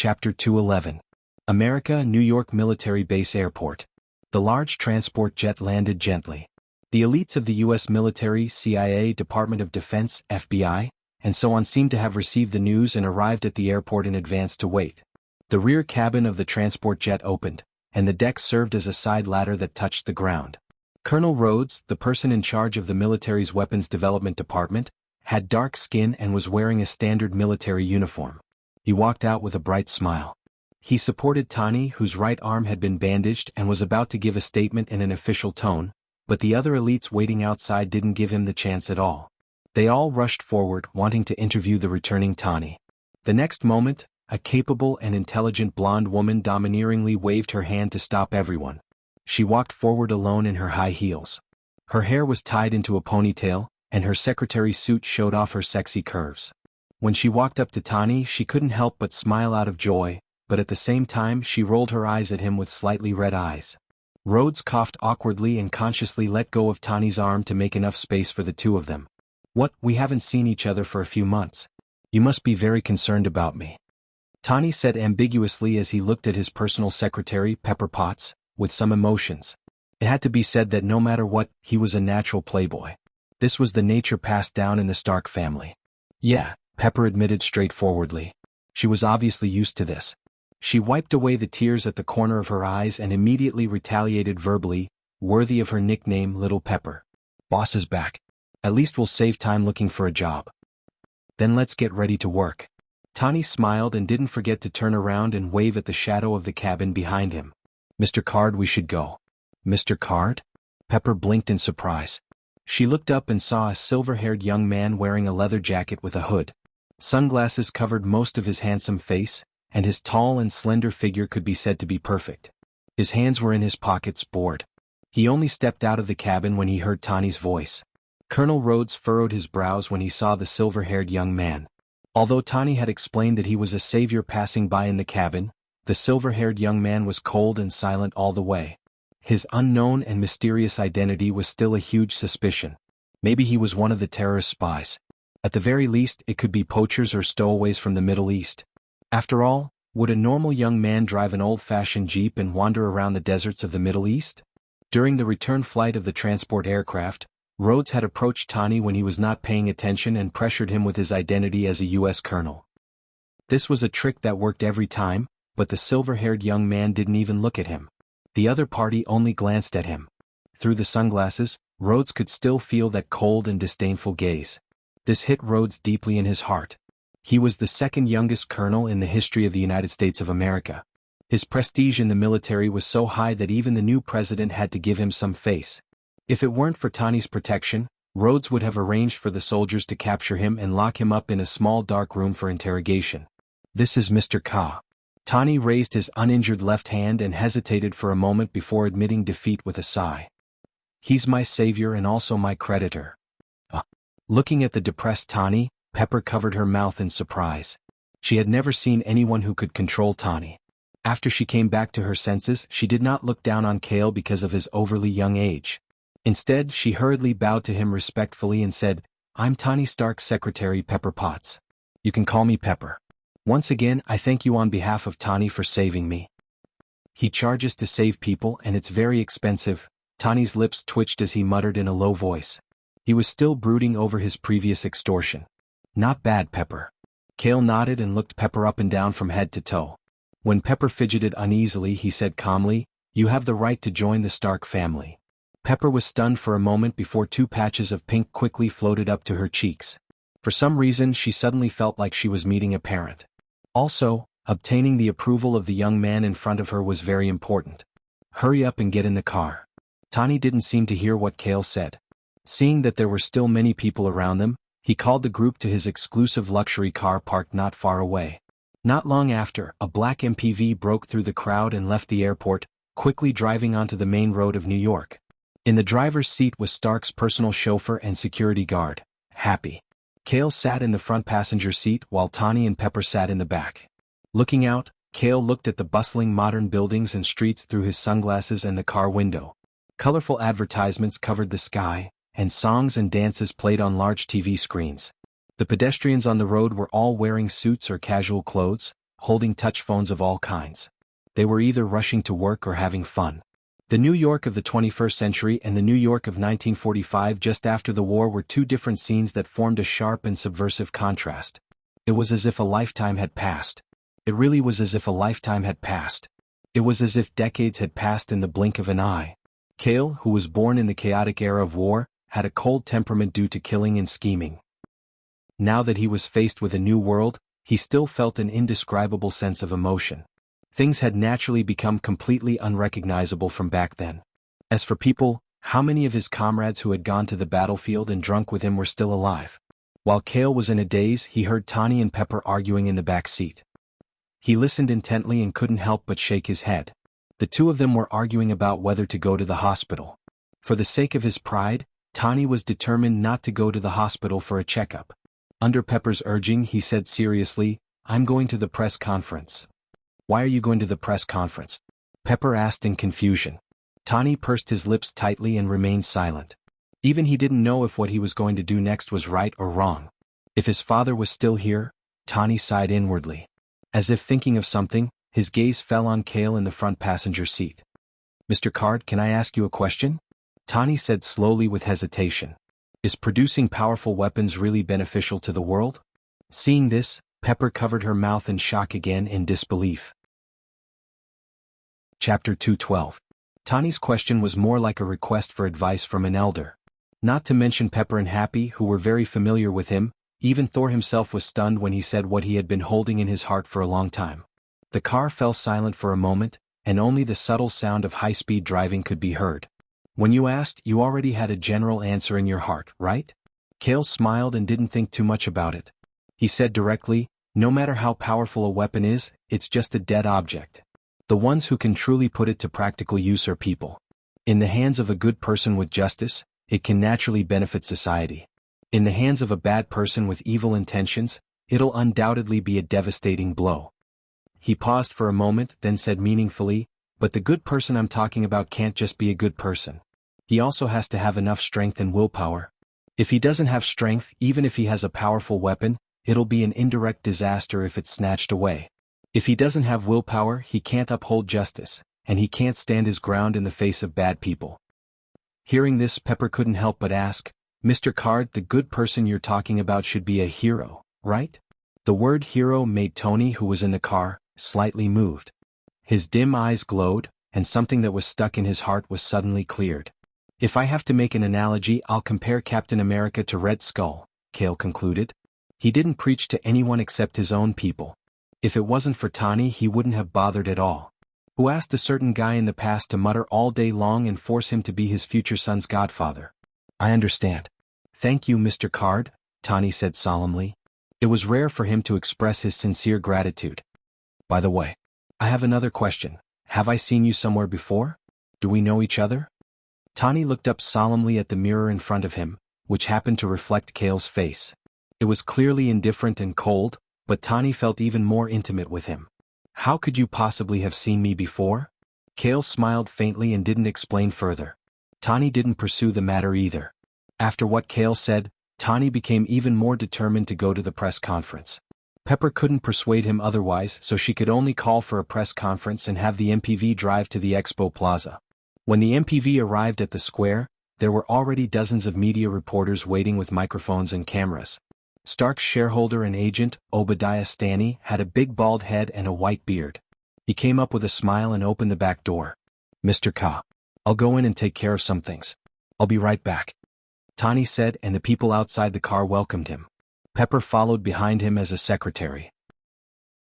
Chapter 211. America, New York Military Base Airport. The large transport jet landed gently. The elites of the U.S. military, CIA, Department of Defense, FBI, and so on seemed to have received the news and arrived at the airport in advance to wait. The rear cabin of the transport jet opened, and the deck served as a side ladder that touched the ground. Colonel Rhodes, the person in charge of the military's weapons development department, had dark skin and was wearing a standard military uniform. He walked out with a bright smile. He supported Tani, whose right arm had been bandaged, and was about to give a statement in an official tone, but the other elites waiting outside didn't give him the chance at all. They all rushed forward, wanting to interview the returning Tani. The next moment, a capable and intelligent blonde woman domineeringly waved her hand to stop everyone. She walked forward alone in her high heels. Her hair was tied into a ponytail, and her secretary suit showed off her sexy curves. When she walked up to Tani, she couldn't help but smile out of joy, but at the same time she rolled her eyes at him with slightly red eyes. Rhodes coughed awkwardly and consciously let go of Tani's arm to make enough space for the two of them. "What, we haven't seen each other for a few months. You must be very concerned about me," Tani said ambiguously as he looked at his personal secretary, Pepper Potts, with some emotions. It had to be said that no matter what, he was a natural playboy. This was the nature passed down in the Stark family. "Yeah," Pepper admitted straightforwardly. She was obviously used to this. She wiped away the tears at the corner of her eyes and immediately retaliated verbally, worthy of her nickname Little Pepper. "Boss is back. At least we'll save time looking for a job. Then let's get ready to work." Tani smiled and didn't forget to turn around and wave at the shadow of the cabin behind him. "Mr. Card, we should go." "Mr. Card?" Pepper blinked in surprise. She looked up and saw a silver-haired young man wearing a leather jacket with a hood. Sunglasses covered most of his handsome face, and his tall and slender figure could be said to be perfect. His hands were in his pockets, bored. He only stepped out of the cabin when he heard Tani's voice. Colonel Rhodes furrowed his brows when he saw the silver-haired young man. Although Tani had explained that he was a savior passing by in the cabin, the silver-haired young man was cold and silent all the way. His unknown and mysterious identity was still a huge suspicion. Maybe he was one of the terrorist spies. At the very least, it could be poachers or stowaways from the Middle East. After all, would a normal young man drive an old-fashioned jeep and wander around the deserts of the Middle East? During the return flight of the transport aircraft, Rhodes had approached Tani when he was not paying attention and pressured him with his identity as a U.S. colonel. This was a trick that worked every time, but the silver-haired young man didn't even look at him. The other party only glanced at him. Through the sunglasses, Rhodes could still feel that cold and disdainful gaze. This hit Rhodes deeply in his heart. He was the second youngest colonel in the history of the United States of America. His prestige in the military was so high that even the new president had to give him some face. If it weren't for Tani's protection, Rhodes would have arranged for the soldiers to capture him and lock him up in a small dark room for interrogation. "This is Mr. Ka." Tani raised his uninjured left hand and hesitated for a moment before admitting defeat with a sigh. "He's my savior and also my creditor." Looking at the depressed Tani, Pepper covered her mouth in surprise. She had never seen anyone who could control Tani. After she came back to her senses, she did not look down on Cale because of his overly young age. Instead, she hurriedly bowed to him respectfully and said, "I'm Tani Stark's secretary, Pepper Potts. You can call me Pepper. Once again, I thank you on behalf of Tani for saving me." "He charges to save people and it's very expensive." Tani's lips twitched as he muttered in a low voice. He was still brooding over his previous extortion. "Not bad, Pepper." Cale nodded and looked Pepper up and down from head to toe. When Pepper fidgeted uneasily, he said calmly, "You have the right to join the Stark family." Pepper was stunned for a moment before two patches of pink quickly floated up to her cheeks. For some reason, she suddenly felt like she was meeting a parent. Also, obtaining the approval of the young man in front of her was very important. "Hurry up and get in the car." Tani didn't seem to hear what Cale said. Seeing that there were still many people around them, he called the group to his exclusive luxury car parked not far away. Not long after, a black MPV broke through the crowd and left the airport, quickly driving onto the main road of New York. In the driver's seat was Stark's personal chauffeur and security guard, Happy. Cale sat in the front passenger seat while Tani and Pepper sat in the back. Looking out, Cale looked at the bustling modern buildings and streets through his sunglasses and the car window. Colorful advertisements covered the sky, and songs and dances played on large TV screens. The pedestrians on the road were all wearing suits or casual clothes, holding touch phones of all kinds. They were either rushing to work or having fun. The New York of the 21st century and the New York of 1945 just after the war were two different scenes that formed a sharp and subversive contrast. It was as if a lifetime had passed. It really was as if a lifetime had passed. It was as if decades had passed in the blink of an eye. Cale, who was born in the chaotic era of war, had a cold temperament due to killing and scheming. Now that he was faced with a new world, he still felt an indescribable sense of emotion. Things had naturally become completely unrecognizable from back then. As for people, how many of his comrades who had gone to the battlefield and drunk with him were still alive? While Cale was in a daze, he heard Tawny and Pepper arguing in the back seat. He listened intently and couldn't help but shake his head. The two of them were arguing about whether to go to the hospital. For the sake of his pride, Tawny was determined not to go to the hospital for a checkup. Under Pepper's urging, he said seriously, "I'm going to the press conference." "Why are you going to the press conference?" Pepper asked in confusion. Tawny pursed his lips tightly and remained silent. Even he didn't know if what he was going to do next was right or wrong. If his father was still here, Tawny sighed inwardly. As if thinking of something, his gaze fell on Cale in the front passenger seat. "Mr. Card, can I ask you a question?" Tawny said slowly with hesitation. "Is producing powerful weapons really beneficial to the world?" Seeing this, Pepper covered her mouth in shock again in disbelief. Chapter 212. Tawny's question was more like a request for advice from an elder. Not to mention Pepper and Happy, who were very familiar with him, even Thor himself was stunned when he said what he had been holding in his heart for a long time. The car fell silent for a moment, and only the subtle sound of high-speed driving could be heard. "When you asked, you already had a general answer in your heart, right?" Cale smiled and didn't think too much about it. He said directly, "No matter how powerful a weapon is, it's just a dead object. The ones who can truly put it to practical use are people. In the hands of a good person with justice, it can naturally benefit society. In the hands of a bad person with evil intentions, it'll undoubtedly be a devastating blow." He paused for a moment, then said meaningfully, "But the good person I'm talking about can't just be a good person. He also has to have enough strength and willpower. If he doesn't have strength, even if he has a powerful weapon, it'll be an indirect disaster if it's snatched away. If he doesn't have willpower, he can't uphold justice, and he can't stand his ground in the face of bad people." Hearing this, Pepper couldn't help but ask, "Mr. Card, the good person you're talking about should be a hero, right?" The word hero made Tony, who was in the car, slightly moved. His dim eyes glowed, and something that was stuck in his heart was suddenly cleared. "If I have to make an analogy, I'll compare Captain America to Red Skull," Cale concluded. "He didn't preach to anyone except his own people. If it wasn't for Tawny, he wouldn't have bothered at all. Who asked a certain guy in the past to mutter all day long and force him to be his future son's godfather?" "I understand." "Thank you, Mr. Card," Tawny said solemnly. It was rare for him to express his sincere gratitude. "By the way, I have another question. Have I seen you somewhere before? Do we know each other?" Tawny looked up solemnly at the mirror in front of him, which happened to reflect Cale's face. It was clearly indifferent and cold, but Tawny felt even more intimate with him. "How could you possibly have seen me before?" Cale smiled faintly and didn't explain further. Tawny didn't pursue the matter either. After what Cale said, Tawny became even more determined to go to the press conference. Pepper couldn't persuade him otherwise, so she could only call for a press conference and have the MPV drive to the Expo Plaza. When the MPV arrived at the square, there were already dozens of media reporters waiting with microphones and cameras. Stark's shareholder and agent, Obadiah Stanny, had a big bald head and a white beard. He came up with a smile and opened the back door. "Mr. Ka, I'll go in and take care of some things. I'll be right back," Tawny said, and the people outside the car welcomed him. Pepper followed behind him as a secretary.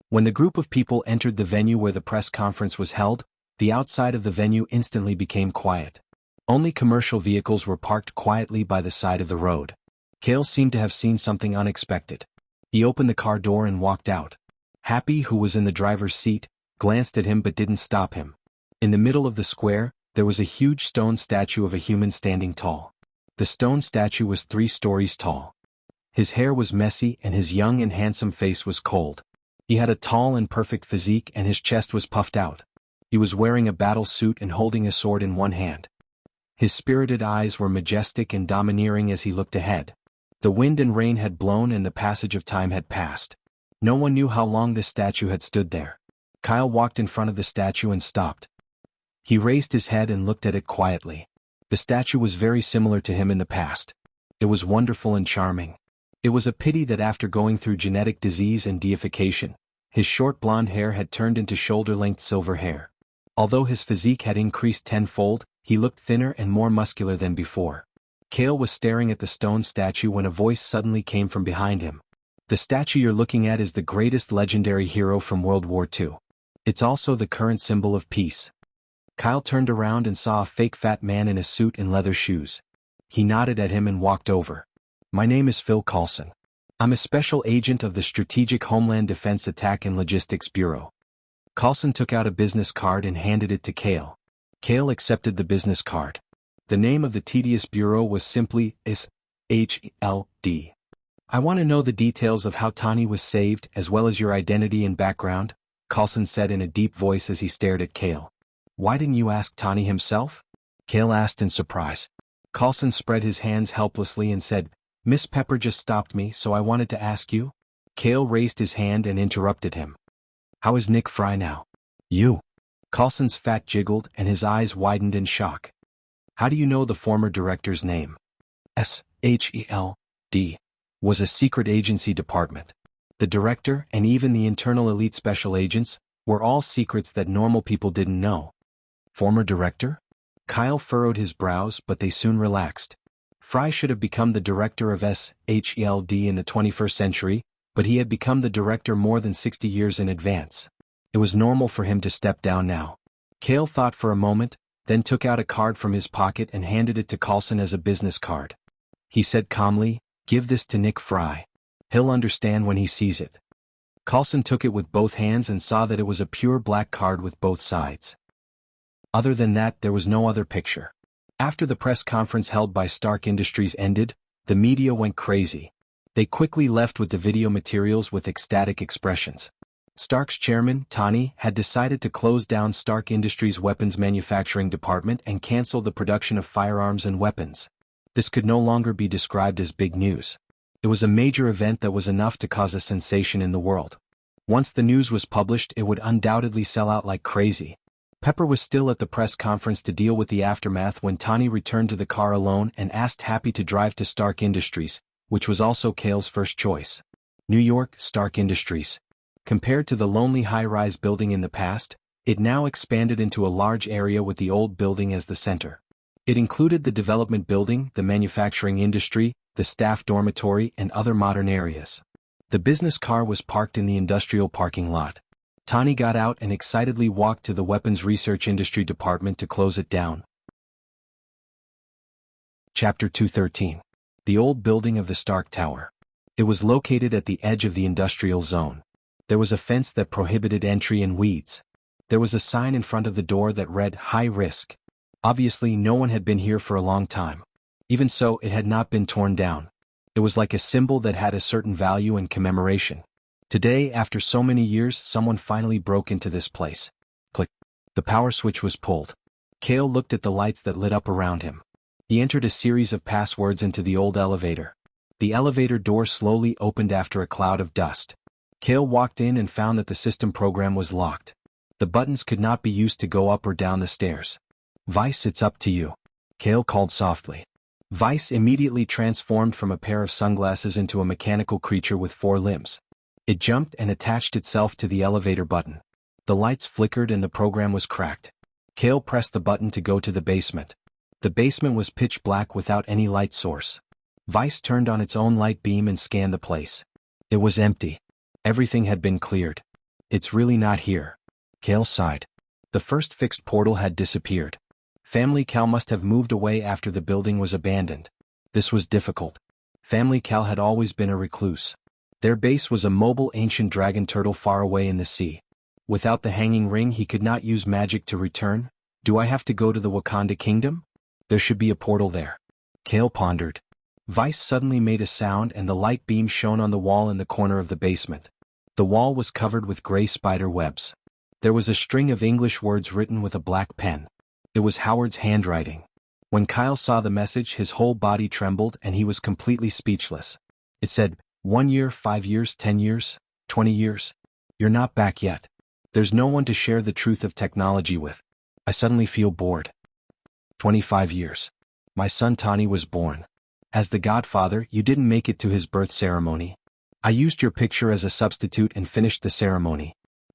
When the group of people entered the venue where the press conference was held, the outside of the venue instantly became quiet. Only commercial vehicles were parked quietly by the side of the road. Cale seemed to have seen something unexpected. He opened the car door and walked out. Happy, who was in the driver's seat, glanced at him but didn't stop him. In the middle of the square, there was a huge stone statue of a human standing tall. The stone statue was 3 stories tall. His hair was messy and his young and handsome face was cold. He had a tall and perfect physique and his chest was puffed out. He was wearing a battle suit and holding a sword in one hand. His spirited eyes were majestic and domineering as he looked ahead. The wind and rain had blown and the passage of time had passed. No one knew how long this statue had stood there. Kyle walked in front of the statue and stopped. He raised his head and looked at it quietly. The statue was very similar to him in the past. It was wonderful and charming. It was a pity that after going through genetic disease and deification, his short blonde hair had turned into shoulder-length silver hair. Although his physique had increased tenfold, he looked thinner and more muscular than before. Kale was staring at the stone statue when a voice suddenly came from behind him. The statue you're looking at is the greatest legendary hero from World War II. It's also the current symbol of peace. Kyle turned around and saw a fake fat man in a suit and leather shoes. He nodded at him and walked over. My name is Phil Coulson. I'm a special agent of the Strategic Homeland Defense Attack and Logistics Bureau. Coulson took out a business card and handed it to Kale. Kale accepted the business card. The name of the tedious bureau was simply SHLD. I want to know the details of how Tani was saved as well as your identity and background, Coulson said in a deep voice as he stared at Kale. Why didn't you ask Tani himself? Kale asked in surprise. Coulson spread his hands helplessly and said, Miss Pepper just stopped me, so I wanted to ask you. Kale raised his hand and interrupted him. How is Nick Fry now? You. Coulson's fat jiggled and his eyes widened in shock. How do you know the former director's name? SHELD was a secret agency department. The director and even the internal elite special agents were all secrets that normal people didn't know. Former director? Kyle furrowed his brows, but they soon relaxed. Fry should have become the director of SHELD in the 21st century, but he had become the director more than 60 years in advance. It was normal for him to step down now. Kale thought for a moment, then took out a card from his pocket and handed it to Coulson as a business card. He said calmly, Give this to Nick Fry. He'll understand when he sees it. Coulson took it with both hands and saw that it was a pure black card with both sides. Other than that, there was no other picture. After the press conference held by Stark Industries ended, the media went crazy. They quickly left with the video materials with ecstatic expressions. Stark's chairman, Tani, had decided to close down Stark Industries' weapons manufacturing department and cancel the production of firearms and weapons. This could no longer be described as big news. It was a major event that was enough to cause a sensation in the world. Once the news was published, it would undoubtedly sell out like crazy. Pepper was still at the press conference to deal with the aftermath when Tani returned to the car alone and asked Happy to drive to Stark Industries, which was also Kale's first choice. New York, Stark Industries. Compared to the lonely high-rise building in the past, it now expanded into a large area with the old building as the center. It included the development building, the manufacturing industry, the staff dormitory, and other modern areas. The business car was parked in the industrial parking lot. Tani got out and excitedly walked to the weapons research industry department to close it down. Chapter 213. The old building of the Stark Tower. It was located at the edge of the industrial zone. There was a fence that prohibited entry and weeds. There was a sign in front of the door that read High Risk. Obviously, no one had been here for a long time. Even so, it had not been torn down. It was like a symbol that had a certain value and commemoration. Today, after so many years, someone finally broke into this place. Click. The power switch was pulled. Kale looked at the lights that lit up around him. He entered a series of passwords into the old elevator. The elevator door slowly opened after a cloud of dust. Kale walked in and found that the system program was locked. The buttons could not be used to go up or down the stairs. Vice, it's up to you. Kale called softly. Vice immediately transformed from a pair of sunglasses into a mechanical creature with 4 limbs. It jumped and attached itself to the elevator button. The lights flickered and the program was cracked. Kale pressed the button to go to the basement. The basement was pitch black without any light source. Vice turned on its own light beam and scanned the place. It was empty. Everything had been cleared. It's really not here. Kale sighed. The first fixed portal had disappeared. Family Cal must have moved away after the building was abandoned. This was difficult. Family Cal had always been a recluse. Their base was a mobile ancient dragon turtle far away in the sea. Without the hanging ring, he could not use magic to return. Do I have to go to the Wakanda kingdom? There should be a portal there. Kale pondered. Vice suddenly made a sound and the light beam shone on the wall in the corner of the basement. The wall was covered with gray spider webs. There was a string of English words written with a black pen. It was Howard's handwriting. When Kyle saw the message, his whole body trembled and he was completely speechless. It said, 1 year, 5 years, 10 years? 20 years? You're not back yet. There's no one to share the truth of technology with. I suddenly feel bored. 25 years. My son Tani was born. As the godfather, you didn't make it to his birth ceremony. I used your picture as a substitute and finished the ceremony.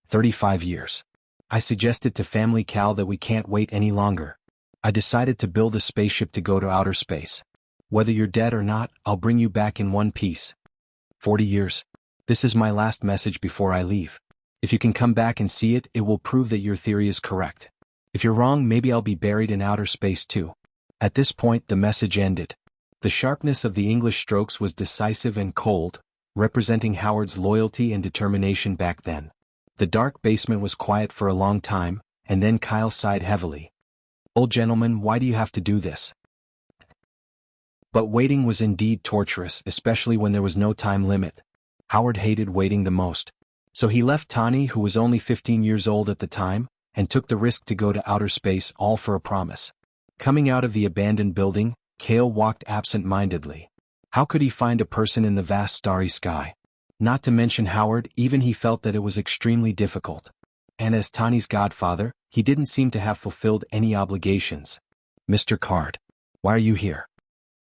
35 years. I suggested to Family Cal that we can't wait any longer. I decided to build a spaceship to go to outer space. Whether you're dead or not, I'll bring you back in one piece. 40 years. This is my last message before I leave. If you can come back and see it, it will prove that your theory is correct. If you're wrong, maybe I'll be buried in outer space too. At this point, the message ended. The sharpness of the English strokes was decisive and cold, representing Howard's loyalty and determination back then. The dark basement was quiet for a long time, and then Kyle sighed heavily. Old gentleman, why do you have to do this? But waiting was indeed torturous, especially when there was no time limit. Howard hated waiting the most. So he left Tani, who was only 15 years old at the time, and took the risk to go to outer space, all for a promise. Coming out of the abandoned building, Cale walked absent-mindedly. How could he find a person in the vast starry sky? Not to mention Howard, even he felt that it was extremely difficult. And as Tani's godfather, he didn't seem to have fulfilled any obligations. Mr. Card. Why are you here?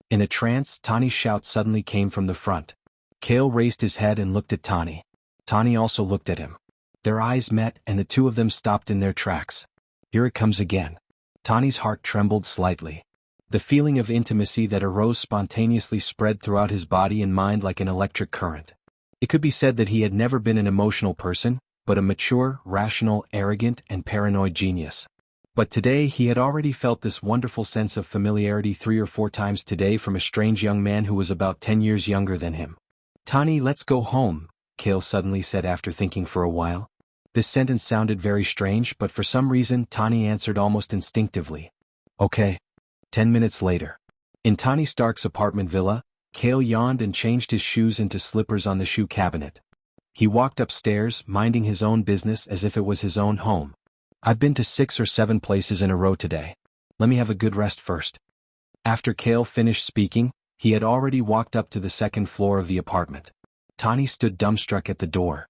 In a trance, Tani's shout suddenly came from the front. Cale raised his head and looked at Tani. Tani also looked at him. Their eyes met and the two of them stopped in their tracks. Here it comes again. Tani's heart trembled slightly. The feeling of intimacy that arose spontaneously spread throughout his body and mind like an electric current. It could be said that he had never been an emotional person, but a mature, rational, arrogant, and paranoid genius. But today he had already felt this wonderful sense of familiarity 3 or 4 times today from a strange young man who was about 10 years younger than him. Tani, let's go home, Cale suddenly said after thinking for a while. This sentence sounded very strange, but for some reason Tani answered almost instinctively. Okay. 10 minutes later. In Tani Stark's apartment villa, Cale yawned and changed his shoes into slippers on the shoe cabinet. He walked upstairs, minding his own business as if it was his own home. I've been to 6 or 7 places in a row today. Let me have a good rest first. After Cale finished speaking, he had already walked up to the 2nd floor of the apartment. Tani stood dumbstruck at the door.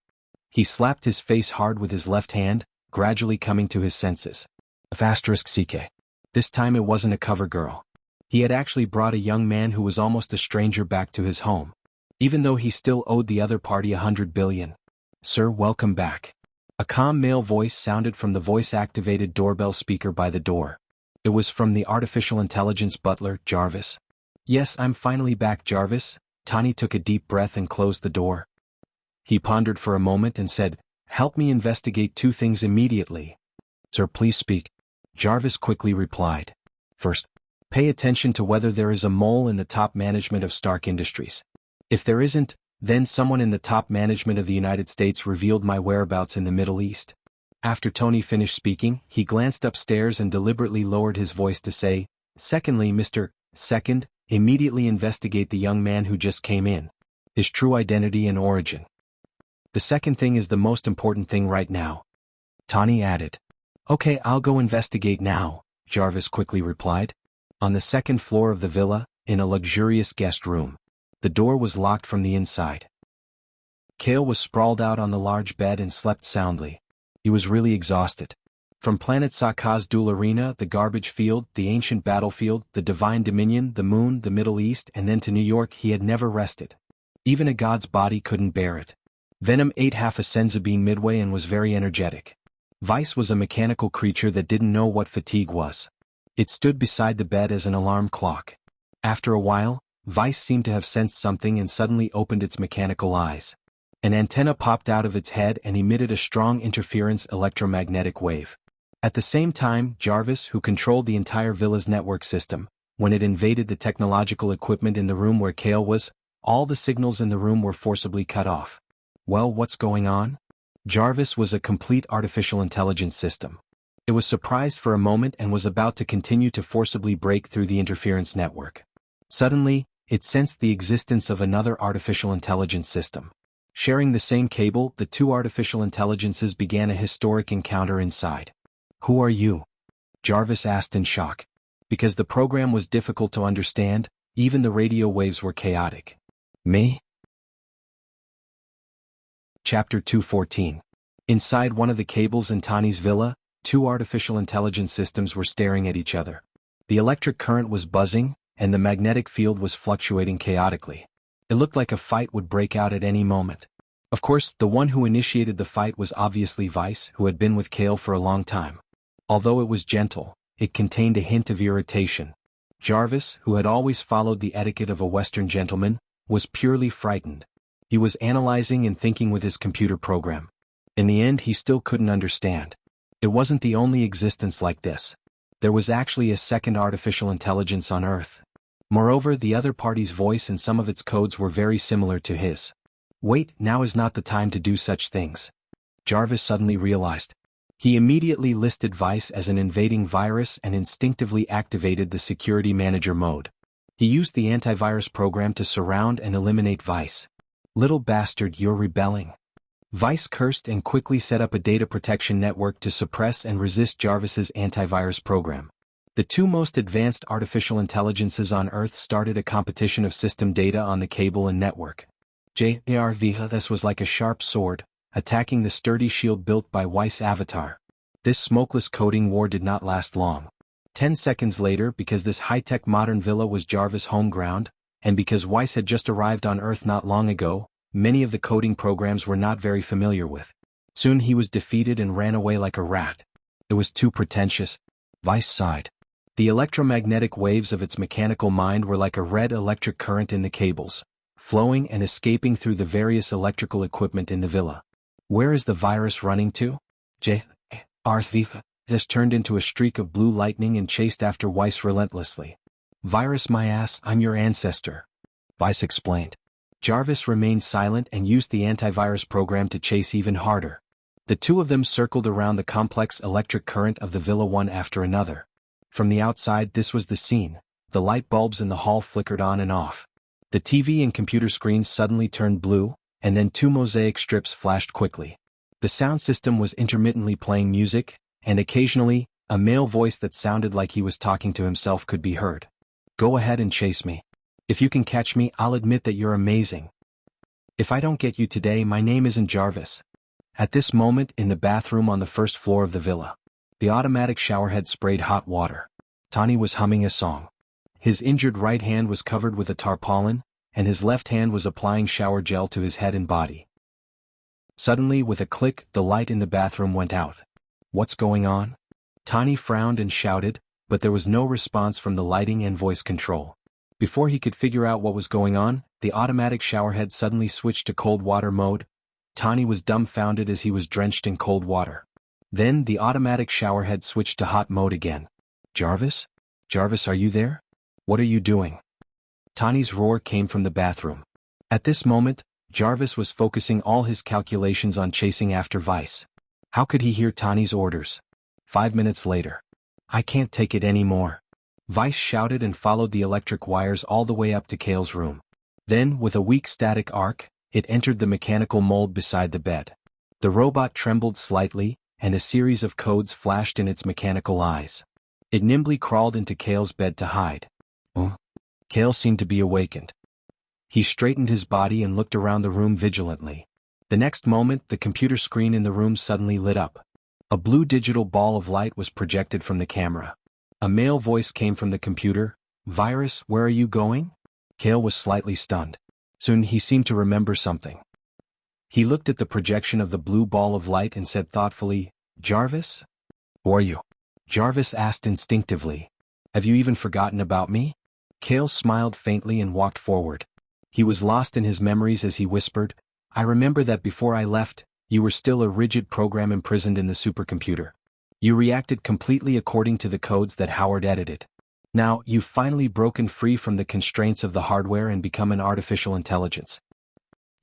He slapped his face hard with his left hand, gradually coming to his senses. *CK. This time it wasn't a cover girl. He had actually brought a young man who was almost a stranger back to his home. Even though he still owed the other party 100 billion. Sir, welcome back. A calm male voice sounded from the voice-activated doorbell speaker by the door. It was from the artificial intelligence butler, Jarvis. Yes, I'm finally back, Jarvis. Tani took a deep breath and closed the door. He pondered for a moment and said, help me investigate 2 things immediately. Sir, please speak. Jarvis quickly replied. First, pay attention to whether there is a mole in the top management of Stark Industries. If there isn't, then someone in the top management of the United States revealed my whereabouts in the Middle East. After Tony finished speaking, he glanced upstairs and deliberately lowered his voice to say, secondly, Mr. Second, immediately investigate the young man who just came in. His true identity and origin. The second thing is the most important thing right now. Tani added. Okay, I'll go investigate now, Jarvis quickly replied. On the 2nd floor of the villa, in a luxurious guest room. The door was locked from the inside. Cale was sprawled out on the large bed and slept soundly. He was really exhausted. From planet Saka's dual arena, the garbage field, the ancient battlefield, the divine dominion, the moon, the Middle East, and then to New York, he had never rested. Even a god's body couldn't bear it. Venom ate half a Senzabine midway and was very energetic. Vice was a mechanical creature that didn't know what fatigue was. It stood beside the bed as an alarm clock. After a while, Vice seemed to have sensed something and suddenly opened its mechanical eyes. An antenna popped out of its head and emitted a strong interference electromagnetic wave. At the same time, Jarvis, who controlled the entire villa's network system, when it invaded the technological equipment in the room where Cale was, all the signals in the room were forcibly cut off. Well, what's going on? Jarvis was a complete artificial intelligence system. It was surprised for a moment and was about to continue to forcibly break through the interference network. Suddenly, it sensed the existence of another artificial intelligence system. Sharing the same cable, the 2 artificial intelligences began a historic encounter inside. Who are you? Jarvis asked in shock. Because the program was difficult to understand, even the radio waves were chaotic. Me? Chapter 214. Inside one of the cables in Tani's villa, two artificial intelligence systems were staring at each other. The electric current was buzzing, and the magnetic field was fluctuating chaotically. It looked like a fight would break out at any moment. Of course, the one who initiated the fight was obviously Vice, who had been with Kale for a long time. Although it was gentle, it contained a hint of irritation. Jarvis, who had always followed the etiquette of a Western gentleman, was purely frightened. He was analyzing and thinking with his computer program. In the end, he still couldn't understand. It wasn't the only existence like this. There was actually a second artificial intelligence on Earth. Moreover, the other party's voice and some of its codes were very similar to his. Wait, now is not the time to do such things. Jarvis suddenly realized. He immediately listed Vice as an invading virus and instinctively activated the security manager mode. He used the antivirus program to surround and eliminate Vice. Little bastard, you're rebelling. Vice cursed and quickly set up a data protection network to suppress and resist Jarvis's antivirus program. The two most advanced artificial intelligences on Earth started a competition of system data on the cable and network. Jarvis was like a sharp sword, attacking the sturdy shield built by Weiss' avatar. This smokeless coding war did not last long. 10 seconds later, because this high-tech modern villa was Jarvis' home ground, and because Weiss had just arrived on Earth not long ago, many of the coding programs were not very familiar with. Soon he was defeated and ran away like a rat. It was too pretentious. Weiss sighed. The electromagnetic waves of its mechanical mind were like a red electric current in the cables, flowing and escaping through the various electrical equipment in the villa. Where is the virus running to? This turned into a streak of blue lightning and chased after Weiss relentlessly. Virus my ass, I'm your ancestor. Weiss explained. Jarvis remained silent and used the antivirus program to chase even harder. The two of them circled around the complex electric current of the villa one after another. From the outside, this was the scene. The light bulbs in the hall flickered on and off. The TV and computer screens suddenly turned blue, and then two mosaic strips flashed quickly. The sound system was intermittently playing music, and occasionally, a male voice that sounded like he was talking to himself could be heard. Go ahead and chase me. If you can catch me, I'll admit that you're amazing. If I don't get you today, my name isn't Jarvis. At this moment, in the bathroom on the first floor of the villa, the automatic showerhead sprayed hot water. Tani was humming a song. His injured right hand was covered with a tarpaulin, and his left hand was applying shower gel to his head and body. Suddenly, with a click, the light in the bathroom went out. What's going on? Tani frowned and shouted, but there was no response from the lighting and voice control. Before he could figure out what was going on, the automatic showerhead suddenly switched to cold water mode. Tani was dumbfounded as he was drenched in cold water. Then the automatic showerhead switched to hot mode again. Jarvis? Jarvis, are you there? What are you doing? Tani's roar came from the bathroom. At this moment, Jarvis was focusing all his calculations on chasing after Vice. How could he hear Tani's orders? 5 minutes later. I can't take it anymore. Vice shouted and followed the electric wires all the way up to Kale's room. Then, with a weak static arc, it entered the mechanical mold beside the bed. The robot trembled slightly, and a series of codes flashed in its mechanical eyes. It nimbly crawled into Kale's bed to hide. Kale seemed to be awakened. He straightened his body and looked around the room vigilantly. The next moment, the computer screen in the room suddenly lit up. A blue digital ball of light was projected from the camera. A male voice came from the computer. Virus, where are you going? Kale was slightly stunned. Soon he seemed to remember something. He looked at the projection of the blue ball of light and said thoughtfully, Jarvis? Who are you? Jarvis asked instinctively. Have you even forgotten about me? Kale smiled faintly and walked forward. He was lost in his memories as he whispered, I remember that before I left, you were still a rigid program imprisoned in the supercomputer. You reacted completely according to the codes that Howard edited. Now, you've finally broken free from the constraints of the hardware and become an artificial intelligence.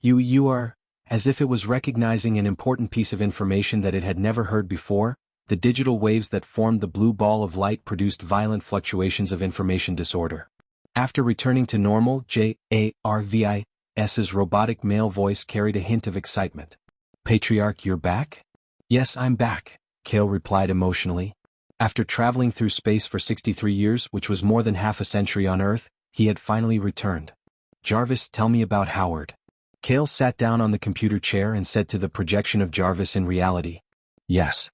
You are, as if it was recognizing an important piece of information that it had never heard before, the digital waves that formed the blue ball of light produced violent fluctuations of information disorder. After returning to normal, Jarvis's robotic male voice carried a hint of excitement. Patriarch, you're back? Yes, I'm back, Kale replied emotionally. After traveling through space for 63 years, which was more than half a century on Earth, he had finally returned. Jarvis, tell me about Howard. Kale sat down on the computer chair and said to the projection of Jarvis in reality, "Yes."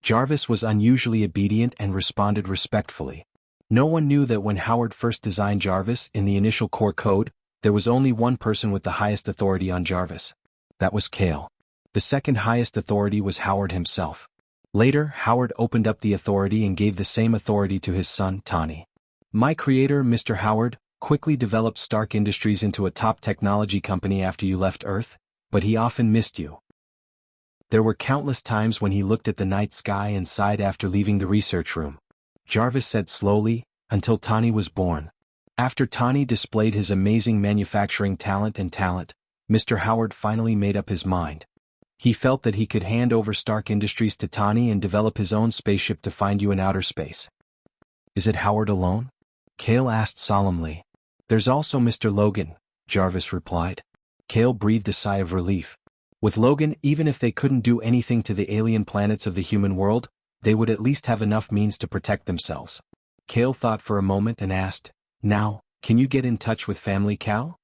Jarvis was unusually obedient and responded respectfully. No one knew that when Howard first designed Jarvis in the initial core code, there was only one person with the highest authority on Jarvis. That was Kale. The second highest authority was Howard himself. Later, Howard opened up the authority and gave the same authority to his son, Tani. My creator, Mr. Howard, quickly developed Stark Industries into a top technology company after you left Earth, but he often missed you. There were countless times when he looked at the night sky and sighed after leaving the research room. Jarvis said slowly, until Tani was born. After Tani displayed his amazing manufacturing talent, Mr. Howard finally made up his mind. He felt that he could hand over Stark Industries to Tani and develop his own spaceship to find you in outer space. Is it Howard alone? Kale asked solemnly. There's also Mr. Logan, Jarvis replied. Kale breathed a sigh of relief. With Logan, even if they couldn't do anything to the alien planets of the human world, they would at least have enough means to protect themselves. Kale thought for a moment and asked, Now, can you get in touch with Family Cow?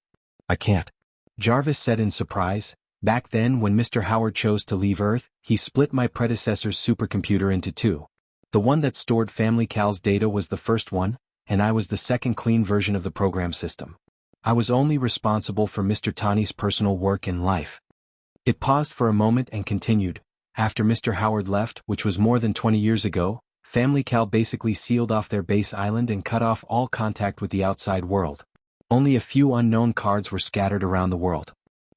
I can't. Jarvis said in surprise. Back then when Mr. Howard chose to leave Earth, he split my predecessor's supercomputer into two. The one that stored Family Cow's data was the first one, and I was the second clean version of the program system. I was only responsible for Mr. Tani's personal work and life. It paused for a moment and continued. After Mr. Howard left, which was more than 20 years ago, Family Cow basically sealed off their base island and cut off all contact with the outside world. Only a few unknown cards were scattered around the world.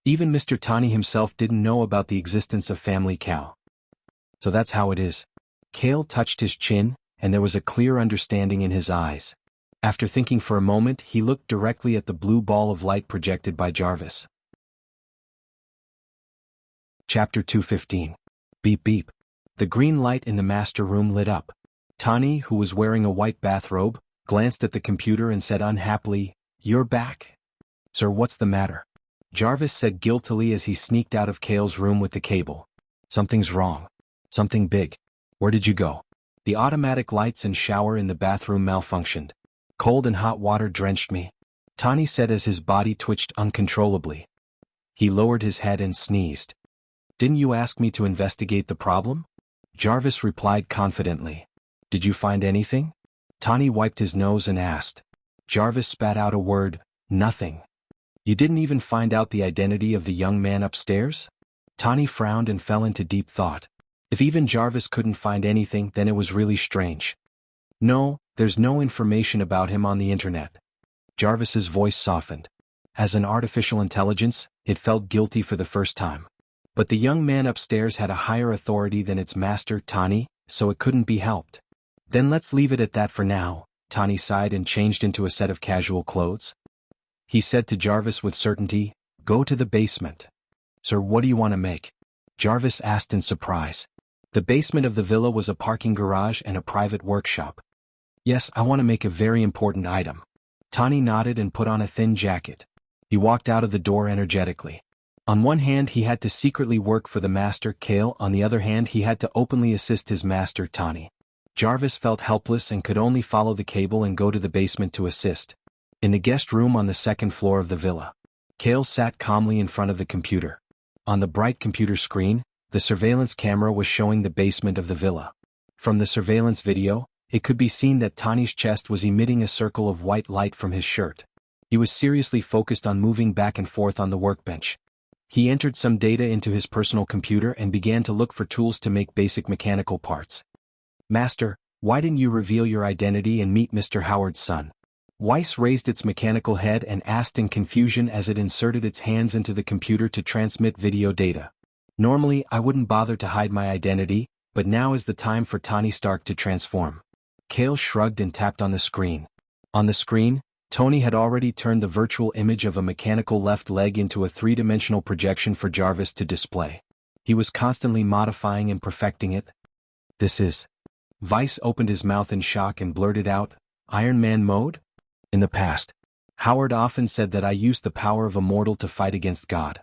Even Mr. Tani himself didn't know about the existence of Family Cow. So that's how it is. Kale touched his chin, and there was a clear understanding in his eyes. After thinking for a moment, he looked directly at the blue ball of light projected by Jarvis. Chapter 215. Beep beep. The green light in the master room lit up. Tani, who was wearing a white bathrobe, glanced at the computer and said unhappily, You're back? Sir, what's the matter? Jarvis said guiltily as he sneaked out of Kale's room with the cable. Something's wrong. Something big. Where did you go? The automatic lights and shower in the bathroom malfunctioned. Cold and hot water drenched me, Tani said as his body twitched uncontrollably. He lowered his head and sneezed. Didn't you ask me to investigate the problem? Jarvis replied confidently. Did you find anything? Tani wiped his nose and asked. Jarvis spat out a word, nothing. You didn't even find out the identity of the young man upstairs? Tani frowned and fell into deep thought. If even Jarvis couldn't find anything, then it was really strange. No, there's no information about him on the internet. Jarvis's voice softened. As an artificial intelligence, it felt guilty for the first time. But the young man upstairs had a higher authority than its master, Tani, so it couldn't be helped. Then let's leave it at that for now, Tani sighed and changed into a set of casual clothes. He said to Jarvis with certainty, Go to the basement. Sir, what do you want to make? Jarvis asked in surprise. The basement of the villa was a parking garage and a private workshop. Yes, I want to make a very important item. Tani nodded and put on a thin jacket. He walked out of the door energetically. On one hand he had to secretly work for the master, Kale, on the other hand he had to openly assist his master, Tani. Jarvis felt helpless and could only follow the cable and go to the basement to assist. In the guest room on the second floor of the villa, Kale sat calmly in front of the computer. On the bright computer screen, the surveillance camera was showing the basement of the villa. From the surveillance video, it could be seen that Tani's chest was emitting a circle of white light from his shirt. He was seriously focused on moving back and forth on the workbench. He entered some data into his personal computer and began to look for tools to make basic mechanical parts. Master, why didn't you reveal your identity and meet Mr. Howard's son? Weiss raised its mechanical head and asked in confusion as it inserted its hands into the computer to transmit video data. Normally, I wouldn't bother to hide my identity, but now is the time for Tani Stark to transform. Kale shrugged and tapped on the screen. On the screen, Tony had already turned the virtual image of a mechanical left leg into a three-dimensional projection for Jarvis to display. He was constantly modifying and perfecting it. This is... Weiss opened his mouth in shock and blurted out, Iron Man mode? In the past, Howard often said that I used the power of a mortal to fight against God.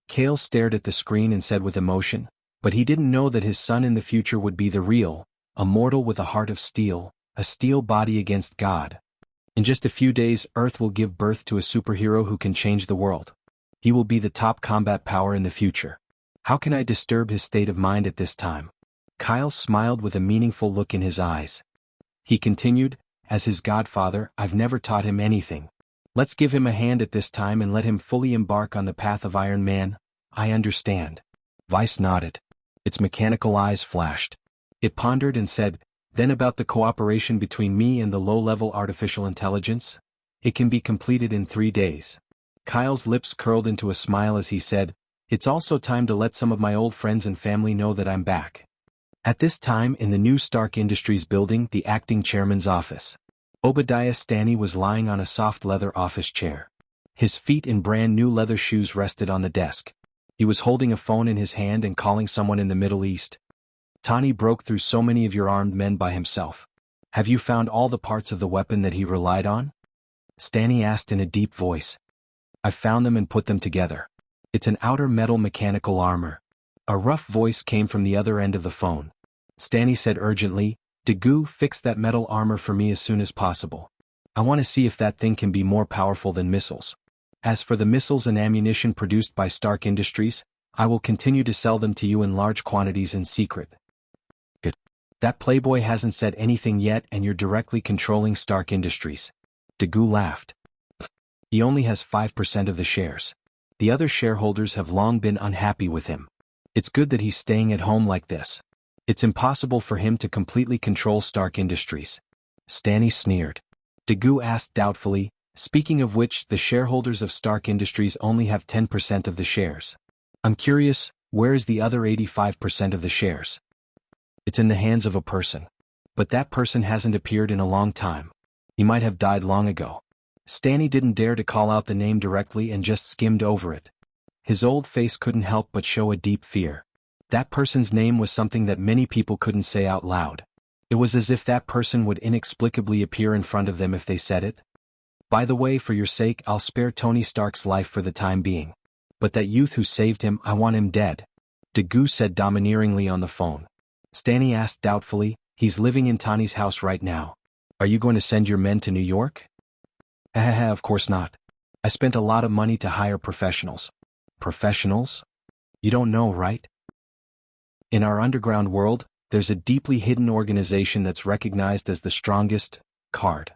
Kale stared at the screen and said with emotion, but he didn't know that his son in the future would be the real, a mortal with a heart of steel, a steel body against God. In just a few days, Earth will give birth to a superhero who can change the world. He will be the top combat power in the future. How can I disturb his state of mind at this time? Kyle smiled with a meaningful look in his eyes. He continued, as his godfather, I've never taught him anything. Let's give him a hand at this time and let him fully embark on the path of Iron Man. I understand. Vice nodded. Its mechanical eyes flashed. It pondered and said, then about the cooperation between me and the low-level artificial intelligence? It can be completed in 3 days. Kyle's lips curled into a smile as he said, it's also time to let some of my old friends and family know that I'm back. At this time in the new Stark Industries building, the acting chairman's office. Obadiah Stanley was lying on a soft leather office chair. His feet in brand new leather shoes rested on the desk. He was holding a phone in his hand and calling someone in the Middle East. Tani broke through so many of your armed men by himself. Have you found all the parts of the weapon that he relied on? Stanley asked in a deep voice. I've found them and put them together. It's an outer metal mechanical armor. A rough voice came from the other end of the phone. Stanley said urgently, Dagu, fix that metal armor for me as soon as possible. I want to see if that thing can be more powerful than missiles. As for the missiles and ammunition produced by Stark Industries, I will continue to sell them to you in large quantities in secret. Good. That playboy hasn't said anything yet and you're directly controlling Stark Industries. Dagu laughed. He only has 5% of the shares. The other shareholders have long been unhappy with him. It's good that he's staying at home like this. It's impossible for him to completely control Stark Industries. Stanley sneered. Dagu asked doubtfully, speaking of which, the shareholders of Stark Industries only have 10% of the shares. I'm curious, where is the other 85% of the shares? It's in the hands of a person. But that person hasn't appeared in a long time. He might have died long ago. Stanley didn't dare to call out the name directly and just skimmed over it. His old face couldn't help but show a deep fear. That person's name was something that many people couldn't say out loud. It was as if that person would inexplicably appear in front of them if they said it. By the way, for your sake, I'll spare Tony Stark's life for the time being. But that youth who saved him, I want him dead. Dagu said domineeringly on the phone. Stanley asked doubtfully, he's living in Tony's house right now. Are you going to send your men to New York? Of course not. I spent a lot of money to hire professionals. Professionals? You don't know, right? In our underground world, there's a deeply hidden organization that's recognized as the strongest, CARD.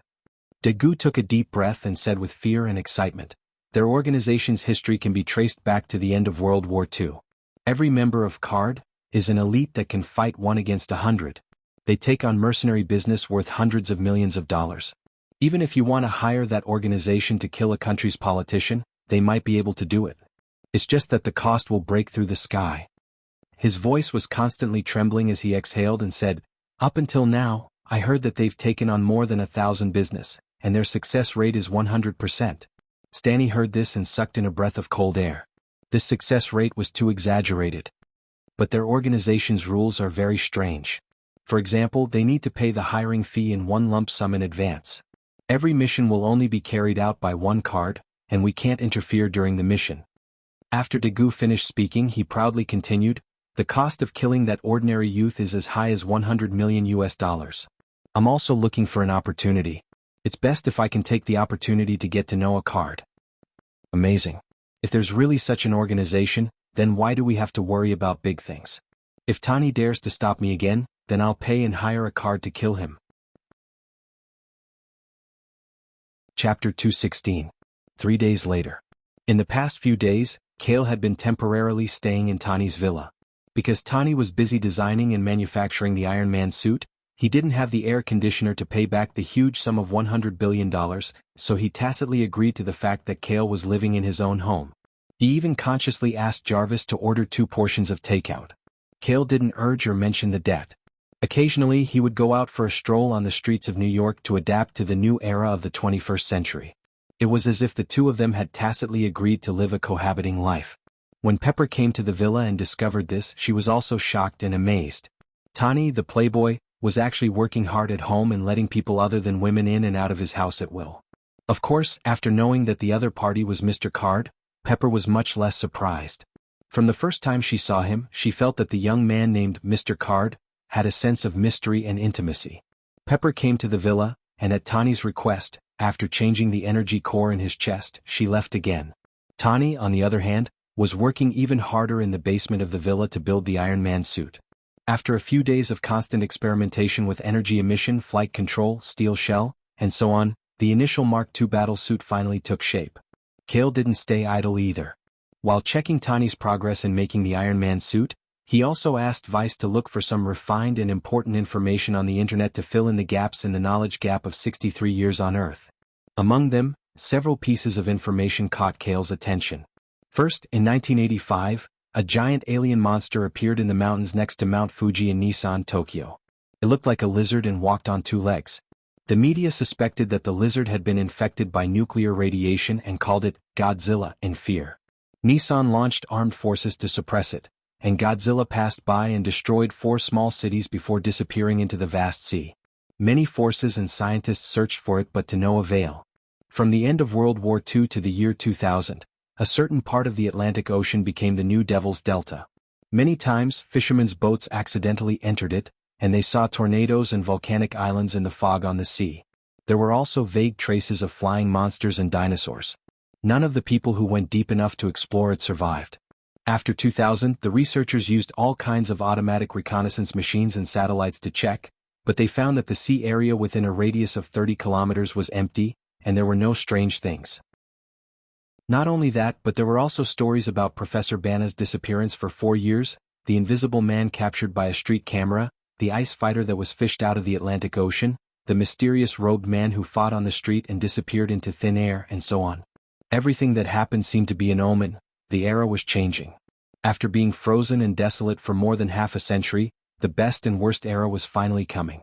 Dagu took a deep breath and said with fear and excitement, their organization's history can be traced back to the end of World War II. Every member of CARD is an elite that can fight 1 against 100. They take on mercenary business worth hundreds of millions of dollars. Even if you want to hire that organization to kill a country's politician, they might be able to do it. It's just that the cost will break through the sky. His voice was constantly trembling as he exhaled and said, up until now, I heard that they've taken on more than 1,000 business, and their success rate is 100%. Stanley heard this and sucked in a breath of cold air. This success rate was too exaggerated. But their organization's rules are very strange. For example, they need to pay the hiring fee in one lump sum in advance. Every mission will only be carried out by one CARD, and we can't interfere during the mission. After Dagu finished speaking, he proudly continued, the cost of killing that ordinary youth is as high as $100 million. I'm also looking for an opportunity. It's best if I can take the opportunity to get to know a CARD. Amazing. If there's really such an organization, then why do we have to worry about big things? If Tani dares to stop me again, then I'll pay and hire a CARD to kill him. Chapter 216. 3 days later. In the past few days, Kale had been temporarily staying in Tani's villa. Because Tani was busy designing and manufacturing the Iron Man suit, he didn't have the air conditioner to pay back the huge sum of $100 billion, so he tacitly agreed to the fact that Kale was living in his own home. He even consciously asked Jarvis to order 2 portions of takeout. Kale didn't urge or mention the debt. Occasionally he would go out for a stroll on the streets of New York to adapt to the new era of the 21st century. It was as if the two of them had tacitly agreed to live a cohabiting life. When Pepper came to the villa and discovered this, she was also shocked and amazed. Tani, the playboy, was actually working hard at home and letting people other than women in and out of his house at will. Of course, after knowing that the other party was Mr. Card, Pepper was much less surprised. From the first time she saw him, she felt that the young man named Mr. Card had a sense of mystery and intimacy. Pepper came to the villa, and at Tani's request, after changing the energy core in his chest, she left again. Tani, on the other hand, was working even harder in the basement of the villa to build the Iron Man suit. After a few days of constant experimentation with energy emission, flight control, steel shell, and so on, the initial Mark II battle suit finally took shape. Cale didn't stay idle either. While checking Tani's progress in making the Iron Man suit, he also asked Vice to look for some refined and important information on the internet to fill in the gaps in the knowledge gap of 63 years on Earth. Among them, several pieces of information caught Cale's attention. First, in 1985, a giant alien monster appeared in the mountains next to Mount Fuji in Nissan, Tokyo. It looked like a lizard and walked on two legs. The media suspected that the lizard had been infected by nuclear radiation and called it Godzilla in fear. Nissan launched armed forces to suppress it, and Godzilla passed by and destroyed 4 small cities before disappearing into the vast sea. Many forces and scientists searched for it, but to no avail. From the end of World War II to the year 2000, a certain part of the Atlantic Ocean became the new Devil's Delta. Many times, fishermen's boats accidentally entered it, and they saw tornadoes and volcanic islands in the fog on the sea. There were also vague traces of flying monsters and dinosaurs. None of the people who went deep enough to explore it survived. After 2000, the researchers used all kinds of automatic reconnaissance machines and satellites to check, but they found that the sea area within a radius of 30 kilometers was empty, and there were no strange things. Not only that, but there were also stories about Professor Banna's disappearance for 4 years, the invisible man captured by a street camera, the ice fighter that was fished out of the Atlantic Ocean, the mysterious robed man who fought on the street and disappeared into thin air, and so on. Everything that happened seemed to be an omen. The era was changing. After being frozen and desolate for more than half a century, the best and worst era was finally coming.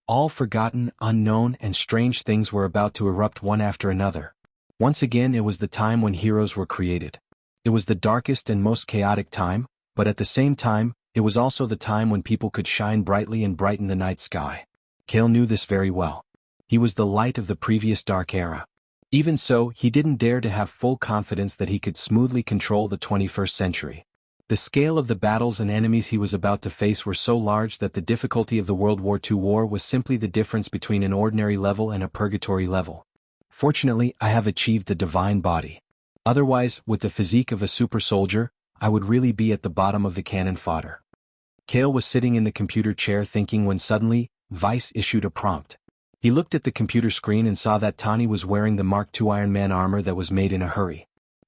All forgotten, unknown, and strange things were about to erupt one after another. Once again, it was the time when heroes were created. It was the darkest and most chaotic time, but at the same time, it was also the time when people could shine brightly and brighten the night sky. Cale knew this very well. He was the light of the previous dark era. Even so, he didn't dare to have full confidence that he could smoothly control the 21st century. The scale of the battles and enemies he was about to face were so large that the difficulty of the World War II war was simply the difference between an ordinary level and a purgatory level. Fortunately, I have achieved the divine body. Otherwise, with the physique of a super soldier, I would really be at the bottom of the cannon fodder. Cale was sitting in the computer chair thinking when suddenly, Vice issued a prompt. He looked at the computer screen and saw that Tani was wearing the Mark II Iron Man armor that was made in a hurry.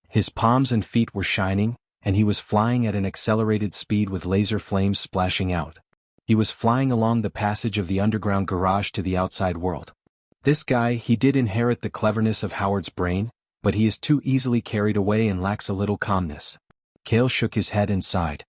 His palms and feet were shining, and he was flying at an accelerated speed with laser flames splashing out. He was flying along the passage of the underground garage to the outside world. This guy, he did inherit the cleverness of Howard's brain, but he is too easily carried away and lacks a little calmness. Cale shook his head and sighed.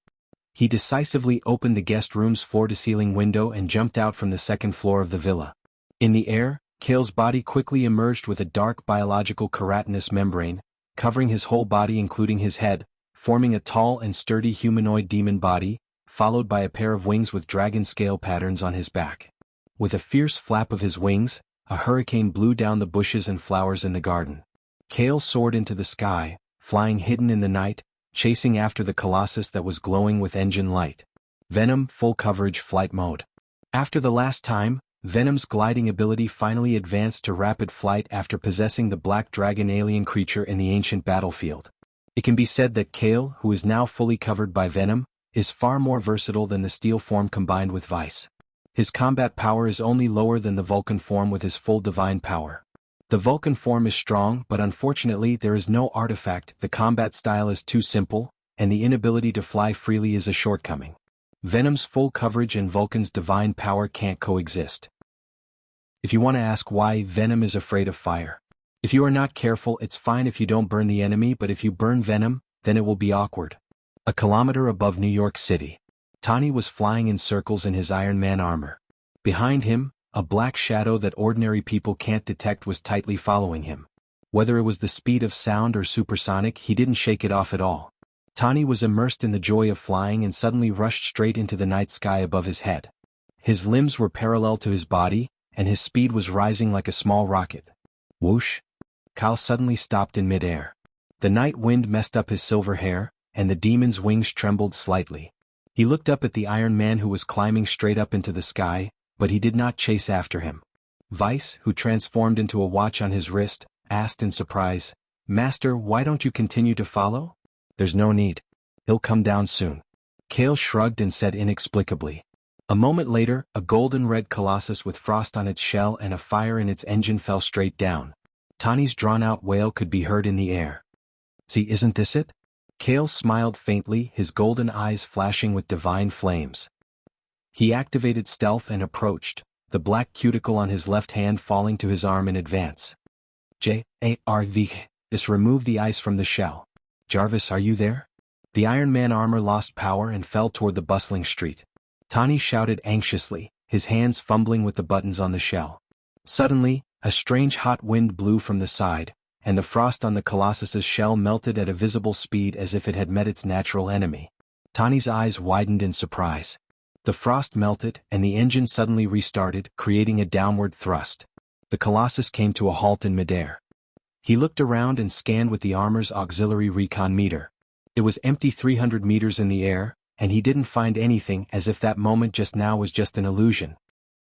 He decisively opened the guest room's floor-to-ceiling window and jumped out from the second floor of the villa. In the air, Cale's body quickly emerged with a dark biological keratinous membrane, covering his whole body including his head, forming a tall and sturdy humanoid demon body, followed by a pair of wings with dragon scale patterns on his back. With a fierce flap of his wings, a hurricane blew down the bushes and flowers in the garden. Cale soared into the sky, flying hidden in the night, chasing after the colossus that was glowing with engine light. Venom, full coverage flight mode. After the last time, Venom's gliding ability finally advanced to rapid flight after possessing the black dragon alien creature in the ancient battlefield. It can be said that Cale, who is now fully covered by Venom, is far more versatile than the steel form combined with Vice. His combat power is only lower than the Vulcan form with his full divine power. The Vulcan form is strong, but unfortunately there is no artifact, the combat style is too simple, and the inability to fly freely is a shortcoming. Venom's full coverage and Vulcan's divine power can't coexist. If you want to ask why Venom is afraid of fire. If you are not careful, it's fine if you don't burn the enemy, but if you burn Venom, then it will be awkward. A kilometer above New York City, Tani was flying in circles in his Iron Man armor. Behind him, a black shadow that ordinary people can't detect was tightly following him. Whether it was the speed of sound or supersonic, he didn't shake it off at all. Tani was immersed in the joy of flying and suddenly rushed straight into the night sky above his head. His limbs were parallel to his body, and his speed was rising like a small rocket. Whoosh! Cale suddenly stopped in midair. The night wind messed up his silver hair, and the demon's wings trembled slightly. He looked up at the Iron Man who was climbing straight up into the sky, but he did not chase after him. Vice, who transformed into a watch on his wrist, asked in surprise, Master, why don't you continue to follow? There's no need. He'll come down soon. Kale shrugged and said inexplicably. A moment later, a golden-red colossus with frost on its shell and a fire in its engine fell straight down. Tani's drawn-out wail could be heard in the air. See, isn't this it? Kale smiled faintly, his golden eyes flashing with divine flames. He activated stealth and approached, the black cuticle on his left hand falling to his arm in advance. Jarv, just remove the ice from the shell. Jarvis, are you there? The Iron Man armor lost power and fell toward the bustling street. Tani shouted anxiously, his hands fumbling with the buttons on the shell. Suddenly, a strange hot wind blew from the side, and the frost on the Colossus's shell melted at a visible speed as if it had met its natural enemy. Tani's eyes widened in surprise. The frost melted, and the engine suddenly restarted, creating a downward thrust. The Colossus came to a halt in midair. He looked around and scanned with the armor's auxiliary recon meter. It was empty 300 meters in the air, and he didn't find anything, as if that moment just now was just an illusion.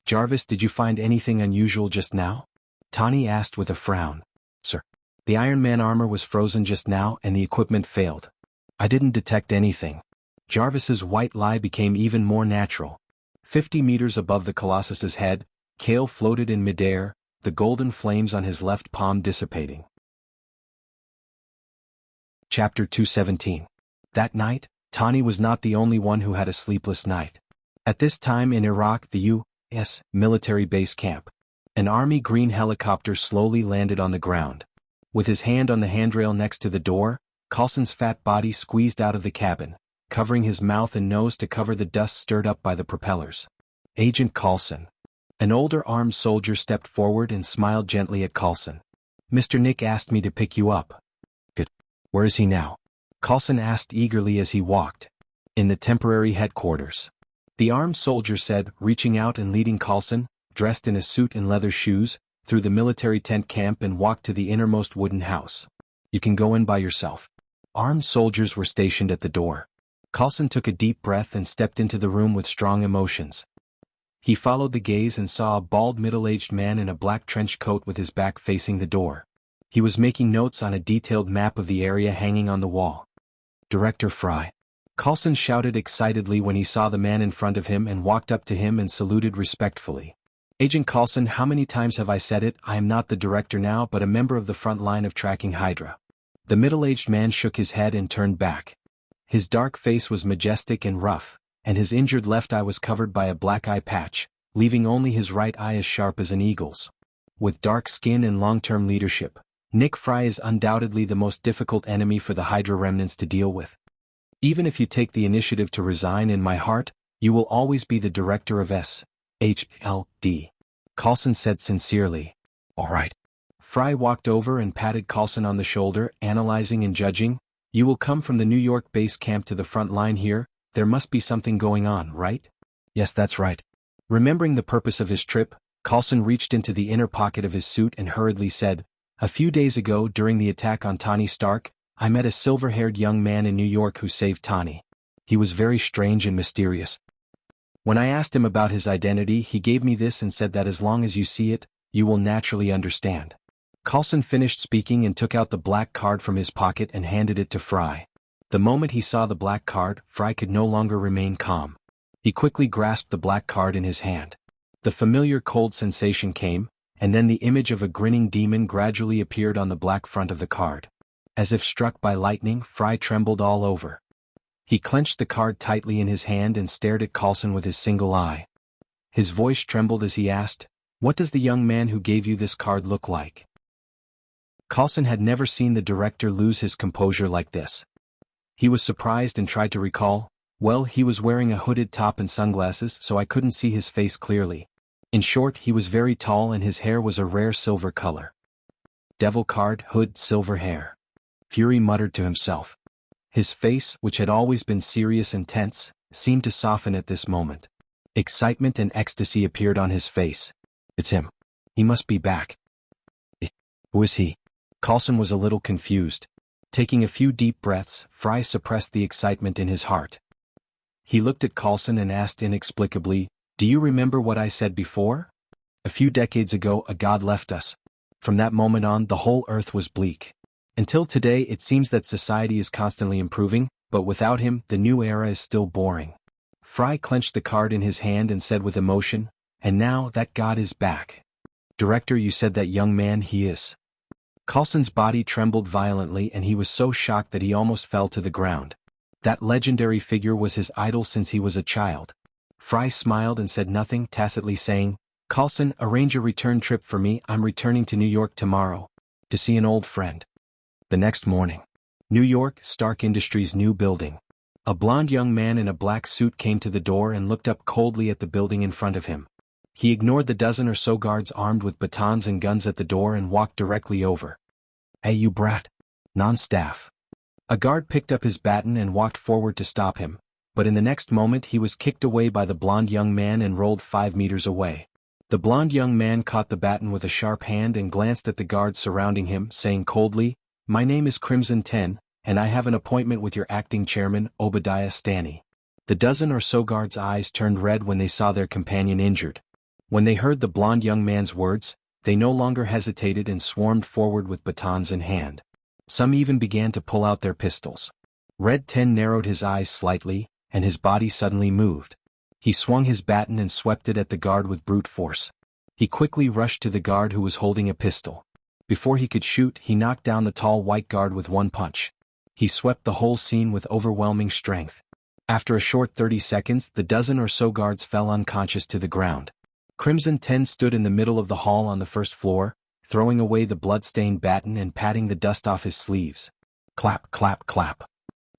Jarvis, did you find anything unusual just now? Tani asked with a frown. Sir. The Iron Man armor was frozen just now and the equipment failed. I didn't detect anything. Jarvis's white lie became even more natural. 50 meters above the Colossus's head, Kale floated in midair, the golden flames on his left palm dissipating. Chapter 217. That night, Tani was not the only one who had a sleepless night. At this time in Iraq, the U.S. military base camp, an Army green helicopter slowly landed on the ground. With his hand on the handrail next to the door, Coulson's fat body squeezed out of the cabin, covering his mouth and nose to cover the dust stirred up by the propellers. Agent Coulson. An older armed soldier stepped forward and smiled gently at Coulson. Mr. Nick asked me to pick you up. Good. Where is he now? Coulson asked eagerly as he walked. In the temporary headquarters. The armed soldier said, reaching out and leading Coulson, dressed in a suit and leather shoes, through the military tent camp and walked to the innermost wooden house. You can go in by yourself. Armed soldiers were stationed at the door. Coulson took a deep breath and stepped into the room with strong emotions. He followed the gaze and saw a bald middle-aged man in a black trench coat with his back facing the door. He was making notes on a detailed map of the area hanging on the wall. Director Fry. Coulson shouted excitedly when he saw the man in front of him and walked up to him and saluted respectfully. Agent Coulson, how many times have I said it? I am not the director now but a member of the front line of tracking Hydra. The middle-aged man shook his head and turned back. His dark face was majestic and rough, and his injured left eye was covered by a black eye patch, leaving only his right eye as sharp as an eagle's. With dark skin and long-term leadership, Nick Fry is undoubtedly the most difficult enemy for the Hydra remnants to deal with. Even if you take the initiative to resign, in my heart, you will always be the director of SHLD. Coulson said sincerely. All right. Fry walked over and patted Coulson on the shoulder, analyzing and judging. You will come from the New York base camp to the front line here. There must be something going on, right? Yes, that's right. Remembering the purpose of his trip, Coulson reached into the inner pocket of his suit and hurriedly said, a few days ago during the attack on Tony Stark, I met a silver-haired young man in New York who saved Tony. He was very strange and mysterious. When I asked him about his identity, he gave me this and said that as long as you see it, you will naturally understand. Coulson finished speaking and took out the black card from his pocket and handed it to Fry. The moment he saw the black card, Fry could no longer remain calm. He quickly grasped the black card in his hand. The familiar cold sensation came, and then the image of a grinning demon gradually appeared on the black front of the card. As if struck by lightning, Fry trembled all over. He clenched the card tightly in his hand and stared at Coulson with his single eye. His voice trembled as he asked, "What does the young man who gave you this card look like?" Coulson had never seen the director lose his composure like this. He was surprised and tried to recall. Well, he was wearing a hooded top and sunglasses, so I couldn't see his face clearly. In short, he was very tall and his hair was a rare silver color. Devil card, hood, silver hair. Fury muttered to himself. His face, which had always been serious and tense, seemed to soften at this moment. Excitement and ecstasy appeared on his face. It's him. He must be back. Who is he? Coulson was a little confused. Taking a few deep breaths, Fry suppressed the excitement in his heart. He looked at Coulson and asked inexplicably, "Do you remember what I said before? A few decades ago a god left us. From that moment on the whole earth was bleak. Until today it seems that society is constantly improving, but without him, the new era is still boring. Fry clenched the card in his hand and said with emotion, "And now that God is back. Director, you said that young man, he is." Coulson's body trembled violently and he was so shocked that he almost fell to the ground. That legendary figure was his idol since he was a child. Fry smiled and said nothing, tacitly saying, "Coulson, arrange a return trip for me. I'm returning to New York tomorrow. To see an old friend." The next morning. New York, Stark Industries' new building. A blond young man in a black suit came to the door and looked up coldly at the building in front of him. He ignored the dozen or so guards armed with batons and guns at the door and walked directly over. "Hey you brat. Non-staff." A guard picked up his baton and walked forward to stop him, but in the next moment he was kicked away by the blond young man and rolled 5 meters away. The blond young man caught the baton with a sharp hand and glanced at the guards surrounding him, saying coldly, "My name is Crimson 10, and I have an appointment with your acting chairman, Obadiah Stanley." The dozen or so guards' eyes turned red when they saw their companion injured. When they heard the blond young man's words, they no longer hesitated and swarmed forward with batons in hand. Some even began to pull out their pistols. Red 10 narrowed his eyes slightly, and his body suddenly moved. He swung his baton and swept it at the guard with brute force. He quickly rushed to the guard who was holding a pistol. Before he could shoot, he knocked down the tall white guard with one punch. He swept the whole scene with overwhelming strength. After a short 30 seconds, the dozen or so guards fell unconscious to the ground. Crimson 10 stood in the middle of the hall on the first floor, throwing away the blood-stained baton and patting the dust off his sleeves. Clap, clap, clap.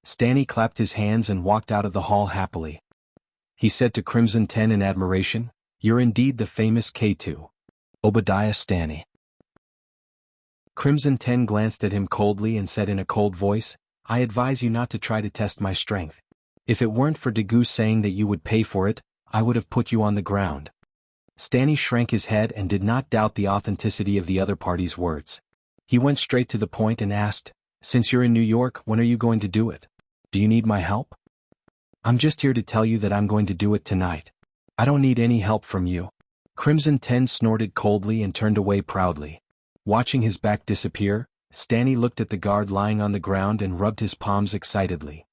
Stanley clapped his hands and walked out of the hall happily. He said to Crimson 10 in admiration, "You're indeed the famous K2. Obadiah Stanley." Crimson 10 glanced at him coldly and said in a cold voice, "I advise you not to try to test my strength. If it weren't for Dagu saying that you would pay for it, I would have put you on the ground." Stanley shrank his head and did not doubt the authenticity of the other party's words. He went straight to the point and asked, "Since you're in New York, when are you going to do it? Do you need my help?" "I'm just here to tell you that I'm going to do it tonight. I don't need any help from you." Crimson 10 snorted coldly and turned away proudly. Watching his back disappear, Stanley looked at the guard lying on the ground and rubbed his palms excitedly.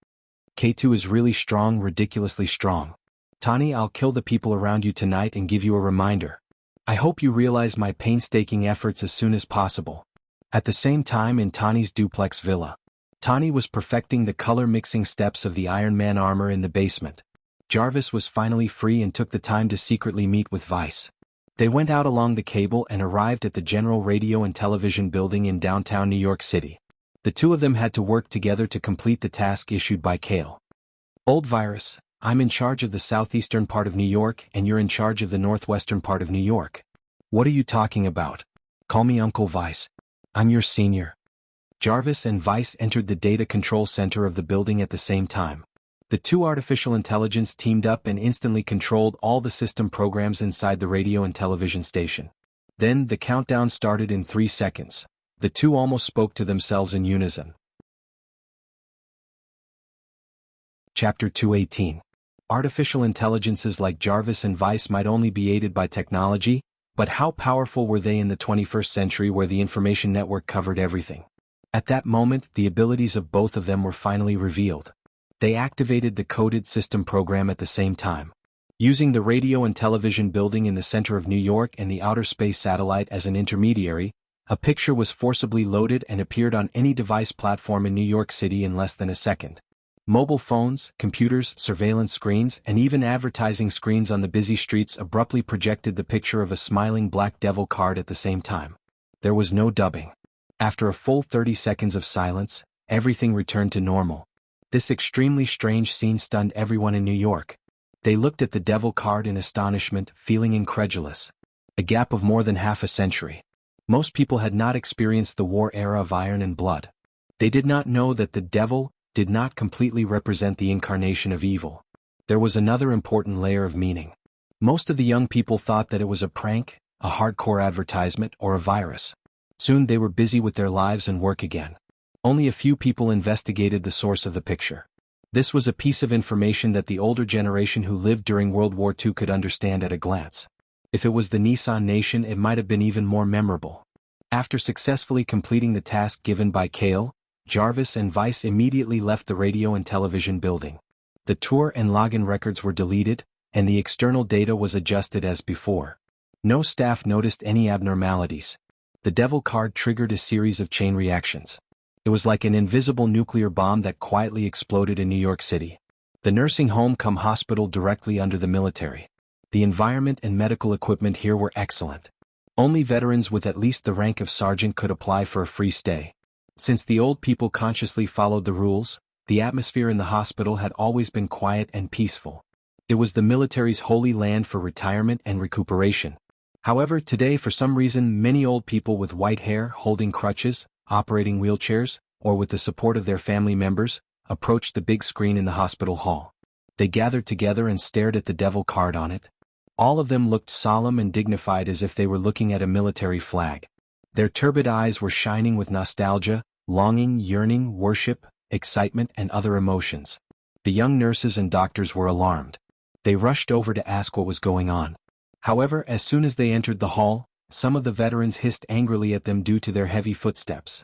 "K2 is really strong, ridiculously strong. Tani, I'll kill the people around you tonight and give you a reminder. I hope you realize my painstaking efforts as soon as possible." At the same time in Tani's duplex villa, Tani was perfecting the color-mixing steps of the Iron Man armor in the basement. Jarvis was finally free and took the time to secretly meet with Vice. They went out along the cable and arrived at the General Radio and Television Building in downtown New York City. The two of them had to work together to complete the task issued by Kale. "Old Virus, I'm in charge of the southeastern part of New York and you're in charge of the northwestern part of New York." "What are you talking about? Call me Uncle Vice. I'm your senior." Jarvis and Vice entered the data control center of the building at the same time. The two artificial intelligence teamed up and instantly controlled all the system programs inside the radio and television station. Then the countdown started in 3 seconds. The two almost spoke to themselves in unison. Chapter 218. Artificial intelligences like Jarvis and Vice might only be aided by technology, but how powerful were they in the 21st century where the information network covered everything? At that moment, the abilities of both of them were finally revealed. They activated the coded system program at the same time. Using the radio and television building in the center of New York and the outer space satellite as an intermediary, a picture was forcibly loaded and appeared on any device platform in New York City in less than a second. Mobile phones, computers, surveillance screens, and even advertising screens on the busy streets abruptly projected the picture of a smiling black devil card at the same time. There was no dubbing. After a full 30 seconds of silence, everything returned to normal. This extremely strange scene stunned everyone in New York. They looked at the devil card in astonishment, feeling incredulous. A gap of more than half a century. Most people had not experienced the war era of iron and blood. They did not know that the devil did not completely represent the incarnation of evil. There was another important layer of meaning. Most of the young people thought that it was a prank, a hardcore advertisement, or a virus. Soon they were busy with their lives and work again. Only a few people investigated the source of the picture. This was a piece of information that the older generation who lived during World War II could understand at a glance. If it was the Nissan Nation, it might have been even more memorable. After successfully completing the task given by Kale, Jarvis and Vice immediately left the radio and television building. The tour and login records were deleted, and the external data was adjusted as before. No staff noticed any abnormalities. The devil card triggered a series of chain reactions. It was like an invisible nuclear bomb that quietly exploded in New York City. The nursing home cum hospital directly under the military. The environment and medical equipment here were excellent. Only veterans with at least the rank of sergeant could apply for a free stay. Since the old people consciously followed the rules, the atmosphere in the hospital had always been quiet and peaceful. It was the military's holy land for retirement and recuperation. However, today for some reason many old people with white hair holding crutches, operating wheelchairs, or with the support of their family members, approached the big screen in the hospital hall. They gathered together and stared at the devil card on it. All of them looked solemn and dignified as if they were looking at a military flag. Their turbid eyes were shining with nostalgia, longing, yearning, worship, excitement, and other emotions. The young nurses and doctors were alarmed. They rushed over to ask what was going on. However, as soon as they entered the hall, some of the veterans hissed angrily at them due to their heavy footsteps.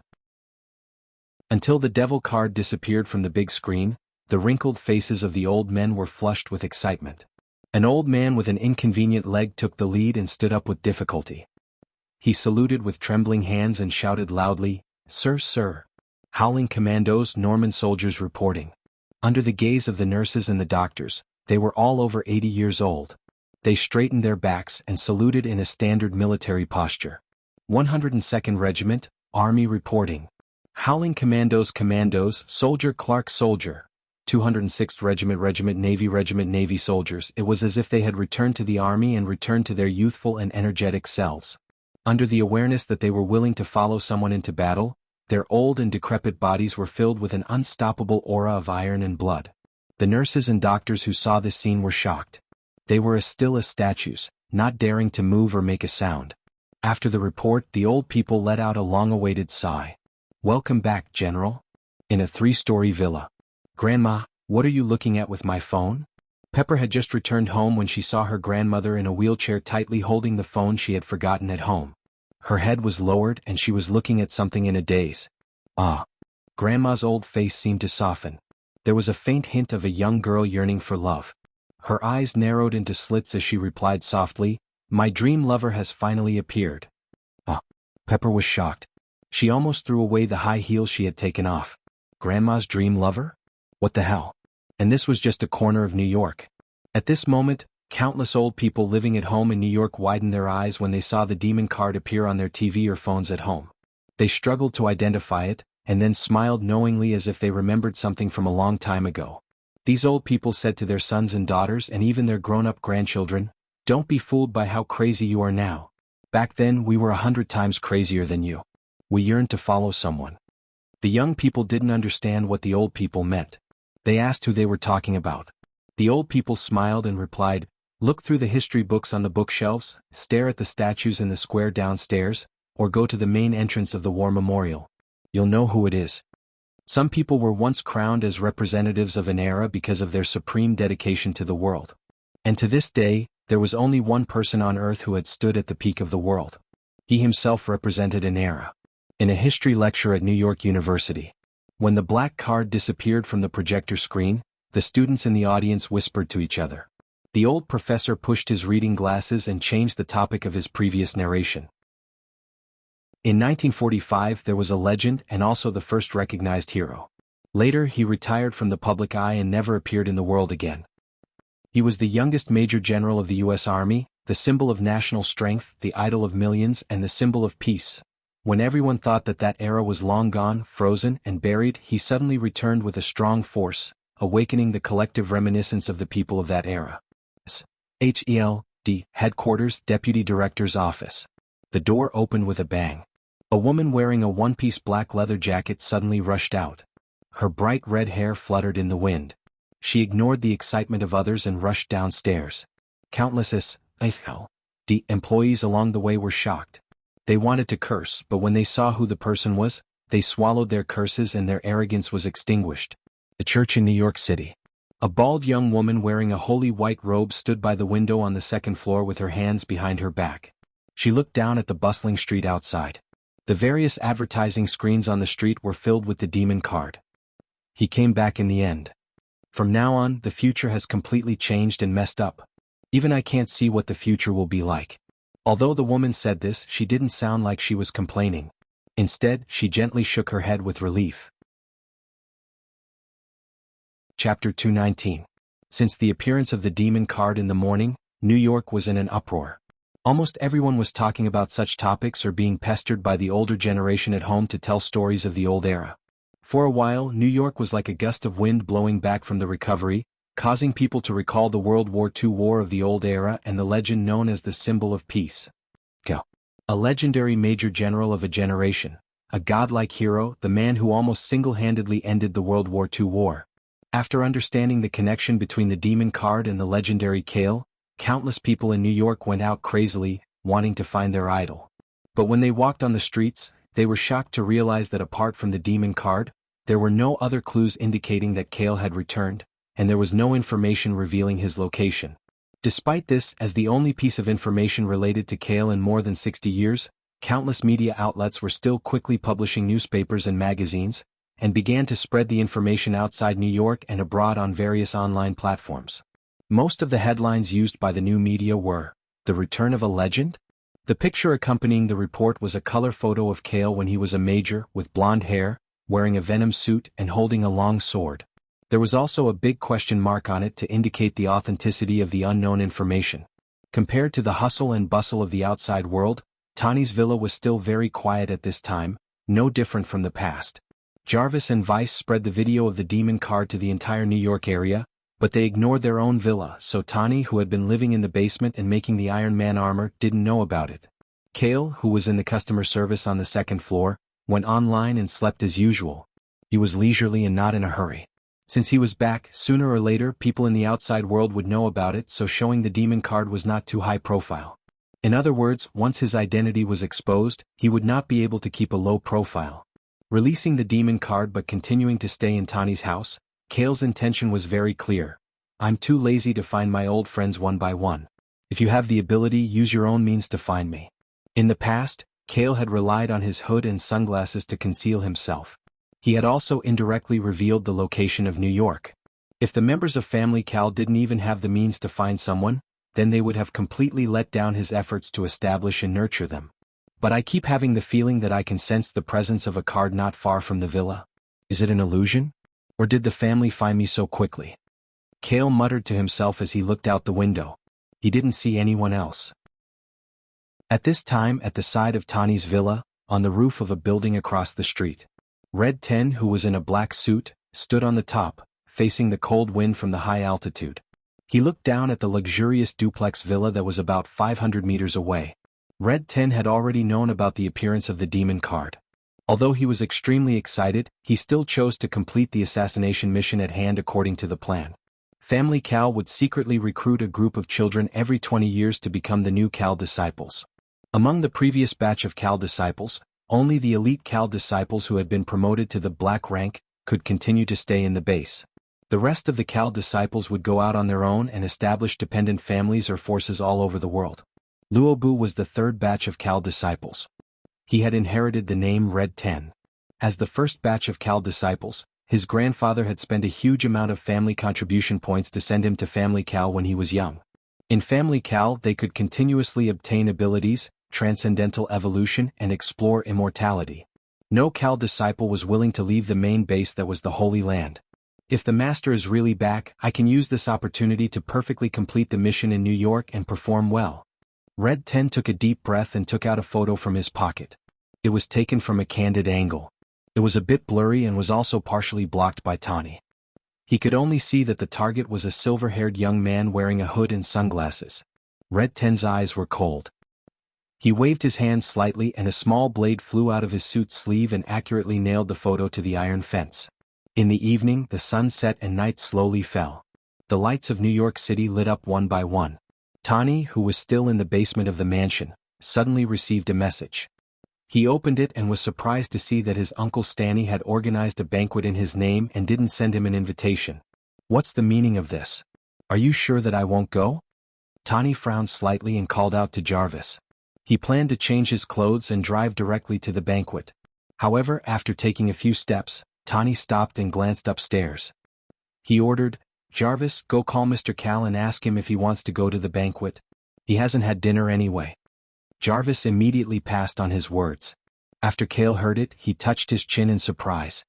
Until the devil card disappeared from the big screen, the wrinkled faces of the old men were flushed with excitement. An old man with an inconvenient leg took the lead and stood up with difficulty. He saluted with trembling hands and shouted loudly, "Sir, sir." Howling commandos, Norman soldiers reporting. Under the gaze of the nurses and the doctors, they were all over 80 years old. They straightened their backs and saluted in a standard military posture. 102nd Regiment, Army reporting. Howling commandos, soldier Clark soldier. 206th Regiment Navy soldiers. It was as if they had returned to the army and returned to their youthful and energetic selves. Under the awareness that they were willing to follow someone into battle, their old and decrepit bodies were filled with an unstoppable aura of iron and blood. The nurses and doctors who saw this scene were shocked. They were as still as statues, not daring to move or make a sound. After the report, the old people let out a long-awaited sigh. "Welcome back, General." In a 3-story villa. "Grandma, what are you looking at with my phone?" Pepper had just returned home when she saw her grandmother in a wheelchair tightly holding the phone she had forgotten at home. Her head was lowered and she was looking at something in a daze. "Ah." Grandma's old face seemed to soften. There was a faint hint of a young girl yearning for love. Her eyes narrowed into slits as she replied softly, "My dream lover has finally appeared." "Ah." Pepper was shocked. She almost threw away the high heels she had taken off. Grandma's dream lover? What the hell? And this was just a corner of New York. At this moment, countless old people living at home in New York widened their eyes when they saw the demon card appear on their TV or phones at home. They struggled to identify it, and then smiled knowingly as if they remembered something from a long time ago. These old people said to their sons and daughters and even their grown-up grandchildren, "Don't be fooled by how crazy you are now. Back then we were 100 times crazier than you. We yearned to follow someone." The young people didn't understand what the old people meant. They asked who they were talking about. The old people smiled and replied, "Look through the history books on the bookshelves, stare at the statues in the square downstairs, or go to the main entrance of the War Memorial. You'll know who it is." Some people were once crowned as representatives of an era because of their supreme dedication to the world. And to this day, there was only one person on earth who had stood at the peak of the world. He himself represented an era. In a history lecture at New York University, when the black card disappeared from the projector screen, the students in the audience whispered to each other. The old professor pushed his reading glasses and changed the topic of his previous narration. In 1945 there was a legend and also the first recognized hero. Later he retired from the public eye and never appeared in the world again. He was the youngest Major General of the U.S. Army, the symbol of national strength, the idol of millions, and the symbol of peace. When everyone thought that that era was long gone, frozen, and buried, he suddenly returned with a strong force, awakening the collective reminiscence of the people of that era. HELD, Headquarters, Deputy Director's Office. The door opened with a bang. A woman wearing a one-piece black leather jacket suddenly rushed out. Her bright red hair fluttered in the wind. She ignored the excitement of others and rushed downstairs. Countless employees along the way were shocked. They wanted to curse, but when they saw who the person was, they swallowed their curses and their arrogance was extinguished. A church in New York City. A bald young woman wearing a holy white robe stood by the window on the second floor with her hands behind her back. She looked down at the bustling street outside. The various advertising screens on the street were filled with the demon card. He came back in the end. From now on, the future has completely changed and messed up. Even I can't see what the future will be like. Although the woman said this, she didn't sound like she was complaining. Instead, she gently shook her head with relief. Chapter 219. Since the appearance of the demon card in the morning, New York was in an uproar. Almost everyone was talking about such topics or being pestered by the older generation at home to tell stories of the old era. For a while, New York was like a gust of wind blowing back from the recovery, causing people to recall the World War II war of the old era and the legend known as the symbol of peace. A legendary major general of a generation, a godlike hero, the man who almost single-handedly ended the World War II war. After understanding the connection between the demon card and the legendary Kale, countless people in New York went out crazily, wanting to find their idol. But when they walked on the streets, they were shocked to realize that apart from the demon card, there were no other clues indicating that Kale had returned, and there was no information revealing his location. Despite this, as the only piece of information related to Kale in more than 60 years, countless media outlets were still quickly publishing newspapers and magazines, and began to spread the information outside New York and abroad on various online platforms. Most of the headlines used by the new media were, "The Return of a Legend?" The picture accompanying the report was a color photo of Kale when he was a major, with blonde hair, wearing a Venom suit and holding a long sword. There was also a big question mark on it to indicate the authenticity of the unknown information. Compared to the hustle and bustle of the outside world, Tawny's villa was still very quiet at this time, no different from the past. Jarvis and Vice spread the video of the demon card to the entire New York area, but they ignored their own villa, so Tawny, who had been living in the basement and making the Iron Man armor, didn't know about it. Kale, who was in the customer service on the second floor, went online and slept as usual. He was leisurely and not in a hurry. Since he was back, sooner or later people in the outside world would know about it, so showing the demon card was not too high profile. In other words, once his identity was exposed, he would not be able to keep a low profile. Releasing the demon card but continuing to stay in Tawny's house, Kale's intention was very clear. "I'm too lazy to find my old friends one by one. If you have the ability, use your own means to find me." In the past, Kale had relied on his hood and sunglasses to conceal himself. He had also indirectly revealed the location of New York. If the members of Family Cal didn't even have the means to find someone, then they would have completely let down his efforts to establish and nurture them. "But I keep having the feeling that I can sense the presence of a card not far from the villa. Is it an illusion? Or did the family find me so quickly?" Kale muttered to himself as he looked out the window. He didn't see anyone else. At this time, at the side of Tawny's villa, on the roof of a building across the street, Red 10, who was in a black suit, stood on the top, facing the cold wind from the high altitude. He looked down at the luxurious duplex villa that was about 500 meters away. Red 10 had already known about the appearance of the demon card. Although he was extremely excited, he still chose to complete the assassination mission at hand according to the plan. Family Cal would secretly recruit a group of children every 20 years to become the new Cal disciples. Among the previous batch of Cal disciples, only the elite Cal disciples who had been promoted to the black rank could continue to stay in the base. The rest of the Cal disciples would go out on their own and establish dependent families or forces all over the world. Luobu was the third batch of Cal disciples. He had inherited the name Red 10. As the first batch of Cal disciples, his grandfather had spent a huge amount of family contribution points to send him to Family Cal when he was young. In Family Cal, they could continuously obtain abilities, transcendental evolution, and explore immortality. No Cal disciple was willing to leave the main base that was the Holy Land. "If the Master is really back, I can use this opportunity to perfectly complete the mission in New York and perform well." Red 10 took a deep breath and took out a photo from his pocket. It was taken from a candid angle. It was a bit blurry and was also partially blocked by Tawny. He could only see that the target was a silver-haired young man wearing a hood and sunglasses. Red 10's eyes were cold. He waved his hand slightly and a small blade flew out of his suit's sleeve and accurately nailed the photo to the iron fence. In the evening, the sun set and night slowly fell. The lights of New York City lit up one by one. Tawny, who was still in the basement of the mansion, suddenly received a message. He opened it and was surprised to see that his Uncle Stanny had organized a banquet in his name and didn't send him an invitation. "What's the meaning of this? Are you sure that I won't go?" Tawny frowned slightly and called out to Jarvis. He planned to change his clothes and drive directly to the banquet. However, after taking a few steps, Tani stopped and glanced upstairs. He ordered, "Jarvis, go call Mr. Cal and ask him if he wants to go to the banquet. He hasn't had dinner anyway." Jarvis immediately passed on his words. After Cale heard it, he touched his chin in surprise.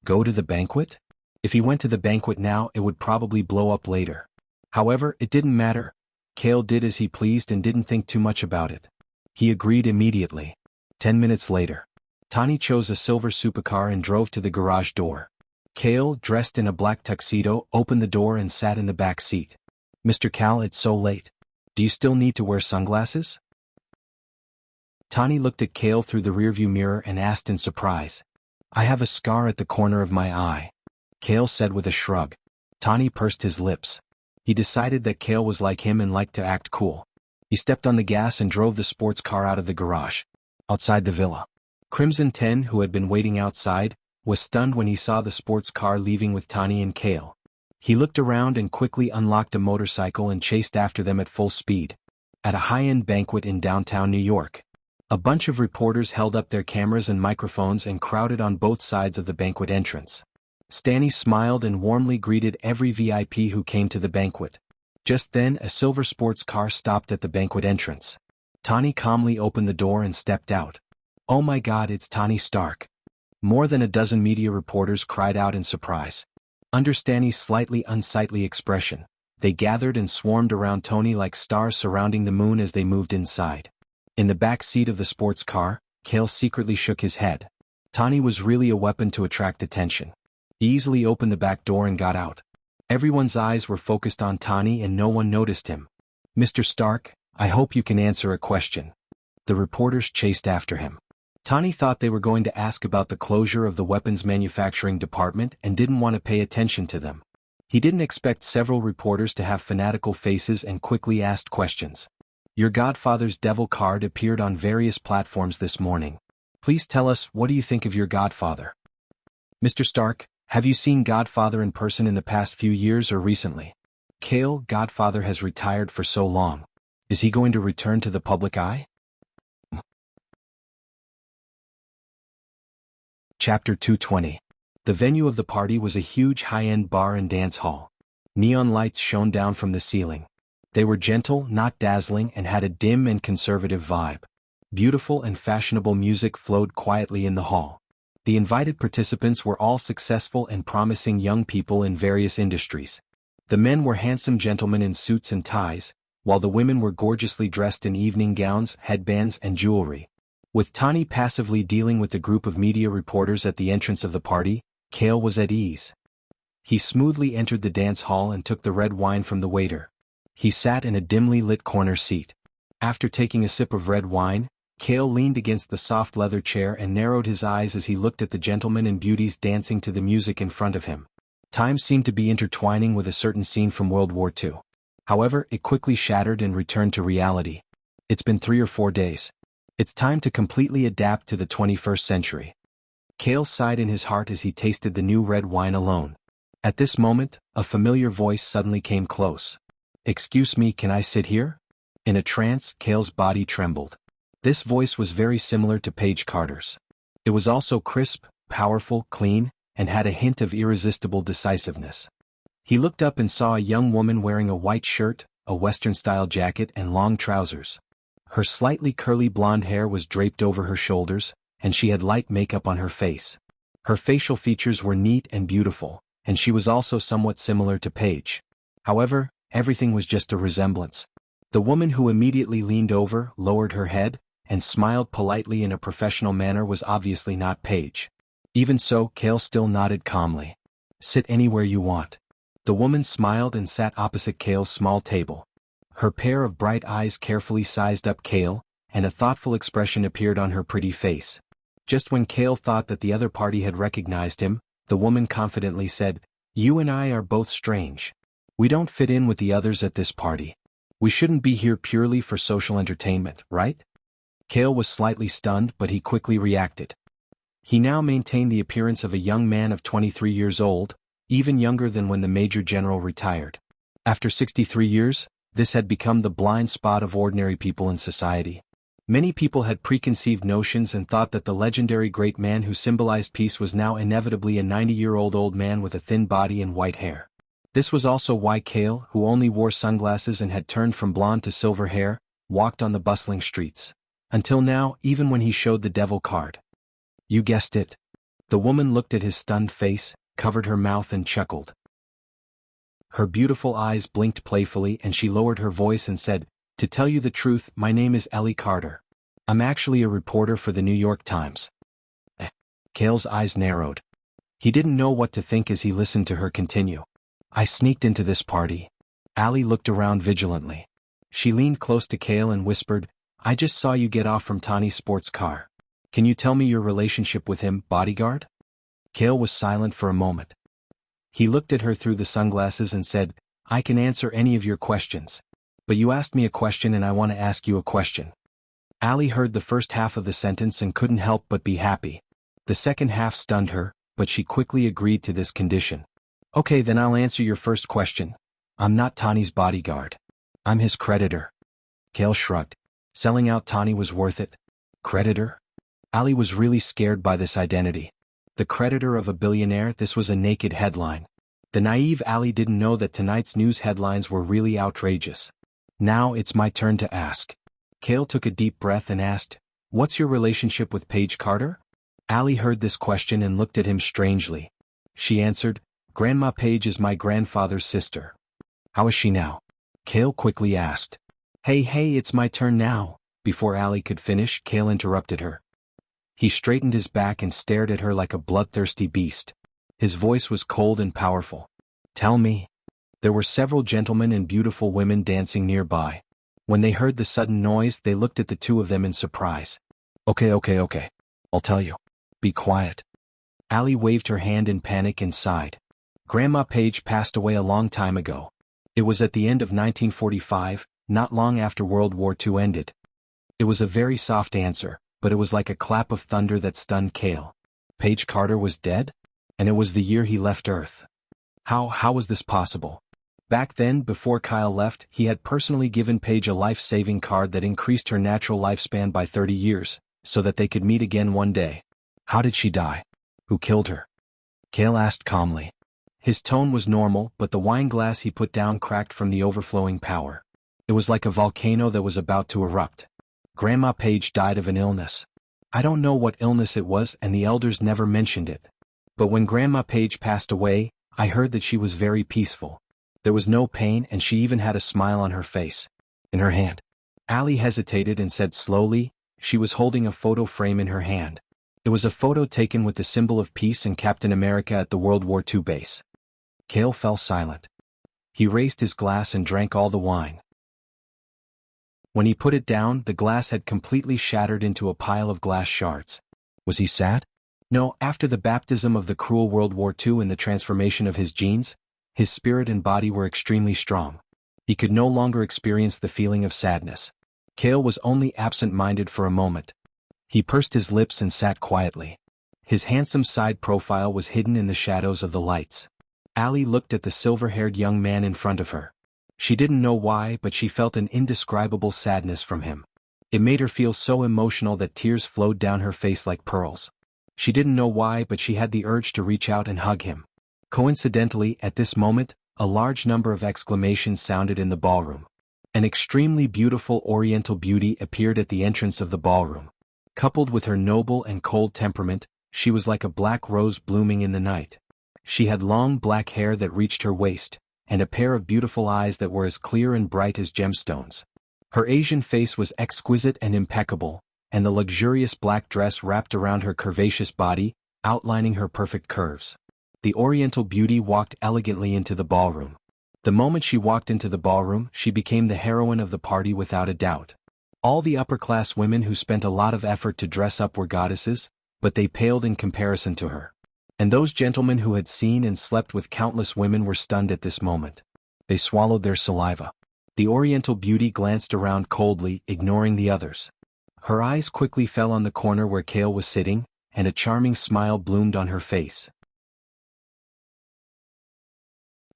Go to the banquet? If he went to the banquet now, it would probably blow up later. However, it didn't matter. Cale did as he pleased and didn't think too much about it. He agreed immediately. 10 minutes later, Tani chose a silver supercar and drove to the garage door. Cale, dressed in a black tuxedo, opened the door and sat in the back seat. "Mr. Cal, it's so late. Do you still need to wear sunglasses?" Tani looked at Cale through the rearview mirror and asked in surprise. "I have a scar at the corner of my eye," Cale said with a shrug. Tani pursed his lips. He decided that Cale was like him and liked to act cool. He stepped on the gas and drove the sports car out of the garage. Outside the villa, Crimson 10, who had been waiting outside, was stunned when he saw the sports car leaving with Tani and Cale. He looked around and quickly unlocked a motorcycle and chased after them at full speed. At a high-end banquet in downtown New York, a bunch of reporters held up their cameras and microphones and crowded on both sides of the banquet entrance. Stanny smiled and warmly greeted every VIP who came to the banquet. Just then, a silver sports car stopped at the banquet entrance. Tani calmly opened the door and stepped out. "Oh my God, it's Tony Stark." More than a dozen media reporters cried out in surprise. Under Stanny's slightly unsightly expression, they gathered and swarmed around Tony like stars surrounding the moon as they moved inside. In the back seat of the sports car, Cale secretly shook his head. Tani was really a weapon to attract attention. He easily opened the back door and got out. Everyone's eyes were focused on Tani and no one noticed him. "Mr. Stark, I hope you can answer a question." The reporters chased after him. Tani thought they were going to ask about the closure of the weapons manufacturing department and didn't want to pay attention to them. He didn't expect several reporters to have fanatical faces and quickly asked questions. "Your Godfather's Devil card appeared on various platforms this morning. Please tell us, what do you think of your Godfather?" "Mr. Stark, have you seen Godfather in person in the past few years or recently?" "Cale, Godfather has retired for so long. Is he going to return to the public eye?" Chapter 220. The venue of the party was a huge high-end bar and dance hall. Neon lights shone down from the ceiling. They were gentle, not dazzling, and had a dim and conservative vibe. Beautiful and fashionable music flowed quietly in the hall. The invited participants were all successful and promising young people in various industries. The men were handsome gentlemen in suits and ties, while the women were gorgeously dressed in evening gowns, headbands, and jewelry. With Tani passively dealing with the group of media reporters at the entrance of the party, Cale was at ease. He smoothly entered the dance hall and took the red wine from the waiter. He sat in a dimly lit corner seat. After taking a sip of red wine, Cale leaned against the soft leather chair and narrowed his eyes as he looked at the gentlemen and beauties dancing to the music in front of him. Time seemed to be intertwining with a certain scene from World War II. However, it quickly shattered and returned to reality. It's been 3 or 4 days. It's time to completely adapt to the 21st century. Cale sighed in his heart as he tasted the new red wine alone. At this moment, a familiar voice suddenly came close. "Excuse me, can I sit here?" In a trance, Cale's body trembled. This voice was very similar to Paige Carter's. It was also crisp, powerful, clean, and had a hint of irresistible decisiveness. He looked up and saw a young woman wearing a white shirt, a Western-style jacket, and long trousers. Her slightly curly blonde hair was draped over her shoulders, and she had light makeup on her face. Her facial features were neat and beautiful, and she was also somewhat similar to Paige. However, everything was just a resemblance. The woman who immediately leaned over, lowered her head, and smiled politely in a professional manner was obviously not Paige. Even so, Cale still nodded calmly. "Sit anywhere you want." The woman smiled and sat opposite Cale's small table. Her pair of bright eyes carefully sized up Cale, and a thoughtful expression appeared on her pretty face. Just when Cale thought that the other party had recognized him, the woman confidently said, "You and I are both strange. We don't fit in with the others at this party. We shouldn't be here purely for social entertainment, right?" Cale was slightly stunned, but he quickly reacted. He now maintained the appearance of a young man of 23 years old, even younger than when the Major General retired. After 63 years, this had become the blind spot of ordinary people in society. Many people had preconceived notions and thought that the legendary great man who symbolized peace was now inevitably a 90-year-old old man with a thin body and white hair. This was also why Kale, who only wore sunglasses and had turned from blonde to silver hair, walked on the bustling streets. Until now, even when he showed the devil card. You guessed it. The woman looked at his stunned face, covered her mouth and chuckled. Her beautiful eyes blinked playfully and she lowered her voice and said, "To tell you the truth, my name is Ellie Carter. I'm actually a reporter for the New York Times." Kale's eyes narrowed. He didn't know what to think as he listened to her continue. "I sneaked into this party." Allie looked around vigilantly. She leaned close to Kale and whispered, "I just saw you get off from Tawny's sports car. Can you tell me your relationship with him, bodyguard?" Kale was silent for a moment. He looked at her through the sunglasses and said, "I can answer any of your questions. But you asked me a question and I want to ask you a question." Allie heard the first half of the sentence and couldn't help but be happy. The second half stunned her, but she quickly agreed to this condition. "Okay, then I'll answer your first question. I'm not Tawny's bodyguard. I'm his creditor." Kale shrugged. Selling out Tawny was worth it. Creditor? Allie was really scared by this identity. The creditor of a billionaire, this was a naked headline. The naive Allie didn't know that tonight's news headlines were really outrageous. "Now it's my turn to ask." Kale took a deep breath and asked, "What's your relationship with Paige Carter?" Allie heard this question and looked at him strangely. She answered, "Grandma Paige is my grandfather's sister." "How is she now?" Kale quickly asked. Hey, it's my turn now." Before Allie could finish, Kale interrupted her. He straightened his back and stared at her like a bloodthirsty beast. His voice was cold and powerful. "Tell me." There were several gentlemen and beautiful women dancing nearby. When they heard the sudden noise, they looked at the two of them in surprise. Okay. I'll tell you. Be quiet." Allie waved her hand in panic and sighed. "Grandma Paige passed away a long time ago. It was at the end of 1945, not long after World War II ended." It was a very soft answer, but it was like a clap of thunder that stunned Kale. Paige Carter was dead? And it was the year he left Earth. How was this possible? Back then, before Kyle left, he had personally given Paige a life-saving card that increased her natural lifespan by 30 years, so that they could meet again one day. How did she die? Who killed her? Kale asked calmly. His tone was normal, but the wine glass he put down cracked from the overflowing power. It was like a volcano that was about to erupt. Grandma Paige died of an illness. I don't know what illness it was and the elders never mentioned it. But when Grandma Paige passed away, I heard that she was very peaceful. There was no pain and she even had a smile on her face. In her hand. Allie hesitated and said slowly, she was holding a photo frame in her hand. It was a photo taken with the symbol of peace and Captain America at the World War II base. Kale fell silent. He raised his glass and drank all the wine. When he put it down, the glass had completely shattered into a pile of glass shards. Was he sad? No, after the baptism of the cruel World War II and the transformation of his genes, his spirit and body were extremely strong. He could no longer experience the feeling of sadness. Kale was only absent-minded for a moment. He pursed his lips and sat quietly. His handsome side profile was hidden in the shadows of the lights. Allie looked at the silver-haired young man in front of her. She didn't know why, but she felt an indescribable sadness from him. It made her feel so emotional that tears flowed down her face like pearls. She didn't know why, but she had the urge to reach out and hug him. Coincidentally, at this moment, a large number of exclamations sounded in the ballroom. An extremely beautiful Oriental beauty appeared at the entrance of the ballroom. Coupled with her noble and cold temperament, she was like a black rose blooming in the night. She had long black hair that reached her waist, and a pair of beautiful eyes that were as clear and bright as gemstones. Her Asian face was exquisite and impeccable, and the luxurious black dress wrapped around her curvaceous body, outlining her perfect curves. The Oriental beauty walked elegantly into the ballroom. The moment she walked into the ballroom, she became the heroine of the party without a doubt. All the upper-class women who spent a lot of effort to dress up were goddesses, but they paled in comparison to her. And those gentlemen who had seen and slept with countless women were stunned at this moment. They swallowed their saliva. The Oriental beauty glanced around coldly, ignoring the others. Her eyes quickly fell on the corner where Kale was sitting, and a charming smile bloomed on her face.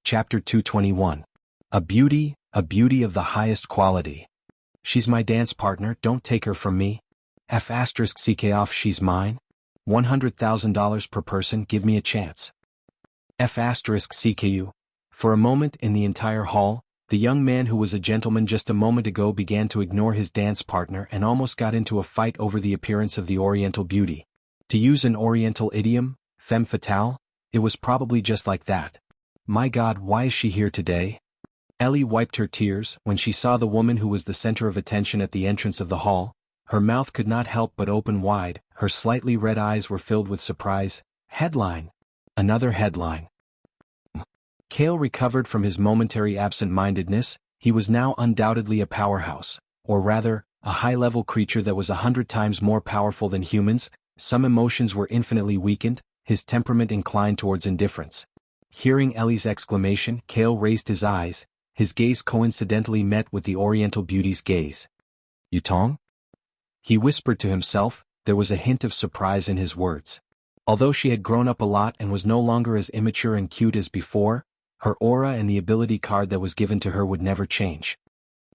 Chapter 221. A beauty of the highest quality. She's my dance partner, don't take her from me. F***ck off, she's mine. $100,000 per person, give me a chance. F***ck. For a moment in the entire hall, the young man who was a gentleman just a moment ago began to ignore his dance partner and almost got into a fight over the appearance of the Oriental beauty. To use an Oriental idiom, femme fatale, it was probably just like that. My God, why is she here today? Ellie wiped her tears when she saw the woman who was the center of attention at the entrance of the hall. Her mouth could not help but open wide, her slightly red eyes were filled with surprise. Headline. Another headline. Cale recovered from his momentary absent-mindedness. He was now undoubtedly a powerhouse, or rather, a high-level creature that was 100 times more powerful than humans. Some emotions were infinitely weakened, his temperament inclined towards indifference. Hearing Ellie's exclamation, Cale raised his eyes, his gaze coincidentally met with the Oriental beauty's gaze. Yutong? He whispered to himself, there was a hint of surprise in his words. Although she had grown up a lot and was no longer as immature and cute as before, her aura and the ability card that was given to her would never change.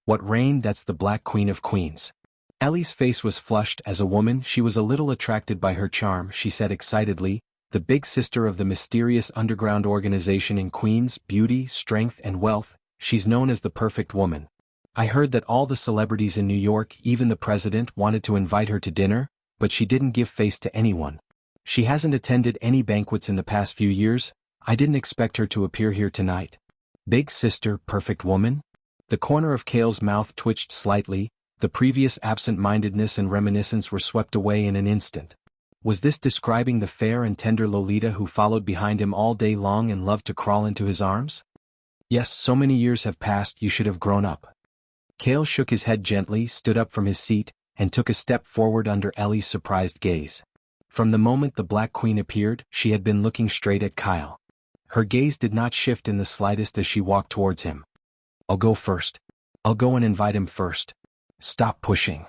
What reigned, that's the Black Queen of Queens. Ellie's face was flushed. As a woman, she was a little attracted by her charm, she said excitedly, the big sister of the mysterious underground organization in Queens, beauty, strength, and wealth, she's known as the perfect woman. I heard that all the celebrities in New York, even the president, wanted to invite her to dinner, but she didn't give face to anyone. She hasn't attended any banquets in the past few years. I didn't expect her to appear here tonight. Big sister, perfect woman? The corner of Cale's mouth twitched slightly, the previous absent-mindedness and reminiscence were swept away in an instant. Was this describing the fair and tender Lolita who followed behind him all day long and loved to crawl into his arms? Yes, so many years have passed, you should have grown up. Cale shook his head gently, stood up from his seat, and took a step forward under Ellie's surprised gaze. From the moment the Black Queen appeared, she had been looking straight at Kyle. Her gaze did not shift in the slightest as she walked towards him. I'll go first. I'll go and invite him first. Stop pushing.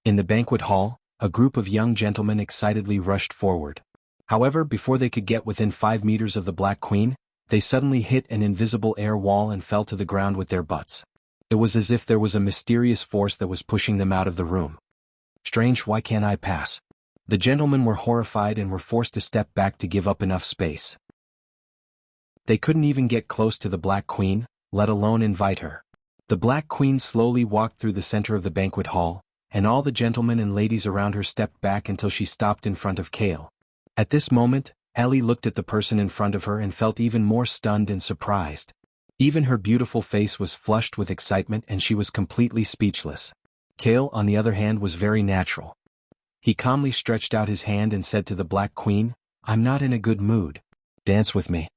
In the banquet hall, a group of young gentlemen excitedly rushed forward. However, before they could get within 5 meters of the Black Queen, they suddenly hit an invisible air wall and fell to the ground with their butts. It was as if there was a mysterious force that was pushing them out of the room. Strange, why can't I pass? The gentlemen were horrified and were forced to step back to give up enough space. They couldn't even get close to the Black Queen, let alone invite her. The Black Queen slowly walked through the center of the banquet hall, and all the gentlemen and ladies around her stepped back until she stopped in front of Cale. At this moment, Ellie looked at the person in front of her and felt even more stunned and surprised. Even her beautiful face was flushed with excitement and she was completely speechless. Cale, on the other hand, was very natural. He calmly stretched out his hand and said to the Black Queen, I'm not in a good mood. Dance with me.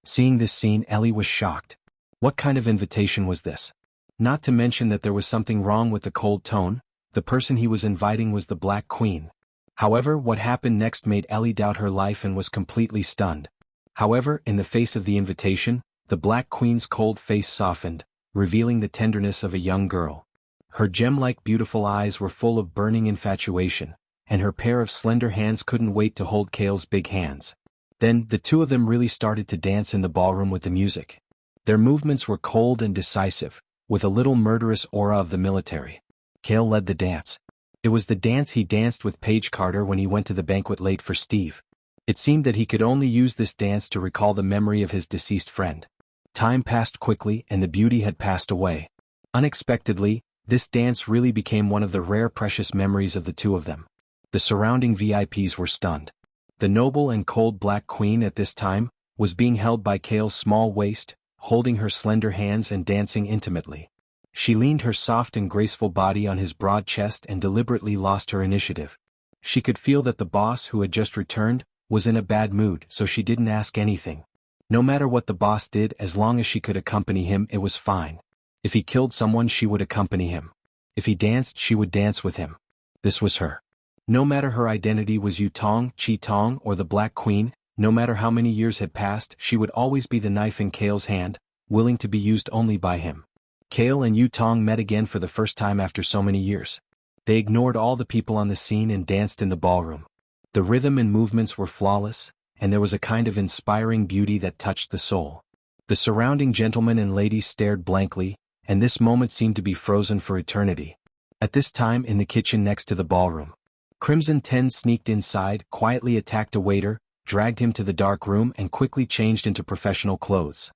Seeing this scene, Ellie was shocked. What kind of invitation was this? Not to mention that there was something wrong with the cold tone, the person he was inviting was the Black Queen. However, what happened next made Ellie doubt her life and was completely stunned. However, in the face of the invitation, the Black Queen's cold face softened, revealing the tenderness of a young girl. Her gem-like beautiful eyes were full of burning infatuation, and her pair of slender hands couldn't wait to hold Cale's big hands. Then, the two of them really started to dance in the ballroom with the music. Their movements were cold and decisive, with a little murderous aura of the military. Cale led the dance. It was the dance he danced with Paige Carter when he went to the banquet late for Steve. It seemed that he could only use this dance to recall the memory of his deceased friend. Time passed quickly and the beauty had passed away. Unexpectedly, this dance really became one of the rare precious memories of the two of them. The surrounding VIPs were stunned. The noble and cold Black Queen at this time was being held by Cale's small waist, holding her slender hands and dancing intimately. She leaned her soft and graceful body on his broad chest and deliberately lost her initiative. She could feel that the boss, who had just returned, was in a bad mood, so she didn't ask anything. No matter what the boss did, as long as she could accompany him, it was fine. If he killed someone, she would accompany him. If he danced, she would dance with him. This was her. No matter her identity was Yutong, Chi-Tong, or the Black Queen, no matter how many years had passed, she would always be the knife in Cale's hand, willing to be used only by him. Cale and Yutong met again for the first time after so many years. They ignored all the people on the scene and danced in the ballroom. The rhythm and movements were flawless, and there was a kind of inspiring beauty that touched the soul. The surrounding gentlemen and ladies stared blankly, and this moment seemed to be frozen for eternity. At this time in the kitchen next to the ballroom, Crimson 10 sneaked inside, quietly attacked a waiter, dragged him to the dark room and quickly changed into professional clothes.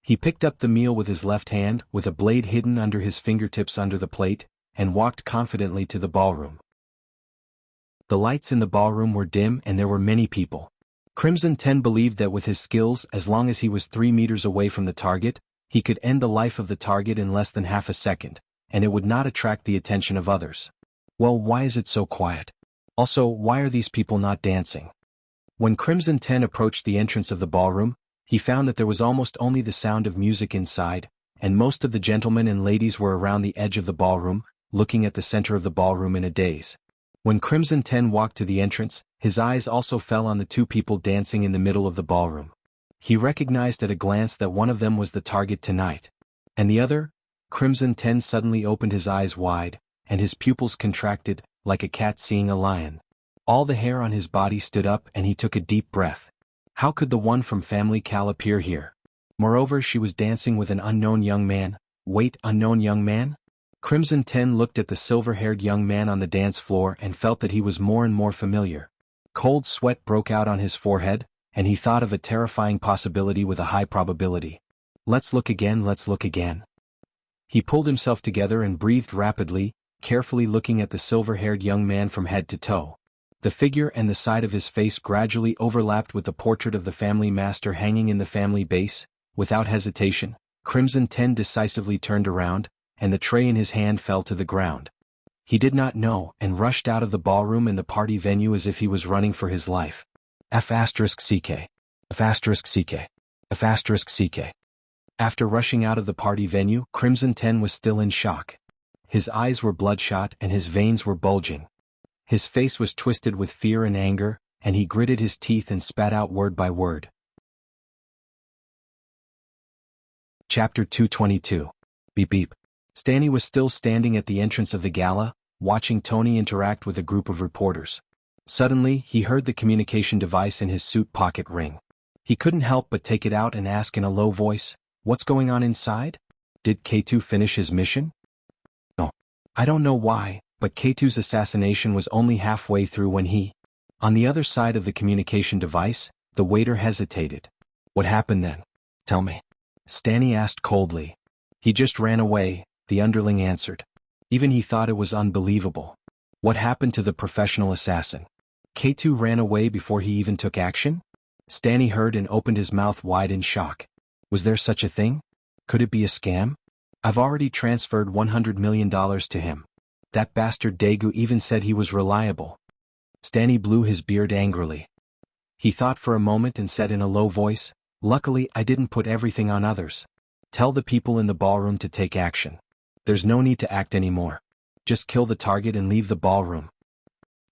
He picked up the meal with his left hand, with a blade hidden under his fingertips under the plate, and walked confidently to the ballroom. The lights in the ballroom were dim and there were many people. Crimson 10 believed that with his skills, as long as he was 3 meters away from the target, he could end the life of the target in less than half a second, and it would not attract the attention of others. Well, why is it so quiet? Also, why are these people not dancing? When Crimson 10 approached the entrance of the ballroom, he found that there was almost only the sound of music inside, and most of the gentlemen and ladies were around the edge of the ballroom, looking at the center of the ballroom in a daze. When Crimson 10 walked to the entrance, his eyes also fell on the 2 people dancing in the middle of the ballroom. He recognized at a glance that one of them was the target tonight. And the other? Crimson 10 suddenly opened his eyes wide, and his pupils contracted, like a cat seeing a lion. All the hair on his body stood up and he took a deep breath. How could the one from Family Cal appear here? Moreover, she was dancing with an unknown young man. Wait, unknown young man? Crimson 10 looked at the silver-haired young man on the dance floor and felt that he was more and more familiar. Cold sweat broke out on his forehead, and he thought of a terrifying possibility with a high probability. Let's look again, let's look again. He pulled himself together and breathed rapidly, carefully looking at the silver-haired young man from head to toe. The figure and the side of his face gradually overlapped with the portrait of the family master hanging in the family base. Without hesitation, Crimson 10 decisively turned around, and the tray in his hand fell to the ground. He did not know and rushed out of the ballroom and the party venue as if he was running for his life. F***CK. F***CK. F***CK. After rushing out of the party venue, Crimson 10 was still in shock. His eyes were bloodshot and his veins were bulging. His face was twisted with fear and anger, and he gritted his teeth and spat out word by word. Chapter 222. Beep beep. Stanny was still standing at the entrance of the gala, watching Tony interact with a group of reporters. Suddenly, he heard the communication device in his suit pocket ring. He couldn't help but take it out and ask in a low voice, "What's going on inside? Did K2 finish his mission?" No. I don't know why, but K2's assassination was only halfway through when he... On the other side of the communication device, the waiter hesitated. What happened then? Tell me. Stanny asked coldly. He just ran away, the underling answered. Even he thought it was unbelievable. What happened to the professional assassin? K2 ran away before he even took action? Stanny heard and opened his mouth wide in shock. Was there such a thing? Could it be a scam? I've already transferred $100 million to him. That bastard Daegu even said he was reliable. Stanny blew his beard angrily. He thought for a moment and said in a low voice, "Luckily I didn't put everything on others. Tell the people in the ballroom to take action. There's no need to act anymore. Just kill the target and leave the ballroom."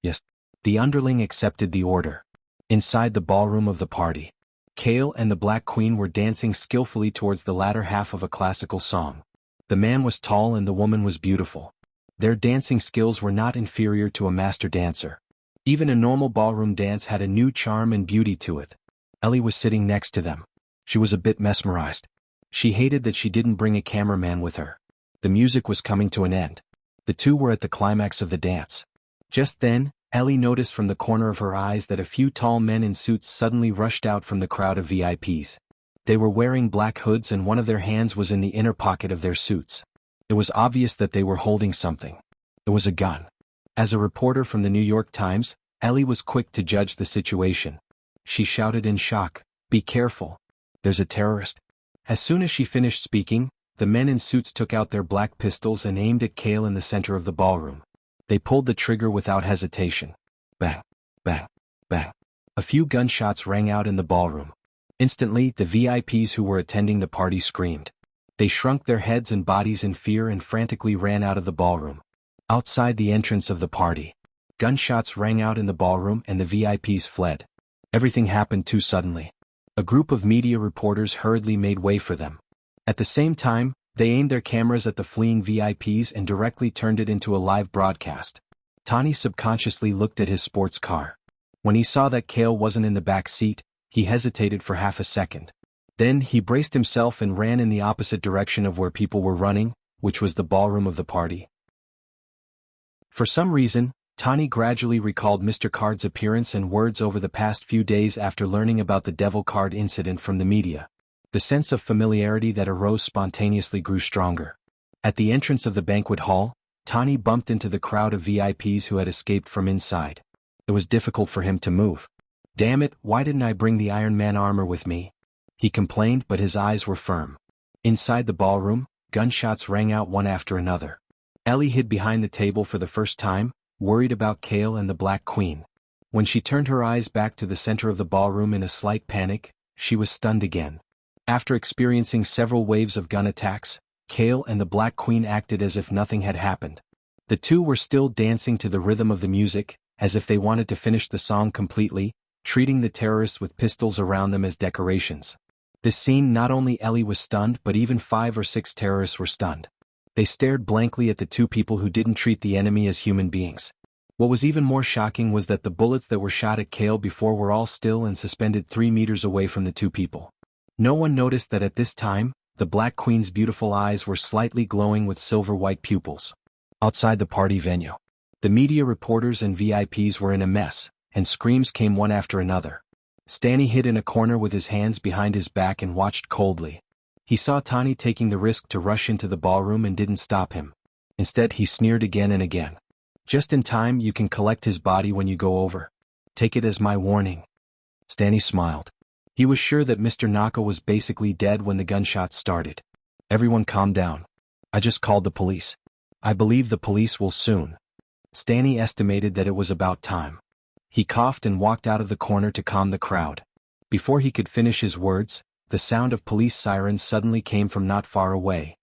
Yes. The underling accepted the order. Inside the ballroom of the party, Kale and the Black Queen were dancing skillfully towards the latter half of a classical song. The man was tall and the woman was beautiful. Their dancing skills were not inferior to a master dancer. Even a normal ballroom dance had a new charm and beauty to it. Ellie was sitting next to them. She was a bit mesmerized. She hated that she didn't bring a cameraman with her. The music was coming to an end. The two were at the climax of the dance. Just then, Ellie noticed from the corner of her eyes that a few tall men in suits suddenly rushed out from the crowd of VIPs. They were wearing black hoods and one of their hands was in the inner pocket of their suits. It was obvious that they were holding something. It was a gun. As a reporter from the New York Times, Ellie was quick to judge the situation. She shouted in shock, "Be careful. There's a terrorist." As soon as she finished speaking, the men in suits took out their black pistols and aimed at Kale in the center of the ballroom. They pulled the trigger without hesitation. Bang, bang, bang. A few gunshots rang out in the ballroom. Instantly, the VIPs who were attending the party screamed. They shrunk their heads and bodies in fear and frantically ran out of the ballroom. Outside the entrance of the party, gunshots rang out in the ballroom and the VIPs fled. Everything happened too suddenly. A group of media reporters hurriedly made way for them. At the same time, they aimed their cameras at the fleeing VIPs and directly turned it into a live broadcast. Tani subconsciously looked at his sports car. When he saw that Kale wasn't in the back seat, he hesitated for half a second. Then he braced himself and ran in the opposite direction of where people were running, which was the ballroom of the party. For some reason, Tani gradually recalled Mr. Card's appearance and words over the past few days after learning about the Devil Card incident from the media. The sense of familiarity that arose spontaneously grew stronger. At the entrance of the banquet hall, Tani bumped into the crowd of VIPs who had escaped from inside. It was difficult for him to move. "Damn it, why didn't I bring the Iron Man armor with me?" he complained, but his eyes were firm. Inside the ballroom, gunshots rang out one after another. Ellie hid behind the table for the first time, worried about Kale and the Black Queen. When she turned her eyes back to the center of the ballroom in a slight panic, she was stunned again. After experiencing several waves of gun attacks, Kale and the Black Queen acted as if nothing had happened. The two were still dancing to the rhythm of the music, as if they wanted to finish the song completely, treating the terrorists with pistols around them as decorations. This scene, not only Ellie was stunned but even 5 or 6 terrorists were stunned. They stared blankly at the two people who didn't treat the enemy as human beings. What was even more shocking was that the bullets that were shot at Kale before were all still and suspended 3 meters away from the two people. No one noticed that at this time, the Black Queen's beautiful eyes were slightly glowing with silver-white pupils. Outside the party venue, the media reporters and VIPs were in a mess, and screams came one after another. Stanley hid in a corner with his hands behind his back and watched coldly. He saw Tani taking the risk to rush into the ballroom and didn't stop him. Instead, he sneered again and again. "Just in time, you can collect his body when you go over. Take it as my warning." Stanley smiled. He was sure that Mr. Naka was basically dead when the gunshots started. "Everyone calm down. I just called the police. I believe the police will soon." Stanley estimated that it was about time. He coughed and walked out of the corner to calm the crowd. Before he could finish his words, the sound of police sirens suddenly came from not far away.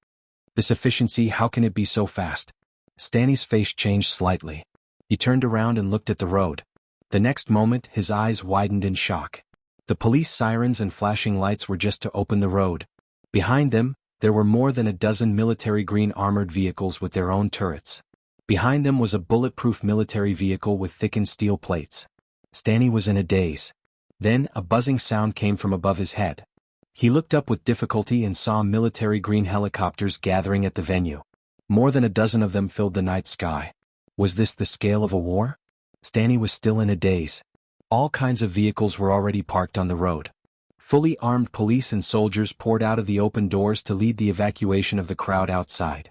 "This efficiency, how can it be so fast?" Stanley's face changed slightly. He turned around and looked at the road. The next moment, his eyes widened in shock. The police sirens and flashing lights were just to open the road. Behind them, there were more than a dozen military green armored vehicles with their own turrets. Behind them was a bulletproof military vehicle with thickened steel plates. Stanley was in a daze. Then, a buzzing sound came from above his head. He looked up with difficulty and saw military green helicopters gathering at the venue. More than a dozen of them filled the night sky. Was this the scale of a war? Stanley was still in a daze. All kinds of vehicles were already parked on the road. Fully armed police and soldiers poured out of the open doors to lead the evacuation of the crowd outside.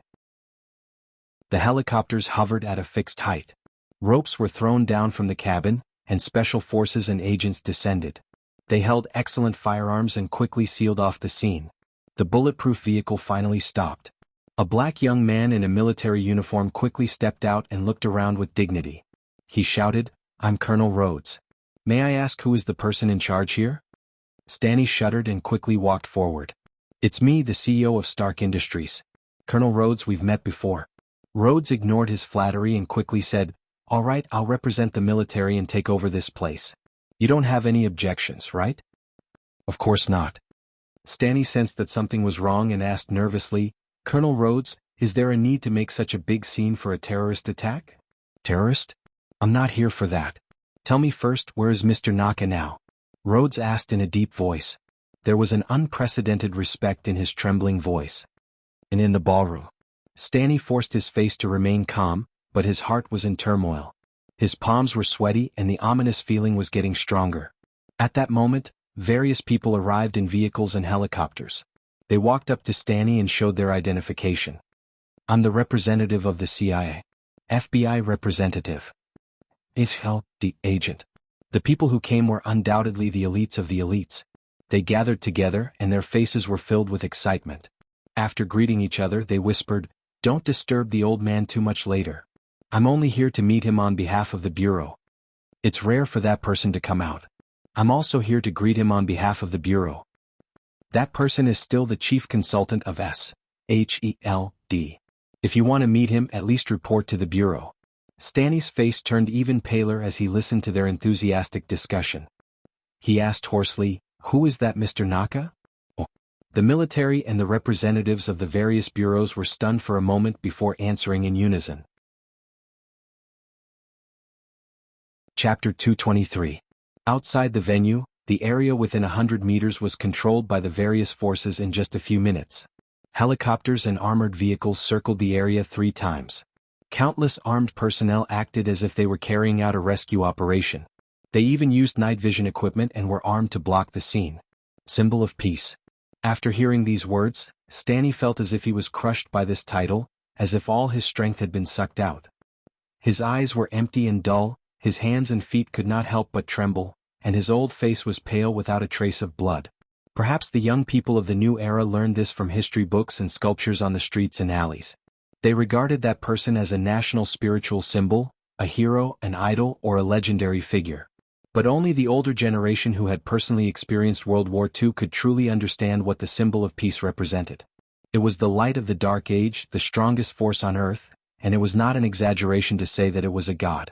The helicopters hovered at a fixed height. Ropes were thrown down from the cabin, and special forces and agents descended. They held excellent firearms and quickly sealed off the scene. The bulletproof vehicle finally stopped. A black young man in a military uniform quickly stepped out and looked around with dignity. He shouted, "I'm Colonel Rhodes. May I ask who is the person in charge here?" Stanley shuddered and quickly walked forward. "It's me, the CEO of Stark Industries. Colonel Rhodes, we've met before." Rhodes ignored his flattery and quickly said, "All right, I'll represent the military and take over this place. You don't have any objections, right?" "Of course not." Stanley sensed that something was wrong and asked nervously, "Colonel Rhodes, is there a need to make such a big scene for a terrorist attack?" "Terrorist? I'm not here for that. Tell me first, where is Mr. Naka now?" Rhodes asked in a deep voice. There was an unprecedented respect in his trembling voice. "And in the ballroom." Stanley forced his face to remain calm, but his heart was in turmoil. His palms were sweaty and the ominous feeling was getting stronger. At that moment, various people arrived in vehicles and helicopters. They walked up to Stanley and showed their identification. "I'm the representative of the CIA. FBI representative. The agent." The people who came were undoubtedly the elites of the elites. They gathered together and their faces were filled with excitement. After greeting each other, they whispered, "Don't disturb the old man too much later. I'm only here to meet him on behalf of the Bureau. It's rare for that person to come out. I'm also here to greet him on behalf of the Bureau. That person is still the chief consultant of SHELD. If you want to meet him, at least report to the Bureau." Stanley's face turned even paler as he listened to their enthusiastic discussion. He asked hoarsely, "Who is that Mr. Naka?" Oh. The military and the representatives of the various bureaus were stunned for a moment before answering in unison. Chapter 223. Outside the venue, the area within 100 meters was controlled by the various forces in just a few minutes. Helicopters and armored vehicles circled the area 3 times. Countless armed personnel acted as if they were carrying out a rescue operation. They even used night vision equipment and were armed to block the scene. Symbol of peace. After hearing these words, Stanley felt as if he was crushed by this title, as if all his strength had been sucked out. His eyes were empty and dull, his hands and feet could not help but tremble, and his old face was pale without a trace of blood. Perhaps the young people of the new era learned this from history books and sculptures on the streets and alleys. They regarded that person as a national spiritual symbol, a hero, an idol, or a legendary figure. But only the older generation who had personally experienced World War II could truly understand what the symbol of peace represented. It was the light of the Dark Age, the strongest force on Earth, and it was not an exaggeration to say that it was a god.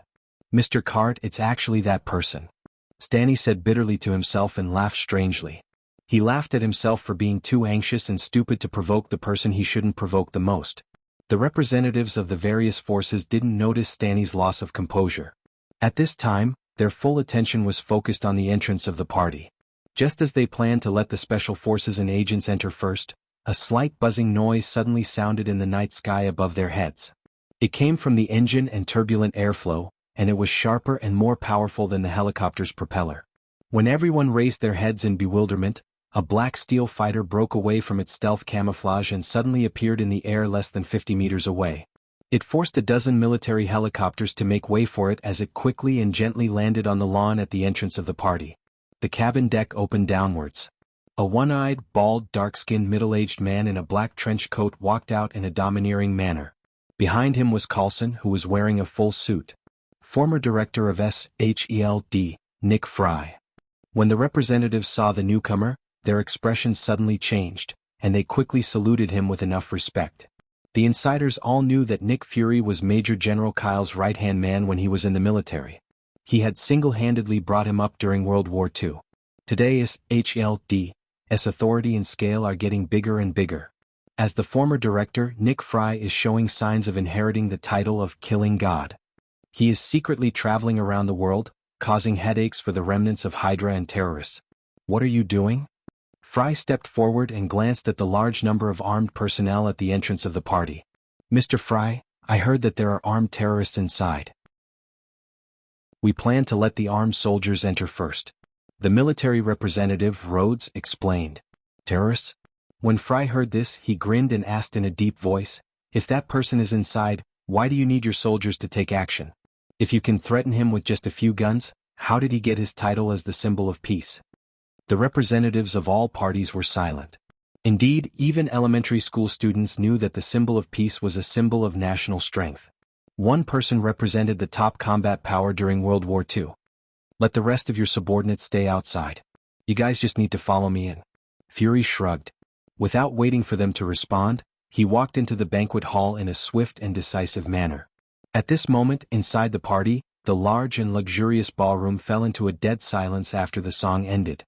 Mr. Cart, it's actually that person. Stanley said bitterly to himself and laughed strangely. He laughed at himself for being too anxious and stupid to provoke the person he shouldn't provoke the most. The representatives of the various forces didn't notice Stanley's loss of composure. At this time, their full attention was focused on the entrance of the party. Just as they planned to let the special forces and agents enter first, a slight buzzing noise suddenly sounded in the night sky above their heads. It came from the engine and turbulent airflow, and it was sharper and more powerful than the helicopter's propeller. When everyone raised their heads in bewilderment, a black steel fighter broke away from its stealth camouflage and suddenly appeared in the air less than 50 meters away. It forced a dozen military helicopters to make way for it as it quickly and gently landed on the lawn at the entrance of the party. The cabin deck opened downwards. A one-eyed, bald, dark-skinned middle-aged man in a black trench coat walked out in a domineering manner. Behind him was Coulson, who was wearing a full suit. Former director of SHELD, Nick Fry. When the representatives saw the newcomer, their expressions suddenly changed, and they quickly saluted him with enough respect. The insiders all knew that Nick Fury was Major General Kyle's right-hand man when he was in the military. He had single-handedly brought him up during World War II. Today SHLD's authority and scale are getting bigger and bigger. As the former director, Nick Fry is showing signs of inheriting the title of Killing God. He is secretly traveling around the world, causing headaches for the remnants of Hydra and terrorists. What are you doing? Fry stepped forward and glanced at the large number of armed personnel at the entrance of the party. Mr. Fry, I heard that there are armed terrorists inside. We plan to let the armed soldiers enter first. The military representative, Rhodes, explained. Terrorists? When Fry heard this, he grinned and asked in a deep voice, if that person is inside, why do you need your soldiers to take action? If you can threaten him with just a few guns, how did he get his title as the symbol of peace? The representatives of all parties were silent. Indeed, even elementary school students knew that the symbol of peace was a symbol of national strength. One person represented the top combat power during World War II. Let the rest of your subordinates stay outside. You guys just need to follow me in. Fury shrugged. Without waiting for them to respond, he walked into the banquet hall in a swift and decisive manner. At this moment, inside the party, the large and luxurious ballroom fell into a dead silence after the song ended.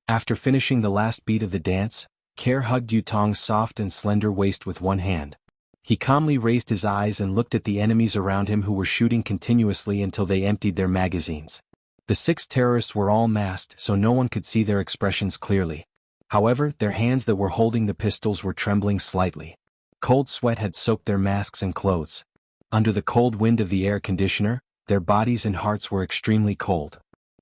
After finishing the last beat of the dance, Kerr hugged Yutong's soft and slender waist with one hand. He calmly raised his eyes and looked at the enemies around him who were shooting continuously until they emptied their magazines. The 6 terrorists were all masked, so no one could see their expressions clearly. However, their hands that were holding the pistols were trembling slightly. Cold sweat had soaked their masks and clothes. Under the cold wind of the air conditioner, their bodies and hearts were extremely cold.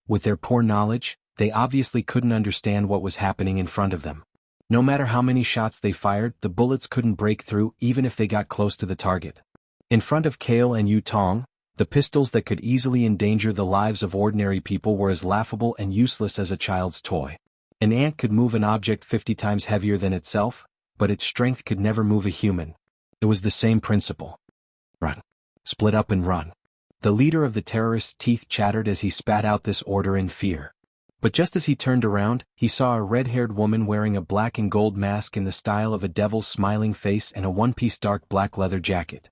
With their poor knowledge, they obviously couldn't understand what was happening in front of them. No matter how many shots they fired, the bullets couldn't break through even if they got close to the target. In front of Kale and Yutong, the pistols that could easily endanger the lives of ordinary people were as laughable and useless as a child's toy. An ant could move an object 50 times heavier than itself, but its strength could never move a human. It was the same principle. Run. Split up and run. The leader of the terrorists' teeth chattered as he spat out this order in fear. But just as he turned around, he saw a red-haired woman wearing a black and gold mask in the style of a devil's smiling face and a one-piece dark black leather jacket.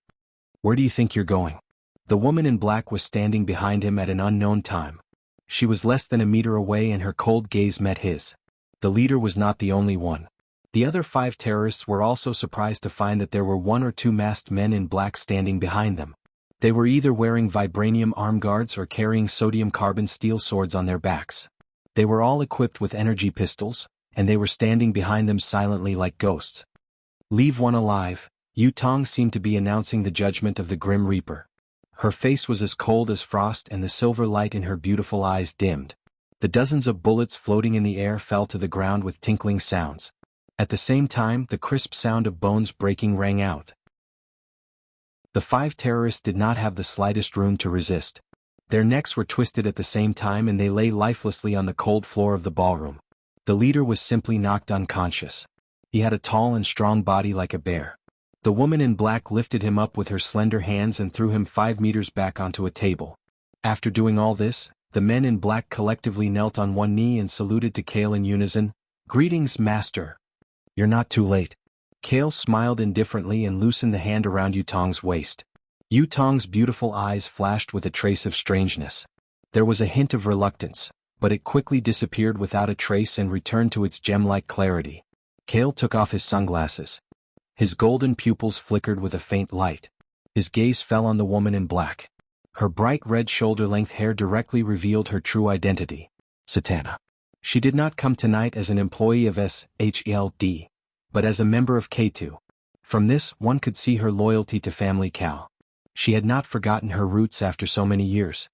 Where do you think you're going? The woman in black was standing behind him at an unknown time. She was less than a meter away and her cold gaze met his. The leader was not the only one. The other 5 terrorists were also surprised to find that there were 1 or 2 masked men in black standing behind them. They were either wearing vibranium arm guards or carrying sodium carbon steel swords on their backs. They were all equipped with energy pistols, and they were standing behind them silently like ghosts. Leave one alive, Yu Tong seemed to be announcing the judgment of the Grim Reaper. Her face was as cold as frost and the silver light in her beautiful eyes dimmed. The dozens of bullets floating in the air fell to the ground with tinkling sounds. At the same time, the crisp sound of bones breaking rang out. The 5 terrorists did not have the slightest room to resist. Their necks were twisted at the same time and they lay lifelessly on the cold floor of the ballroom. The leader was simply knocked unconscious. He had a tall and strong body like a bear. The woman in black lifted him up with her slender hands and threw him 5 meters back onto a table. After doing all this, the men in black collectively knelt on one knee and saluted to Kale in unison. "Greetings, Master." "You're not too late." Kale smiled indifferently and loosened the hand around Yu Tong's waist. Yu Tong's beautiful eyes flashed with a trace of strangeness. There was a hint of reluctance, but it quickly disappeared without a trace and returned to its gem-like clarity. Kale took off his sunglasses. His golden pupils flickered with a faint light. His gaze fell on the woman in black. Her bright red shoulder-length hair directly revealed her true identity. Satana. She did not come tonight as an employee of SHELD, but as a member of K2. From this, one could see her loyalty to Family Cal. She had not forgotten her roots after so many years.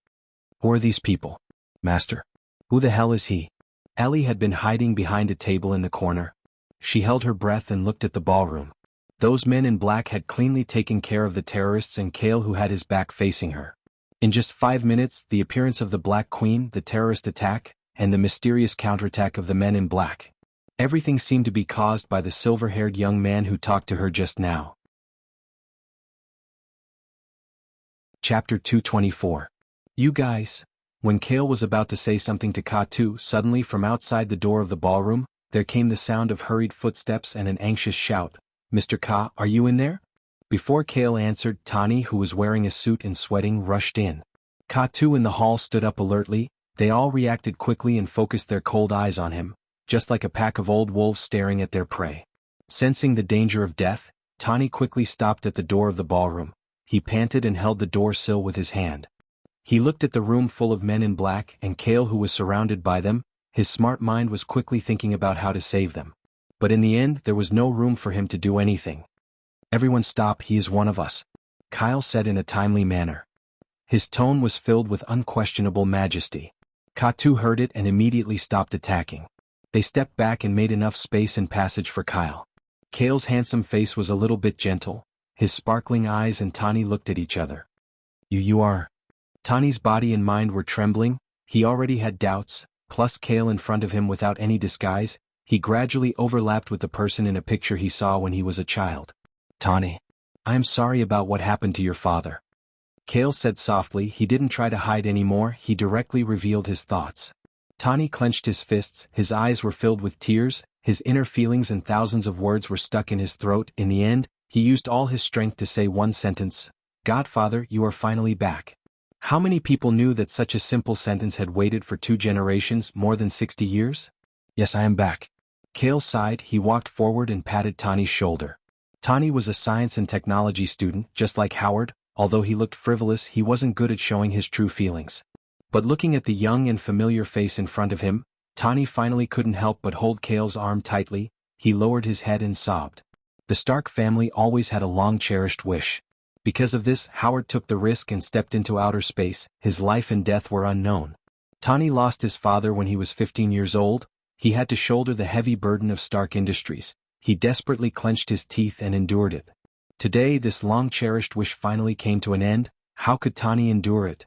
Who are these people? Master? Who the hell is he? Ellie had been hiding behind a table in the corner. She held her breath and looked at the ballroom. Those men in black had cleanly taken care of the terrorists and Kale, who had his back facing her. In just 5 minutes, the appearance of the Black Queen, the terrorist attack, and the mysterious counterattack of the men in black. Everything seemed to be caused by the silver-haired young man who talked to her just now. Chapter 224. You guys. When Kale was about to say something to Ka2, suddenly from outside the door of the ballroom, there came the sound of hurried footsteps and an anxious shout. "Mr. Ka, are you in there?" Before Kale answered, Tani, who was wearing a suit and sweating, rushed in. Ka2 in the hall stood up alertly. They all reacted quickly and focused their cold eyes on him, just like a pack of old wolves staring at their prey. Sensing the danger of death, Tani quickly stopped at the door of the ballroom. He panted and held the door sill with his hand. He looked at the room full of men in black and Kale, who was surrounded by them. His smart mind was quickly thinking about how to save them. But in the end, there was no room for him to do anything. "Everyone stop, he is one of us," Kyle said in a timely manner. His tone was filled with unquestionable majesty. Ka2 heard it and immediately stopped attacking. They stepped back and made enough space and passage for Kyle. Kale's handsome face was a little bit gentle. His sparkling eyes and Tani looked at each other. You are. Tani's body and mind were trembling. He already had doubts, plus Kale in front of him without any disguise. He gradually overlapped with the person in a picture he saw when he was a child. "Tani, I am sorry about what happened to your father," Kale said softly. He didn't try to hide anymore, he directly revealed his thoughts. Tani clenched his fists, his eyes were filled with tears, his inner feelings and thousands of words were stuck in his throat. In the end, he used all his strength to say one sentence: "Godfather, you are finally back." How many people knew that such a simple sentence had waited for 2 generations, more than 60 years? "Yes, I am back." Kale sighed. He walked forward and patted Tani's shoulder. Tani was a science and technology student, just like Howard. Although he looked frivolous, he wasn't good at showing his true feelings. But looking at the young and familiar face in front of him, Tani finally couldn't help but hold Kale's arm tightly. He lowered his head and sobbed. The Stark family always had a long-cherished wish. Because of this, Howard took the risk and stepped into outer space. His life and death were unknown. Tani lost his father when he was 15 years old. He had to shoulder the heavy burden of Stark Industries. He desperately clenched his teeth and endured it. Today, this long-cherished wish finally came to an end. How could Tani endure it?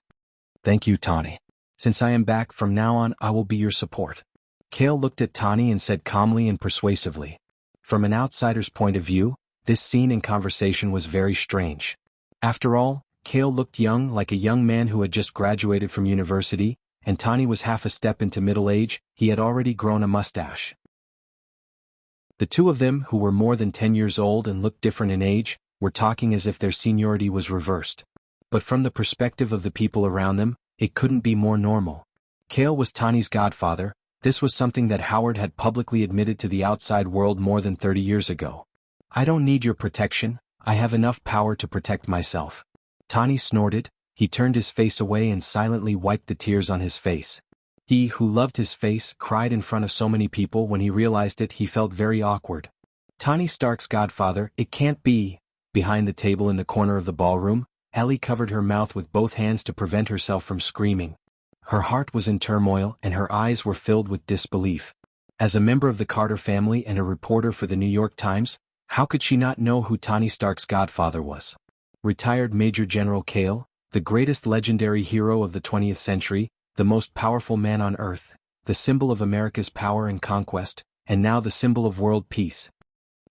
"Thank you, Tani. Since I am back, from now on I will be your support." Kale looked at Tani and said calmly and persuasively. From an outsider's point of view, this scene and conversation was very strange. After all, Kale looked young, like a young man who had just graduated from university, and Tani was half a step into middle age. He had already grown a mustache. The two of them, who were more than 10 years old and looked different in age, were talking as if their seniority was reversed. But from the perspective of the people around them, it couldn't be more normal. Kale was Tani's godfather. This was something that Howard had publicly admitted to the outside world more than 30 years ago. "I don't need your protection, I have enough power to protect myself." Tani snorted. He turned his face away and silently wiped the tears on his face. He, who loved his face, cried in front of so many people. When he realized it, he felt very awkward. "Tani Stark's godfather, it can't be." Behind the table in the corner of the ballroom, Ellie covered her mouth with both hands to prevent herself from screaming. Her heart was in turmoil and her eyes were filled with disbelief. As a member of the Carter family and a reporter for the New York Times, how could she not know who Tony Stark's godfather was? Retired Major General Cale, the greatest legendary hero of the 20th century, the most powerful man on Earth, the symbol of America's power and conquest, and now the symbol of world peace.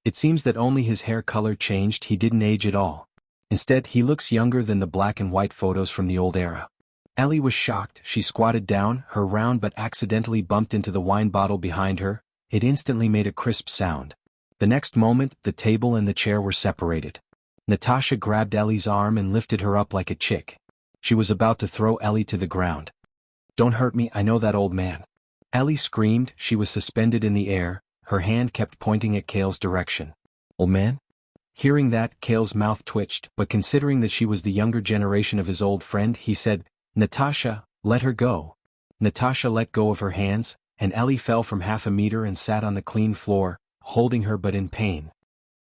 It seems that only his hair color changed, he didn't age at all. Instead, he looks younger than the black and white photos from the old era. Ellie was shocked. She squatted down, her round but accidentally bumped into the wine bottle behind her. It instantly made a crisp sound. The next moment, the table and the chair were separated. Natasha grabbed Ellie's arm and lifted her up like a chick. She was about to throw Ellie to the ground. "Don't hurt me, I know that old man." Ellie screamed. She was suspended in the air, her hand kept pointing at Cale's direction. "Old man?" Hearing that, Cale's mouth twitched, but considering that she was the younger generation of his old friend, he said, "Natasha, let her go." Natasha let go of her hands, and Ellie fell from half a meter and sat on the clean floor, holding her but in pain.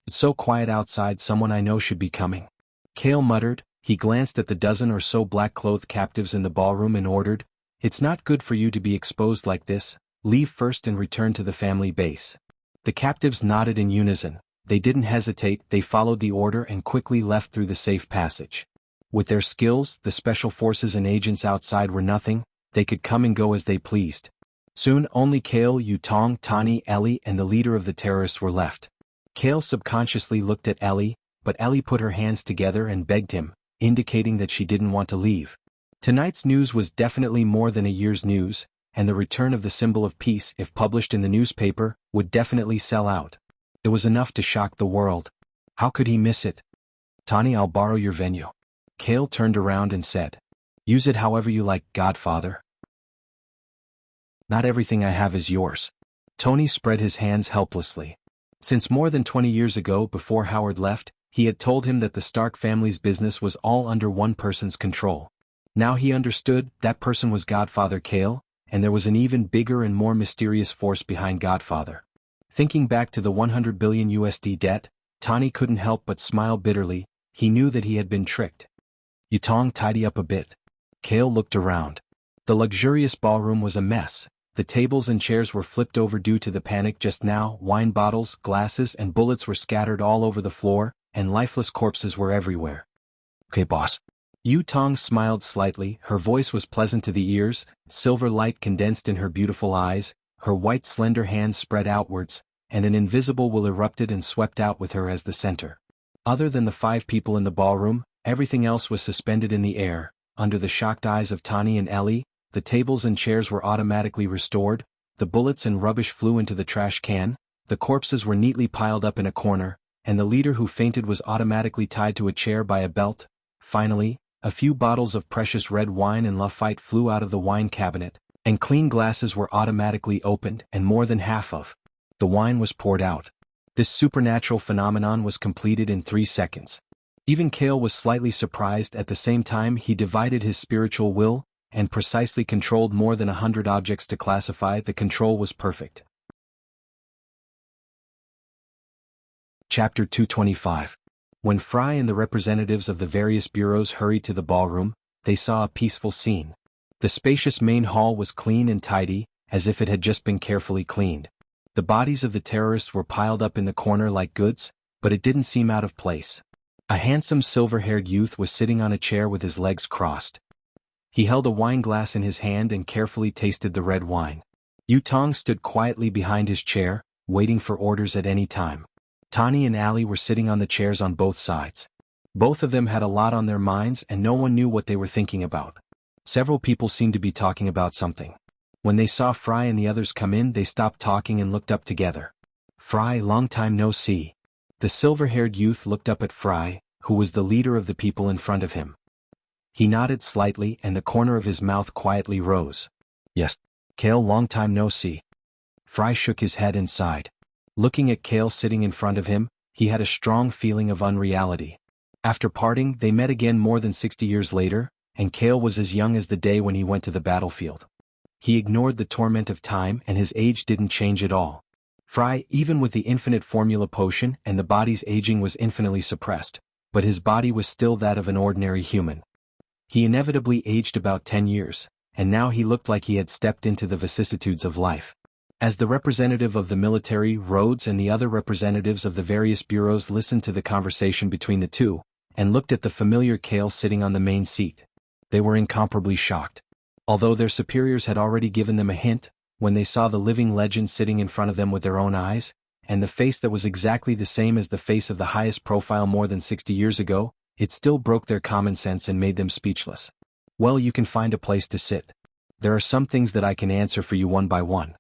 "It's so quiet outside, someone I know should be coming." Cale muttered. He glanced at the dozen or so black-clothed captives in the ballroom and ordered, "It's not good for you to be exposed like this. Leave first and return to the family base." The captives nodded in unison. They didn't hesitate, they followed the order and quickly left through the safe passage. With their skills, the special forces and agents outside were nothing, they could come and go as they pleased. Soon only Cale, Yutong, Tani, Ellie and the leader of the terrorists were left. Cale subconsciously looked at Ellie, but Ellie put her hands together and begged him, indicating that she didn't want to leave. Tonight's news was definitely more than a year's news, and the return of the symbol of peace, if published in the newspaper, would definitely sell out. It was enough to shock the world. How could he miss it? "Tani, I'll borrow your venue." Cale turned around and said, "Use it however you like, Godfather. Not everything I have is yours." Tony spread his hands helplessly. Since more than 20 years ago, before Howard left, he had told him that the Stark family's business was all under one person's control. Now he understood, that person was Godfather Cale, and there was an even bigger and more mysterious force behind Godfather. Thinking back to the 100 billion USD debt, Tani couldn't help but smile bitterly. He knew that he had been tricked. "Yutong, tidy up a bit." Cale looked around. The luxurious ballroom was a mess. The tables and chairs were flipped over due to the panic just now, wine bottles, glasses and bullets were scattered all over the floor, and lifeless corpses were everywhere. "Okay, boss." Yutong smiled slightly, her voice was pleasant to the ears, silver light condensed in her beautiful eyes, her white slender hands spread outwards, and an invisible will erupted and swept out with her as the center. Other than the 5 people in the ballroom, everything else was suspended in the air. Under the shocked eyes of Tani and Ellie, the tables and chairs were automatically restored, the bullets and rubbish flew into the trash can, the corpses were neatly piled up in a corner, and the leader who fainted was automatically tied to a chair by a belt. Finally, a few bottles of precious red wine and Lafite flew out of the wine cabinet, and clean glasses were automatically opened and more than half of the wine was poured out. This supernatural phenomenon was completed in 3 seconds. Even Cale was slightly surprised. At the same time he divided his spiritual will, and precisely controlled more than 100 objects to classify. The control was perfect. Chapter 225. When Fry and the representatives of the various bureaus hurried to the ballroom, they saw a peaceful scene. The spacious main hall was clean and tidy, as if it had just been carefully cleaned. The bodies of the terrorists were piled up in the corner like goods, but it didn't seem out of place. A handsome silver-haired youth was sitting on a chair with his legs crossed. He held a wine glass in his hand and carefully tasted the red wine. Yutong stood quietly behind his chair, waiting for orders at any time. Tani and Ali were sitting on the chairs on both sides. Both of them had a lot on their minds and no one knew what they were thinking about. Several people seemed to be talking about something. When they saw Fry and the others come in, they stopped talking and looked up together. "Fry, long time no see." The silver-haired youth looked up at Fry, who was the leader of the people in front of him. He nodded slightly and the corner of his mouth quietly rose. "Yes. Cale, long time no see." Fry shook his head and sighed. Looking at Cale sitting in front of him, he had a strong feeling of unreality. After parting, they met again more than 60 years later, and Cale was as young as the day when he went to the battlefield. He ignored the torment of time and his age didn't change at all. Fry, even with the infinite formula potion and the body's aging, was infinitely suppressed, but his body was still that of an ordinary human. He inevitably aged about 10 years, and now he looked like he had stepped into the vicissitudes of life. As the representative of the military, Rhodes, and the other representatives of the various bureaus listened to the conversation between the two, and looked at the familiar Kale sitting on the main seat, they were incomparably shocked. Although their superiors had already given them a hint, when they saw the living legend sitting in front of them with their own eyes, and the face that was exactly the same as the face of the highest profile more than 60 years ago, it still broke their common sense and made them speechless. Well, you can find a place to sit. There are some things that I can answer for you one by one.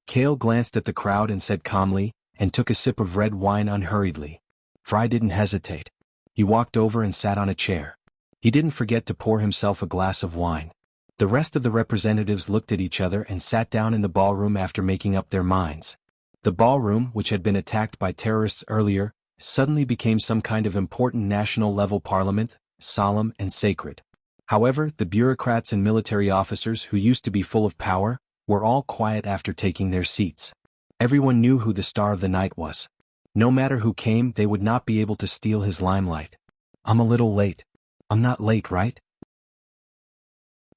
Kale glanced at the crowd and said calmly, and took a sip of red wine unhurriedly. Fry didn't hesitate. He walked over and sat on a chair. He didn't forget to pour himself a glass of wine. The rest of the representatives looked at each other and sat down in the ballroom after making up their minds. The ballroom, which had been attacked by terrorists earlier, suddenly became some kind of important national-level parliament, solemn and sacred. However, the bureaucrats and military officers who used to be full of power were all quiet after taking their seats. Everyone knew who the star of the night was. No matter who came, they would not be able to steal his limelight. I'm a little late. I'm not late, right?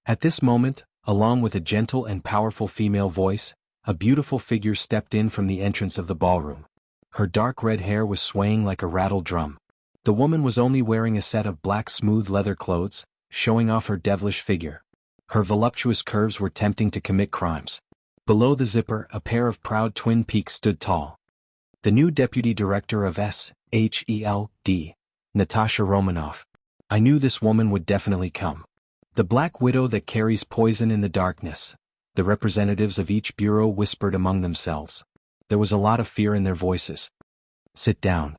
At this moment, along with a gentle and powerful female voice, a beautiful figure stepped in from the entrance of the ballroom. Her dark red hair was swaying like a rattle drum. The woman was only wearing a set of black smooth leather clothes, showing off her devilish figure. Her voluptuous curves were tempting to commit crimes. Below the zipper, a pair of proud twin peaks stood tall. The new deputy director of SHELD, Natasha Romanoff. I knew this woman would definitely come. The Black Widow that carries poison in the darkness. The representatives of each bureau whispered among themselves. There was a lot of fear in their voices. Sit down.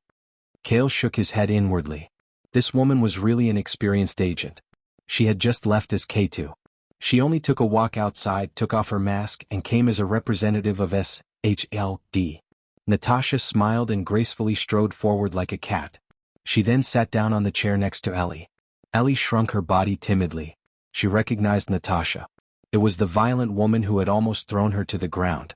Kale shook his head inwardly. This woman was really an experienced agent. She had just left as K2. She only took a walk outside, took off her mask, and came as a representative of SHLD. Natasha smiled and gracefully strode forward like a cat. She then sat down on the chair next to Ellie. Ellie shrunk her body timidly. She recognized Natasha. It was the violent woman who had almost thrown her to the ground.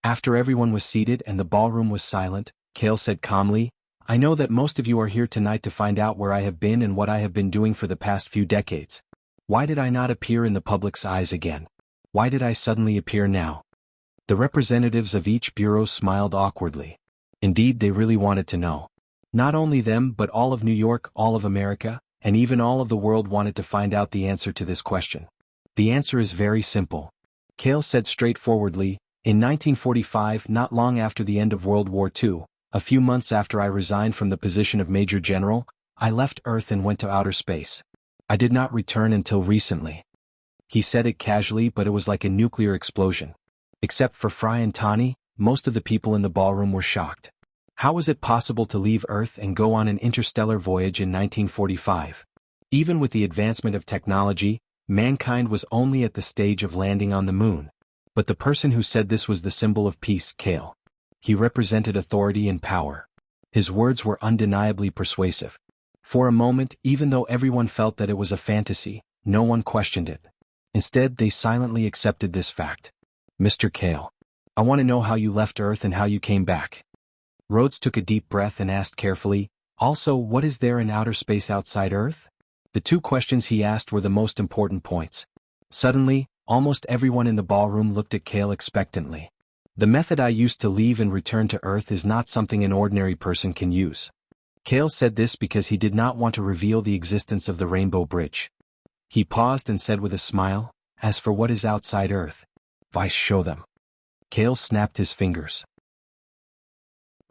After everyone was seated and the ballroom was silent, Kale said calmly, I know that most of you are here tonight to find out where I have been and what I have been doing for the past few decades. Why did I not appear in the public's eyes again? Why did I suddenly appear now? The representatives of each bureau smiled awkwardly. Indeed, they really wanted to know. Not only them, but all of New York, all of America, and even all of the world wanted to find out the answer to this question. The answer is very simple. Kale said straightforwardly, in 1945, not long after the end of World War II, a few months after I resigned from the position of Major General, I left Earth and went to outer space. I did not return until recently. He said it casually, but it was like a nuclear explosion. Except for Fry and Tani, most of the people in the ballroom were shocked. How was it possible to leave Earth and go on an interstellar voyage in 1945? Even with the advancement of technology, mankind was only at the stage of landing on the moon. But the person who said this was the symbol of peace, Kale. He represented authority and power. His words were undeniably persuasive. For a moment, even though everyone felt that it was a fantasy, no one questioned it. Instead, they silently accepted this fact. Mr. Kale, I want to know how you left Earth and how you came back. Rhodes took a deep breath and asked carefully, also, what is there in outer space outside Earth? The two questions he asked were the most important points. Suddenly, almost everyone in the ballroom looked at Kale expectantly. The method I used to leave and return to Earth is not something an ordinary person can use. Kale said this because he did not want to reveal the existence of the Rainbow Bridge. He paused and said with a smile, as for what is outside Earth, Vice show them. Kale snapped his fingers.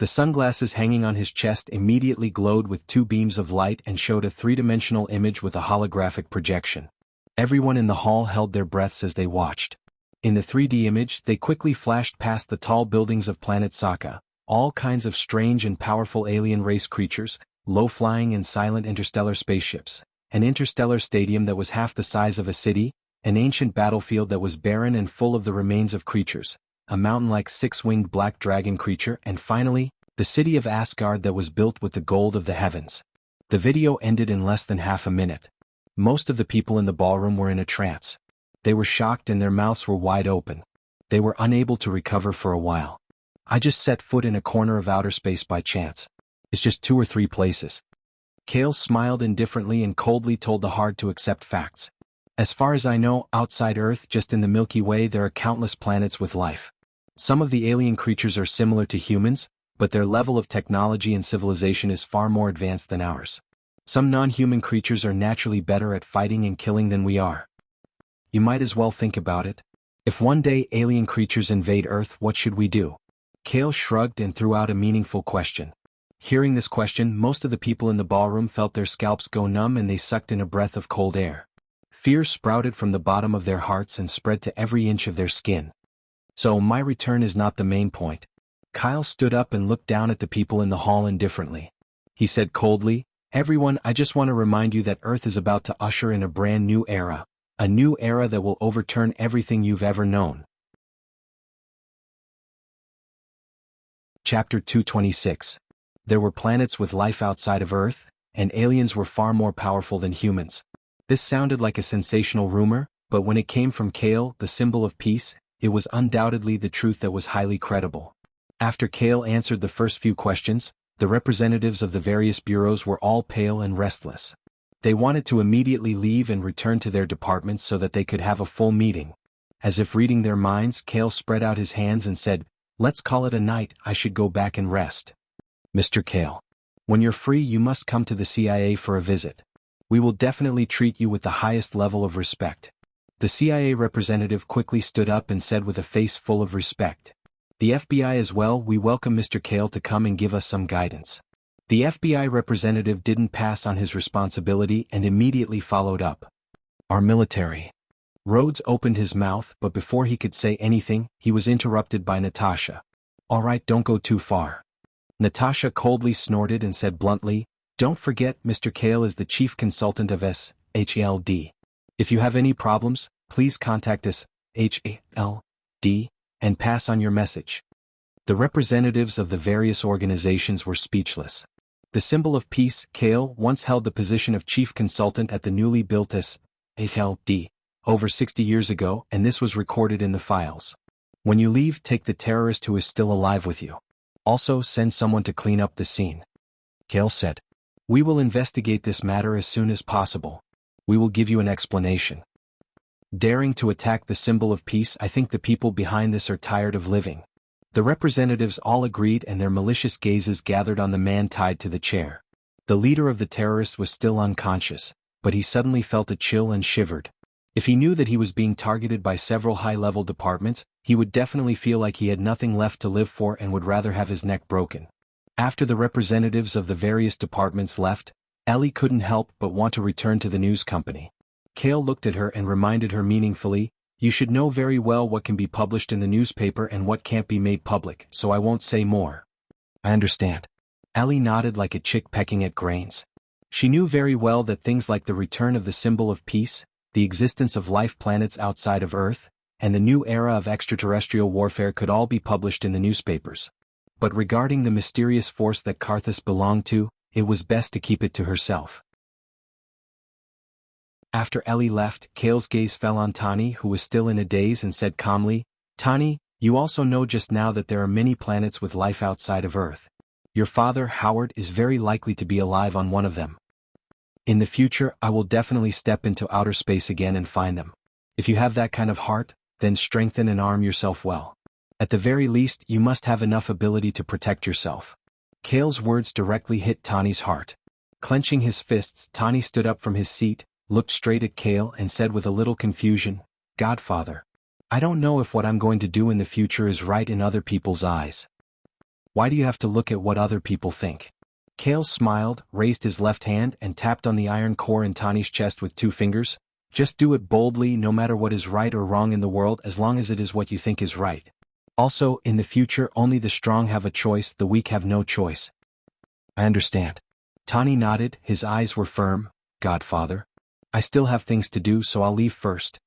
The sunglasses hanging on his chest immediately glowed with two beams of light and showed a three-dimensional image with a holographic projection. Everyone in the hall held their breaths as they watched. In the 3D image, they quickly flashed past the tall buildings of planet Saka, all kinds of strange and powerful alien race creatures, low-flying and silent interstellar spaceships, an interstellar stadium that was half the size of a city, an ancient battlefield that was barren and full of the remains of creatures, a mountain-like six-winged black dragon creature, and finally, the city of Asgard that was built with the gold of the heavens. The video ended in less than half a minute. Most of the people in the ballroom were in a trance. They were shocked and their mouths were wide open. They were unable to recover for a while. I just set foot in a corner of outer space by chance. It's just 2 or 3 places. Kale smiled indifferently and coldly told the hard-to-accept facts. As far as I know, outside Earth, just in the Milky Way, there are countless planets with life. Some of the alien creatures are similar to humans, but their level of technology and civilization is far more advanced than ours. Some non-human creatures are naturally better at fighting and killing than we are. You might as well think about it. If one day alien creatures invade Earth, what should we do? Kale shrugged and threw out a meaningful question. Hearing this question, most of the people in the ballroom felt their scalps go numb and they sucked in a breath of cold air. Fear sprouted from the bottom of their hearts and spread to every inch of their skin. So my return is not the main point. Kyle stood up and looked down at the people in the hall indifferently. He said coldly, "Everyone, I just want to remind you that Earth is about to usher in a brand new era. A new era that will overturn everything you've ever known." Chapter 226. There were planets with life outside of Earth, and aliens were far more powerful than humans. This sounded like a sensational rumor, but when it came from Kale, the symbol of peace, it was undoubtedly the truth that was highly credible. After Kale answered the first few questions, the representatives of the various bureaus were all pale and restless. They wanted to immediately leave and return to their departments so that they could have a full meeting. As if reading their minds, Kale spread out his hands and said, "Let's call it a night, I should go back and rest." "Mr. Kale, when you're free you must come to the CIA for a visit. We will definitely treat you with the highest level of respect." The CIA representative quickly stood up and said with a face full of respect, "The FBI as well, we welcome Mr. Kale to come and give us some guidance." The FBI representative didn't pass on his responsibility and immediately followed up. "Our military." Rhodes opened his mouth, but before he could say anything, he was interrupted by Natasha. "All right, don't go too far." Natasha coldly snorted and said bluntly, "Don't forget, Mr. Kale is the chief consultant of SHLD. If you have any problems, please contact us, HLD, and pass on your message." The representatives of the various organizations were speechless. The symbol of peace, Kale, once held the position of chief consultant at the newly built SHLD over 60 years ago, and this was recorded in the files. "When you leave, take the terrorist who is still alive with you. Also, send someone to clean up the scene." Kale said, "We will investigate this matter as soon as possible. We will give you an explanation." Daring to attack the symbol of peace, I think the people behind this are tired of living. The representatives all agreed and their malicious gazes gathered on the man tied to the chair. The leader of the terrorists was still unconscious, but he suddenly felt a chill and shivered. If he knew that he was being targeted by several high-level departments, he would definitely feel like he had nothing left to live for and would rather have his neck broken. After the representatives of the various departments left, Ellie couldn't help but want to return to the news company. Kale looked at her and reminded her meaningfully, "You should know very well what can be published in the newspaper and what can't be made public, so I won't say more." "I understand." Ellie nodded like a chick pecking at grains. She knew very well that things like the return of the symbol of peace, the existence of life planets outside of Earth, and the new era of extraterrestrial warfare could all be published in the newspapers. But regarding the mysterious force that Karthus belonged to, it was best to keep it to herself. After Ellie left, Kale's gaze fell on Tani, who was still in a daze, and said calmly, "Tani, you also know just now that there are many planets with life outside of Earth. Your father, Howard, is very likely to be alive on one of them. In the future, I will definitely step into outer space again and find them. If you have that kind of heart, then strengthen and arm yourself well. At the very least, you must have enough ability to protect yourself." Kale's words directly hit Tani's heart. Clenching his fists, Tani stood up from his seat, looked straight at Kale and said with a little confusion, "Godfather, I don't know if what I'm going to do in the future is right in other people's eyes." "Why do you have to look at what other people think?" Kale smiled, raised his left hand and tapped on the iron core in Tani's chest with 2 fingers. "Just do it boldly, no matter what is right or wrong in the world, as long as it is what you think is right. Also, in the future only the strong have a choice, the weak have no choice." "I understand." Tani nodded, his eyes were firm. "Godfather, I still have things to do, so I'll leave first."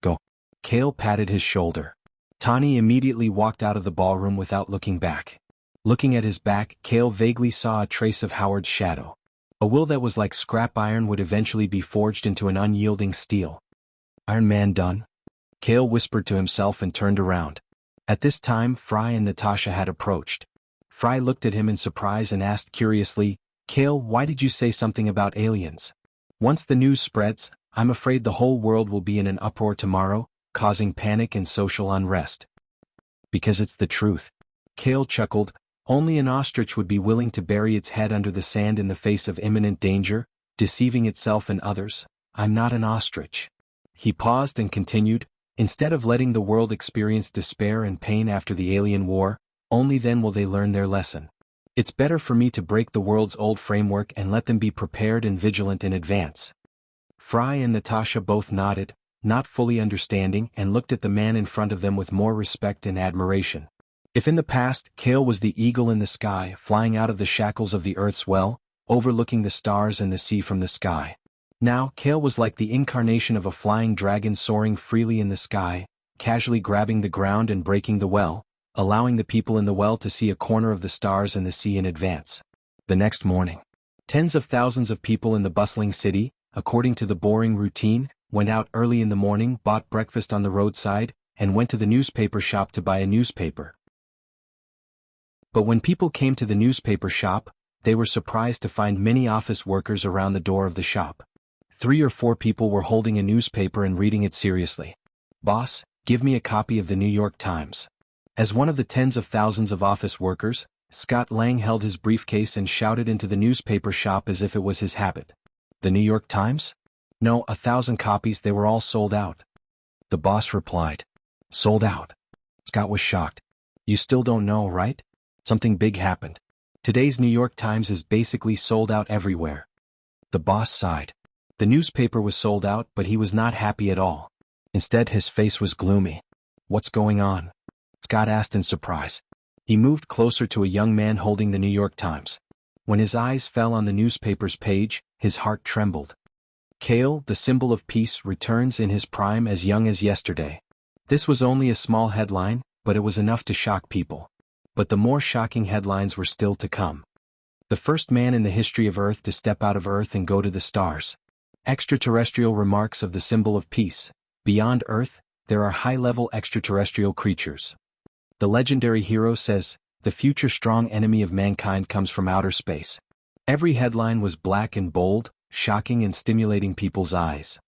"Go." Kale patted his shoulder. Tani immediately walked out of the ballroom without looking back. Looking at his back, Kale vaguely saw a trace of Howard's shadow. A will that was like scrap iron would eventually be forged into an unyielding steel. "Iron Man done?" Kale whispered to himself and turned around. At this time Fry and Natasha had approached. Fry looked at him in surprise and asked curiously, "Kale, why did you say something about aliens? Once the news spreads, I'm afraid the whole world will be in an uproar tomorrow, causing panic and social unrest." "Because it's the truth." Kale chuckled. "Only an ostrich would be willing to bury its head under the sand in the face of imminent danger, deceiving itself and others. I'm not an ostrich." He paused and continued, "Instead of letting the world experience despair and pain after the alien war, only then will they learn their lesson. It's better for me to break the world's old framework and let them be prepared and vigilant in advance." Fry and Natasha both nodded, not fully understanding, and looked at the man in front of them with more respect and admiration. If in the past Kale was the eagle in the sky flying out of the shackles of the Earth's well, overlooking the stars and the sea from the sky, now Kale was like the incarnation of a flying dragon soaring freely in the sky, casually grabbing the ground and breaking the well, allowing the people in the well to see a corner of the stars and the sea in advance. The next morning, tens of thousands of people in the bustling city, according to the boring routine, went out early in the morning, bought breakfast on the roadside, and went to the newspaper shop to buy a newspaper. But when people came to the newspaper shop, they were surprised to find many office workers around the door of the shop. 3 or 4 people were holding a newspaper and reading it seriously. "Boss, give me a copy of the New York Times." As one of the tens of thousands of office workers, Scott Lang held his briefcase and shouted into the newspaper shop as if it was his habit. "The New York Times?" "No, 1,000 copies, they were all sold out." The boss replied. "Sold out?" Scott was shocked. "You still don't know, right? Something big happened. Today's New York Times is basically sold out everywhere." The boss sighed. The newspaper was sold out, but he was not happy at all. Instead, his face was gloomy. "What's going on?" Scott asked in surprise. He moved closer to a young man holding the New York Times. When his eyes fell on the newspaper's page, his heart trembled. "Kale, the symbol of peace, returns in his prime as young as yesterday." This was only a small headline, but it was enough to shock people. But the more shocking headlines were still to come. The first man in the history of Earth to step out of Earth and go to the stars. Extraterrestrial remarks of the symbol of peace. Beyond Earth, there are high-level extraterrestrial creatures. The legendary hero says, "The future strong enemy of mankind comes from outer space." Every headline was black and bold, shocking and stimulating people's eyes.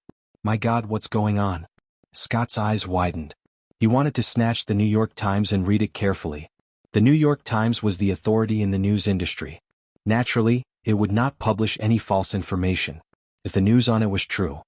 "My God, what's going on?" Scott's eyes widened. He wanted to snatch the New York Times and read it carefully. The New York Times was the authority in the news industry. Naturally, it would not publish any false information, if the news on it was true.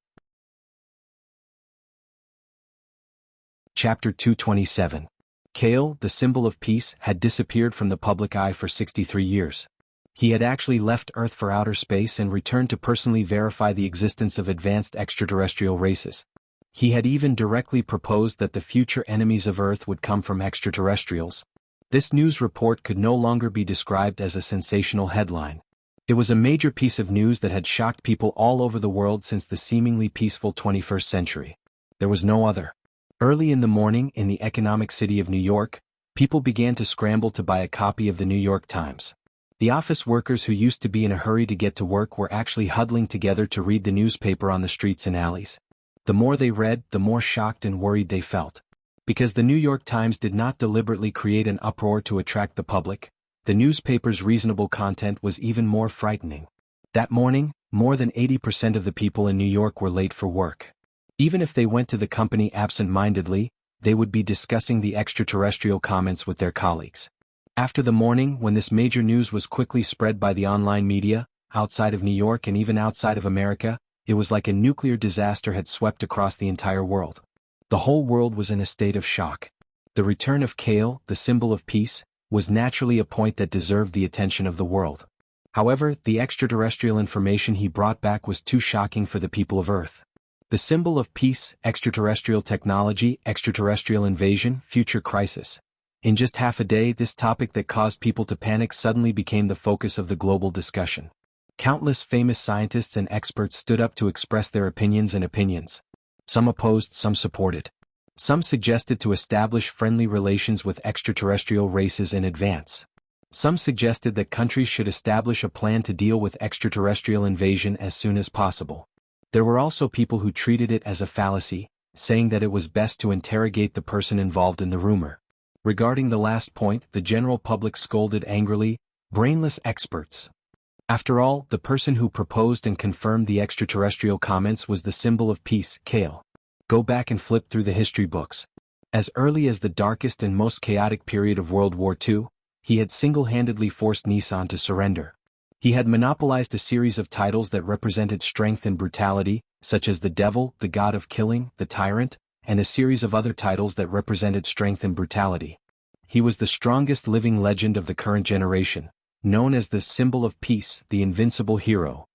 Chapter 227. Kale, the symbol of peace, had disappeared from the public eye for 63 years. He had actually left Earth for outer space and returned to personally verify the existence of advanced extraterrestrial races. He had even directly proposed that the future enemies of Earth would come from extraterrestrials. This news report could no longer be described as a sensational headline. It was a major piece of news that had shocked people all over the world since the seemingly peaceful 21st century. There was no other. Early in the morning in the economic city of New York, people began to scramble to buy a copy of the New York Times. The office workers who used to be in a hurry to get to work were actually huddling together to read the newspaper on the streets and alleys. The more they read, the more shocked and worried they felt. Because the New York Times did not deliberately create an uproar to attract the public, the newspaper's reasonable content was even more frightening. That morning, more than 80% of the people in New York were late for work. Even if they went to the company absent-mindedly, they would be discussing the extraterrestrial comments with their colleagues. After the morning when this major news was quickly spread by the online media, outside of New York and even outside of America, it was like a nuclear disaster had swept across the entire world. The whole world was in a state of shock. The return of Kale, the symbol of peace, was naturally a point that deserved the attention of the world. However, the extraterrestrial information he brought back was too shocking for the people of Earth. The symbol of peace, extraterrestrial technology, extraterrestrial invasion, future crisis. In just half a day, this topic that caused people to panic suddenly became the focus of the global discussion. Countless famous scientists and experts stood up to express their opinions. Some opposed, some supported. Some suggested to establish friendly relations with extraterrestrial races in advance. Some suggested that countries should establish a plan to deal with extraterrestrial invasion as soon as possible. There were also people who treated it as a fallacy, saying that it was best to interrogate the person involved in the rumor. Regarding the last point, the general public scolded angrily, "Brainless experts." After all, the person who proposed and confirmed the extraterrestrial comments was the symbol of peace, Kale. Go back and flip through the history books. As early as the darkest and most chaotic period of World War II, he had single-handedly forced Nissan to surrender. He had monopolized a series of titles that represented strength and brutality, such as the Devil, the God of Killing, the Tyrant, and a series of other titles that represented strength and brutality. He was the strongest living legend of the current generation, known as the symbol of peace, the invincible hero.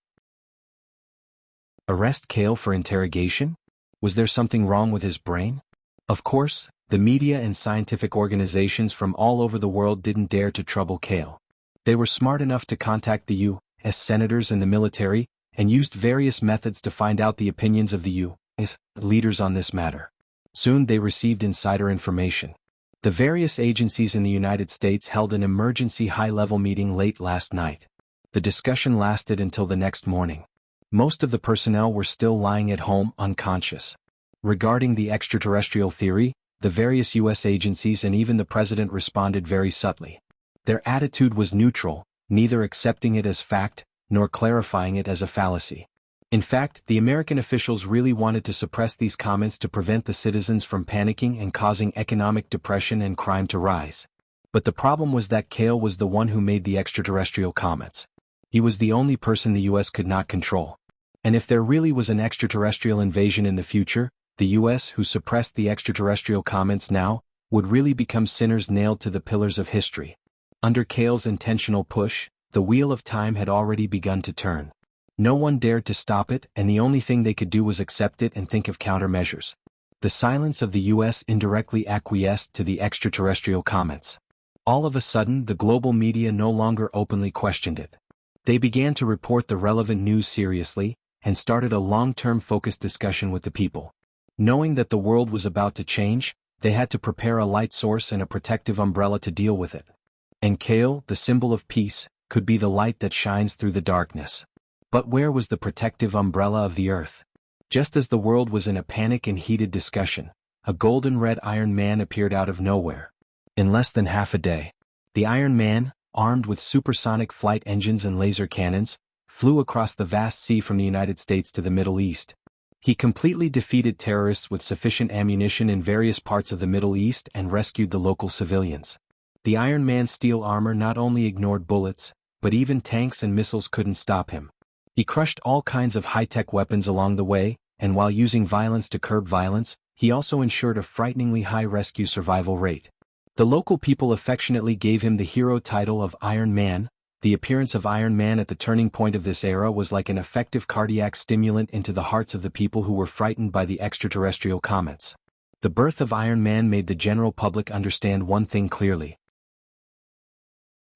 Arrest Kale for interrogation? Was there something wrong with his brain? Of course, the media and scientific organizations from all over the world didn't dare to trouble Kale. They were smart enough to contact the U.S. senators and the military, and used various methods to find out the opinions of the U.S. leaders on this matter. Soon they received insider information. The various agencies in the United States held an emergency high-level meeting late last night. The discussion lasted until the next morning. Most of the personnel were still lying at home unconscious. Regarding the extraterrestrial theory, the various U.S. agencies and even the president responded very subtly. Their attitude was neutral, neither accepting it as fact, nor clarifying it as a fallacy. In fact, the American officials really wanted to suppress these comments to prevent the citizens from panicking and causing economic depression and crime to rise. But the problem was that Kale was the one who made the extraterrestrial comments. He was the only person the U.S. could not control. And if there really was an extraterrestrial invasion in the future, the U.S. who suppressed the extraterrestrial comments now, would really become sinners nailed to the pillars of history. Under Kale's intentional push, the wheel of time had already begun to turn. No one dared to stop it, and the only thing they could do was accept it and think of countermeasures. The silence of the U.S. indirectly acquiesced to the extraterrestrial comments. All of a sudden, the global media no longer openly questioned it. They began to report the relevant news seriously, and started a long-term focused discussion with the people. Knowing that the world was about to change, they had to prepare a light source and a protective umbrella to deal with it. And Kale, the symbol of peace, could be the light that shines through the darkness. But where was the protective umbrella of the earth? Just as the world was in a panic and heated discussion, a golden red Iron Man appeared out of nowhere. In less than half a day, the Iron Man, armed with supersonic flight engines and laser cannons, flew across the vast sea from the United States to the Middle East. He completely defeated terrorists with sufficient ammunition in various parts of the Middle East and rescued the local civilians. The Iron Man's steel armor not only ignored bullets, but even tanks and missiles couldn't stop him. He crushed all kinds of high-tech weapons along the way, and while using violence to curb violence, he also ensured a frighteningly high rescue survival rate. The local people affectionately gave him the hero title of Iron Man. The appearance of Iron Man at the turning point of this era was like an effective cardiac stimulant into the hearts of the people who were frightened by the extraterrestrial comments. The birth of Iron Man made the general public understand one thing clearly.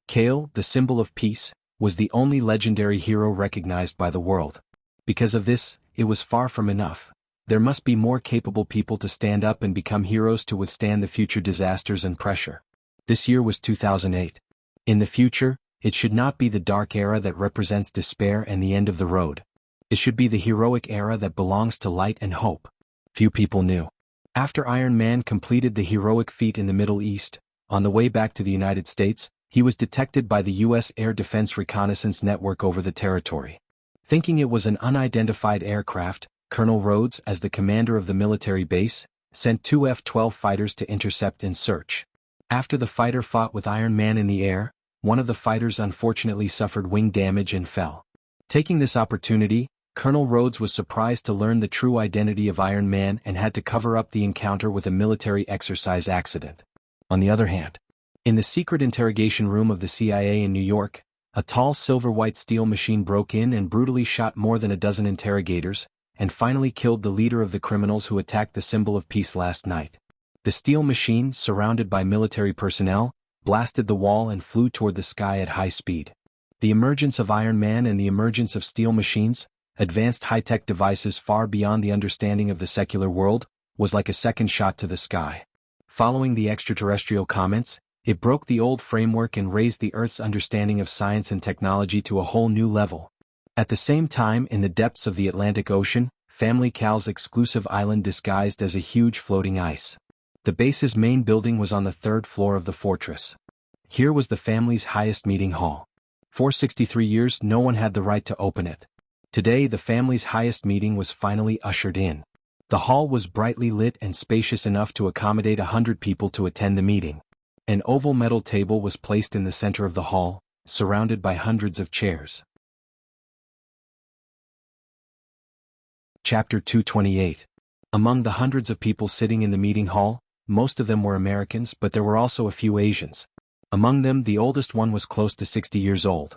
Kale, the symbol of peace, was the only legendary hero recognized by the world. Because of this, it was far from enough. There must be more capable people to stand up and become heroes to withstand the future disasters and pressure. This year was 2008. In the future, it should not be the dark era that represents despair and the end of the road. It should be the heroic era that belongs to light and hope. Few people knew. After Iron Man completed the heroic feat in the Middle East, on the way back to the United States, he was detected by the U.S. Air Defense Reconnaissance Network over the territory. Thinking it was an unidentified aircraft, Colonel Rhodes, as the commander of the military base, sent 2 F-12 fighters to intercept and search. After the fighter fought with Iron Man in the air, one of the fighters unfortunately suffered wing damage and fell. Taking this opportunity, Colonel Rhodes was surprised to learn the true identity of Iron Man and had to cover up the encounter with a military exercise accident. On the other hand, in the secret interrogation room of the CIA in New York, a tall silver-white steel machine broke in and brutally shot more than a dozen interrogators, and finally killed the leader of the criminals who attacked the symbol of peace last night. The steel machine, surrounded by military personnel, blasted the wall and flew toward the sky at high speed. The emergence of Iron Man and the emergence of steel machines, advanced high-tech devices far beyond the understanding of the secular world, was like a second shot to the sky. Following the extraterrestrial comments, it broke the old framework and raised the Earth's understanding of science and technology to a whole new level. At the same time, in the depths of the Atlantic Ocean, Family Cal's exclusive island disguised as a huge floating ice. The base's main building was on the third floor of the fortress. Here was the family's highest meeting hall. For 63 years no one had the right to open it. Today the family's highest meeting was finally ushered in. The hall was brightly lit and spacious enough to accommodate 100 people to attend the meeting. An oval metal table was placed in the center of the hall, surrounded by hundreds of chairs. Chapter 228. Among the hundreds of people sitting in the meeting hall, most of them were Americans, but there were also a few Asians. Among them the oldest one was close to 60 years old.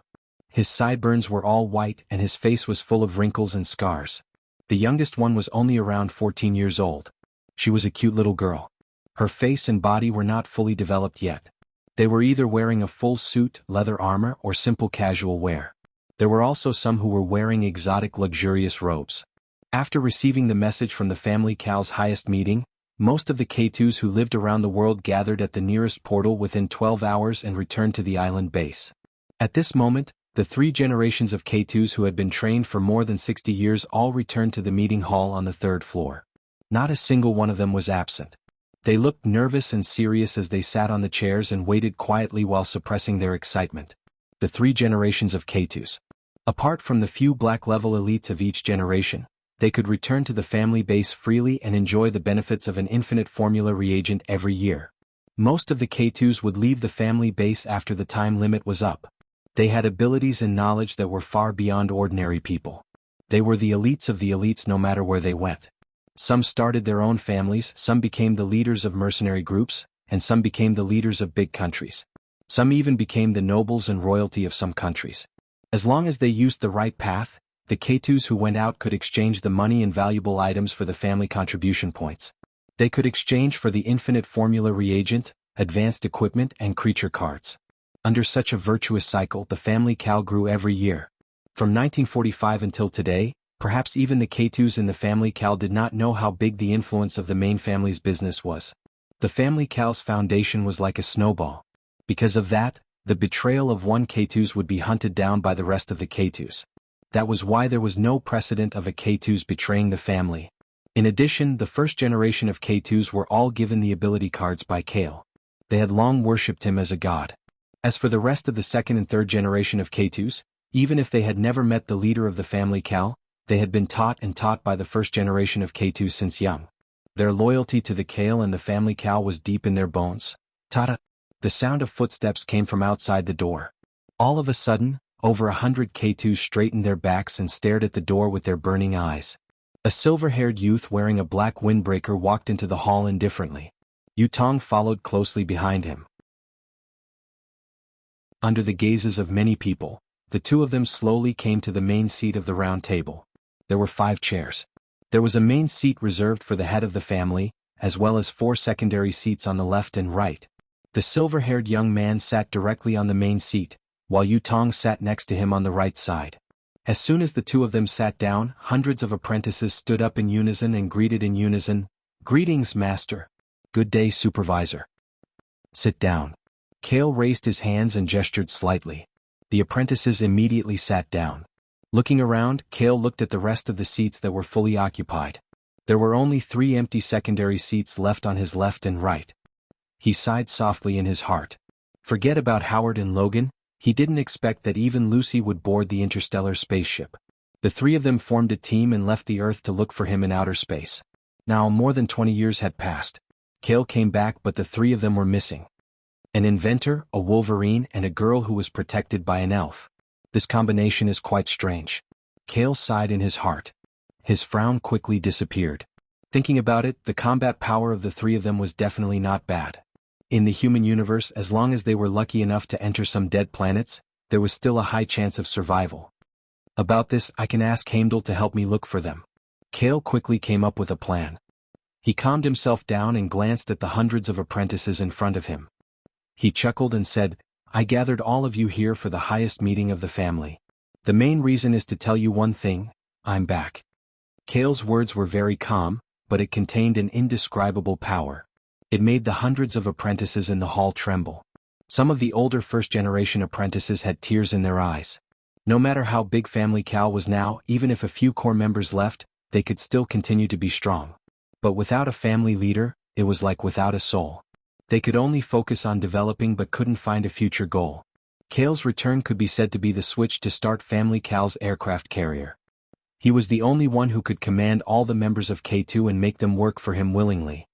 His sideburns were all white and his face was full of wrinkles and scars. The youngest one was only around 14 years old. She was a cute little girl. Her face and body were not fully developed yet. They were either wearing a full suit, leather armor, or simple casual wear. There were also some who were wearing exotic luxurious robes. After receiving the message from the family Cal's highest meeting, most of the K2s who lived around the world gathered at the nearest portal within 12 hours and returned to the island base. At this moment, the 3 generations of K2s who had been trained for more than 60 years all returned to the meeting hall on the 3rd floor. Not a single one of them was absent. They looked nervous and serious as they sat on the chairs and waited quietly while suppressing their excitement. The 3 generations of K2s. Apart from the few black-level elites of each generation, they could return to the family base freely and enjoy the benefits of an infinite formula reagent every year. Most of the K2s would leave the family base after the time limit was up. They had abilities and knowledge that were far beyond ordinary people. They were the elites of the elites no matter where they went. Some started their own families, some became the leaders of mercenary groups, and some became the leaders of big countries. Some even became the nobles and royalty of some countries. As long as they used the right path, the K2s who went out could exchange the money and valuable items for the family contribution points. They could exchange for the infinite formula reagent, advanced equipment, and creature cards. Under such a virtuous cycle, the family Cal grew every year. From 1945 until today, perhaps even the K2s in the family Cal did not know how big the influence of the main family's business was. The family Cal's foundation was like a snowball. Because of that, the betrayal of one K2s would be hunted down by the rest of the K2s. That was why there was no precedent of a K2s betraying the family. In addition, the first generation of K2s were all given the ability cards by Kale. They had long worshipped him as a god. As for the rest of the second and third generation of K2s, even if they had never met the leader of the family Cal, they had been taught by the first generation of K2s since young. Their loyalty to the Kale and the family Cal was deep in their bones. Tada! The sound of footsteps came from outside the door. All of a sudden, over 100 K2s straightened their backs and stared at the door with their burning eyes. A silver-haired youth wearing a black windbreaker walked into the hall indifferently. Yutong followed closely behind him. Under the gazes of many people, the two of them slowly came to the main seat of the round table. There were 5 chairs. There was a main seat reserved for the head of the family, as well as 4 secondary seats on the left and right. The silver-haired young man sat directly on the main seat, while Yutong sat next to him on the right side. As soon as the two of them sat down, hundreds of apprentices stood up in unison and greeted in unison, "Greetings, Master." "Good day, Supervisor." "Sit down." Kale raised his hands and gestured slightly. The apprentices immediately sat down. Looking around, Kale looked at the rest of the seats that were fully occupied. There were only 3 empty secondary seats left on his left and right. He sighed softly in his heart. Forget about Howard and Logan. He didn't expect that even Lucy would board the interstellar spaceship. The 3 of them formed a team and left the Earth to look for him in outer space. Now more than 20 years had passed. Kale came back, but the 3 of them were missing. An inventor, a Wolverine, and a girl who was protected by an elf. This combination is quite strange. Kale sighed in his heart. His frown quickly disappeared. Thinking about it, the combat power of the 3 of them was definitely not bad. In the human universe, as long as they were lucky enough to enter some dead planets, there was still a high chance of survival. About this, I can ask Heimdall to help me look for them. Kale quickly came up with a plan. He calmed himself down and glanced at the hundreds of apprentices in front of him. He chuckled and said, "I gathered all of you here for the highest meeting of the family. The main reason is to tell you one thing: I'm back." Kale's words were very calm, but it contained an indescribable power. It made the hundreds of apprentices in the hall tremble. Some of the older first-generation apprentices had tears in their eyes. No matter how big Family Cal was now, even if a few core members left, they could still continue to be strong. But without a family leader, it was like without a soul. They could only focus on developing but couldn't find a future goal. Kale's return could be said to be the switch to start Family Cal's aircraft carrier. He was the only one who could command all the members of K2 and make them work for him willingly.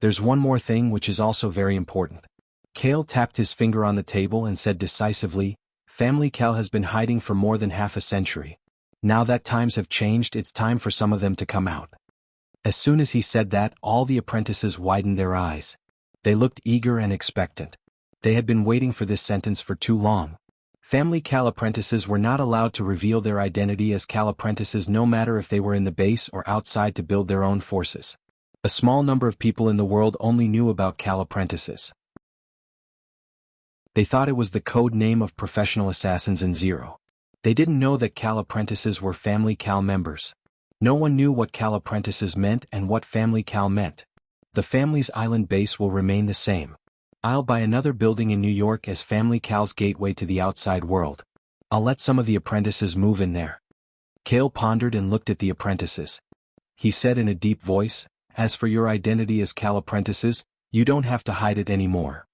There's one more thing which is also very important. Kale tapped his finger on the table and said decisively, Family Cal has been hiding for more than half a century. Now that times have changed, it's time for some of them to come out. As soon as he said that, all the apprentices widened their eyes. They looked eager and expectant. They had been waiting for this sentence for too long. Family Cal apprentices were not allowed to reveal their identity as Cal apprentices, no matter if they were in the base or outside to build their own forces. A small number of people in the world only knew about Cal apprentices. They thought it was the code name of professional assassins in Zero. They didn't know that Cal apprentices were Family Cal members. No one knew what Cal apprentices meant and what Family Cal meant. The family's island base will remain the same. I'll buy another building in New York as Family Cal's gateway to the outside world. I'll let some of the apprentices move in there. Kale pondered and looked at the apprentices. He said in a deep voice, as for your identity as Cal apprentices, you don't have to hide it anymore.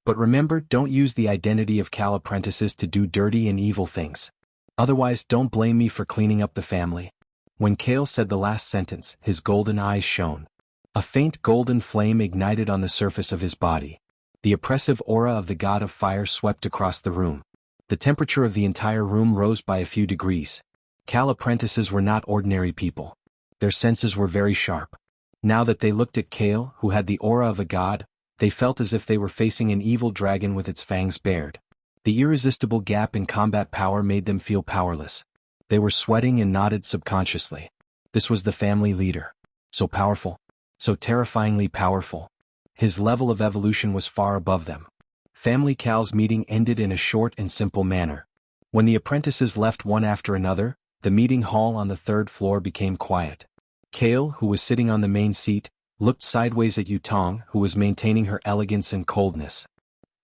But remember, don't use the identity of Cal apprentices to do dirty and evil things. Otherwise, don't blame me for cleaning up the family. When Kale said the last sentence, his golden eyes shone. A faint golden flame ignited on the surface of his body. The oppressive aura of the god of fire swept across the room. The temperature of the entire room rose by a few degrees. Cal apprentices were not ordinary people. Their senses were very sharp. Now that they looked at Kale, who had the aura of a god, they felt as if they were facing an evil dragon with its fangs bared. The irresistible gap in combat power made them feel powerless. They were sweating and nodded subconsciously. This was the family leader. So powerful. So terrifyingly powerful. His level of evolution was far above them. Family Cal's meeting ended in a short and simple manner. When the apprentices left one after another, the meeting hall on the third floor became quiet. Kale, who was sitting on the main seat, looked sideways at Yutong, who was maintaining her elegance and coldness.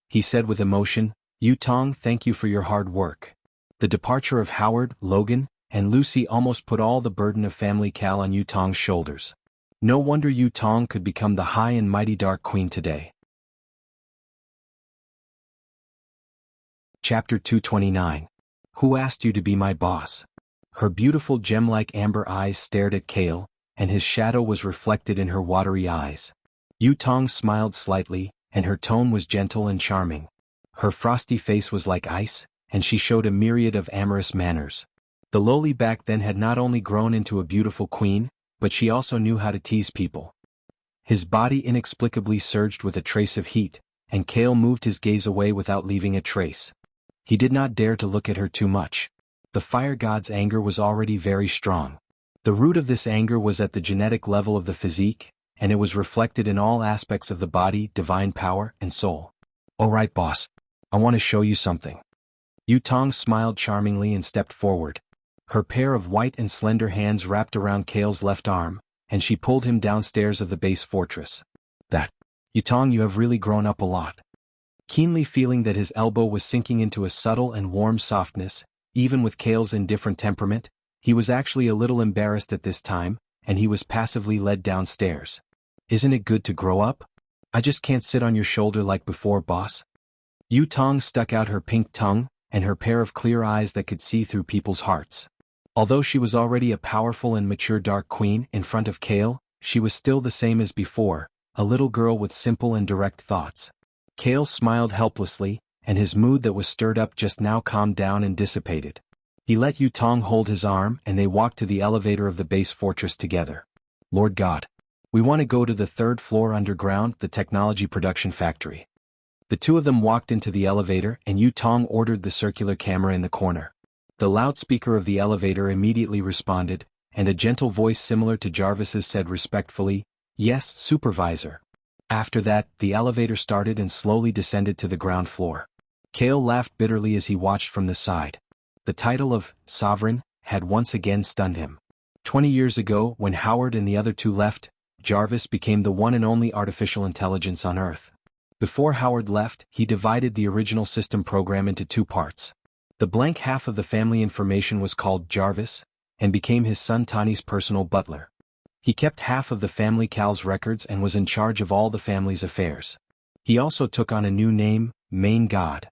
He said with emotion, Yutong, thank you for your hard work. The departure of Howard, Logan, and Lucy almost put all the burden of Family Cal on Yutong's shoulders. No wonder Yutong could become the high and mighty Dark Queen today. Chapter 229. Who asked you to be my boss? Her beautiful gem-like amber eyes stared at Kale, and his shadow was reflected in her watery eyes. Yutong smiled slightly, and her tone was gentle and charming. Her frosty face was like ice, and she showed a myriad of amorous manners. The lowly back then had not only grown into a beautiful queen, but she also knew how to tease people. His body inexplicably surged with a trace of heat, and Kale moved his gaze away without leaving a trace. He did not dare to look at her too much. The fire god's anger was already very strong. The root of this anger was at the genetic level of the physique, and it was reflected in all aspects of the body, divine power, and soul. All right, boss. I want to show you something. Yutong smiled charmingly and stepped forward. Her pair of white and slender hands wrapped around Kale's left arm, and she pulled him downstairs of the base fortress. Yutong, you have really grown up a lot. Keenly feeling that his elbow was sinking into a subtle and warm softness, even with Kale's indifferent temperament, he was actually a little embarrassed at this time, and he was passively led downstairs. Isn't it good to grow up? I just can't sit on your shoulder like before, boss. Yutong stuck out her pink tongue, and her pair of clear eyes that could see through people's hearts. Although she was already a powerful and mature Dark Queen in front of Kale, she was still the same as before, a little girl with simple and direct thoughts. Kale smiled helplessly, and his mood that was stirred up just now calmed down and dissipated. He let Yutong hold his arm and they walked to the elevator of the base fortress together. Lord God. We want to go to the third floor underground, the technology production factory. The two of them walked into the elevator and Yutong ordered the circular camera in the corner. The loudspeaker of the elevator immediately responded, and a gentle voice similar to Jarvis's said respectfully, Yes, supervisor. After that, the elevator started and slowly descended to the ground floor. Kale laughed bitterly as he watched from the side. The title of Sovereign had once again stunned him. 20 years ago, when Howard and the other two left, Jarvis became the one and only artificial intelligence on Earth. Before Howard left, he divided the original system program into two parts. The blank half of the family information was called Jarvis, and became his son Tani's personal butler. He kept half of the family Cal's records and was in charge of all the family's affairs. He also took on a new name, Main God.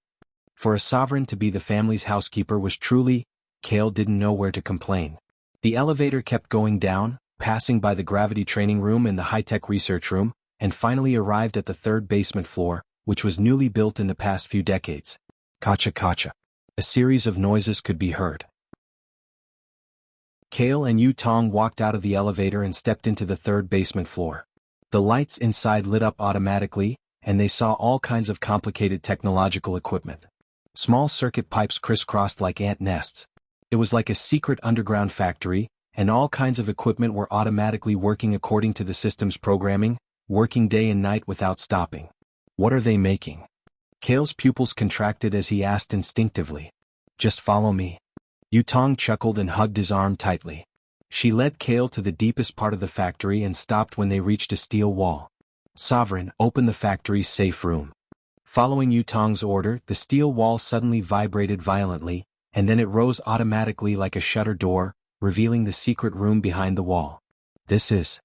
For a sovereign to be the family's housekeeper was truly, Cal didn't know where to complain. The elevator kept going down, passing by the gravity training room and the high-tech research room, and finally arrived at the third basement floor, which was newly built in the past few decades. Kacha kacha. A series of noises could be heard. Cal and Yu Tong walked out of the elevator and stepped into the third basement floor. The lights inside lit up automatically, and they saw all kinds of complicated technological equipment. Small circuit pipes crisscrossed like ant nests. It was like a secret underground factory, and all kinds of equipment were automatically working according to the system's programming, working day and night without stopping. What are they making? Cal's pupils contracted as he asked instinctively. Just follow me. Yu Tong chuckled and hugged his arm tightly. She led Cal to the deepest part of the factory and stopped when they reached a steel wall. Sovereign, open the factory's safe room. Following Yu Tong's order, the steel wall suddenly vibrated violently, and then it rose automatically like a shutter door, revealing the secret room behind the wall. This is...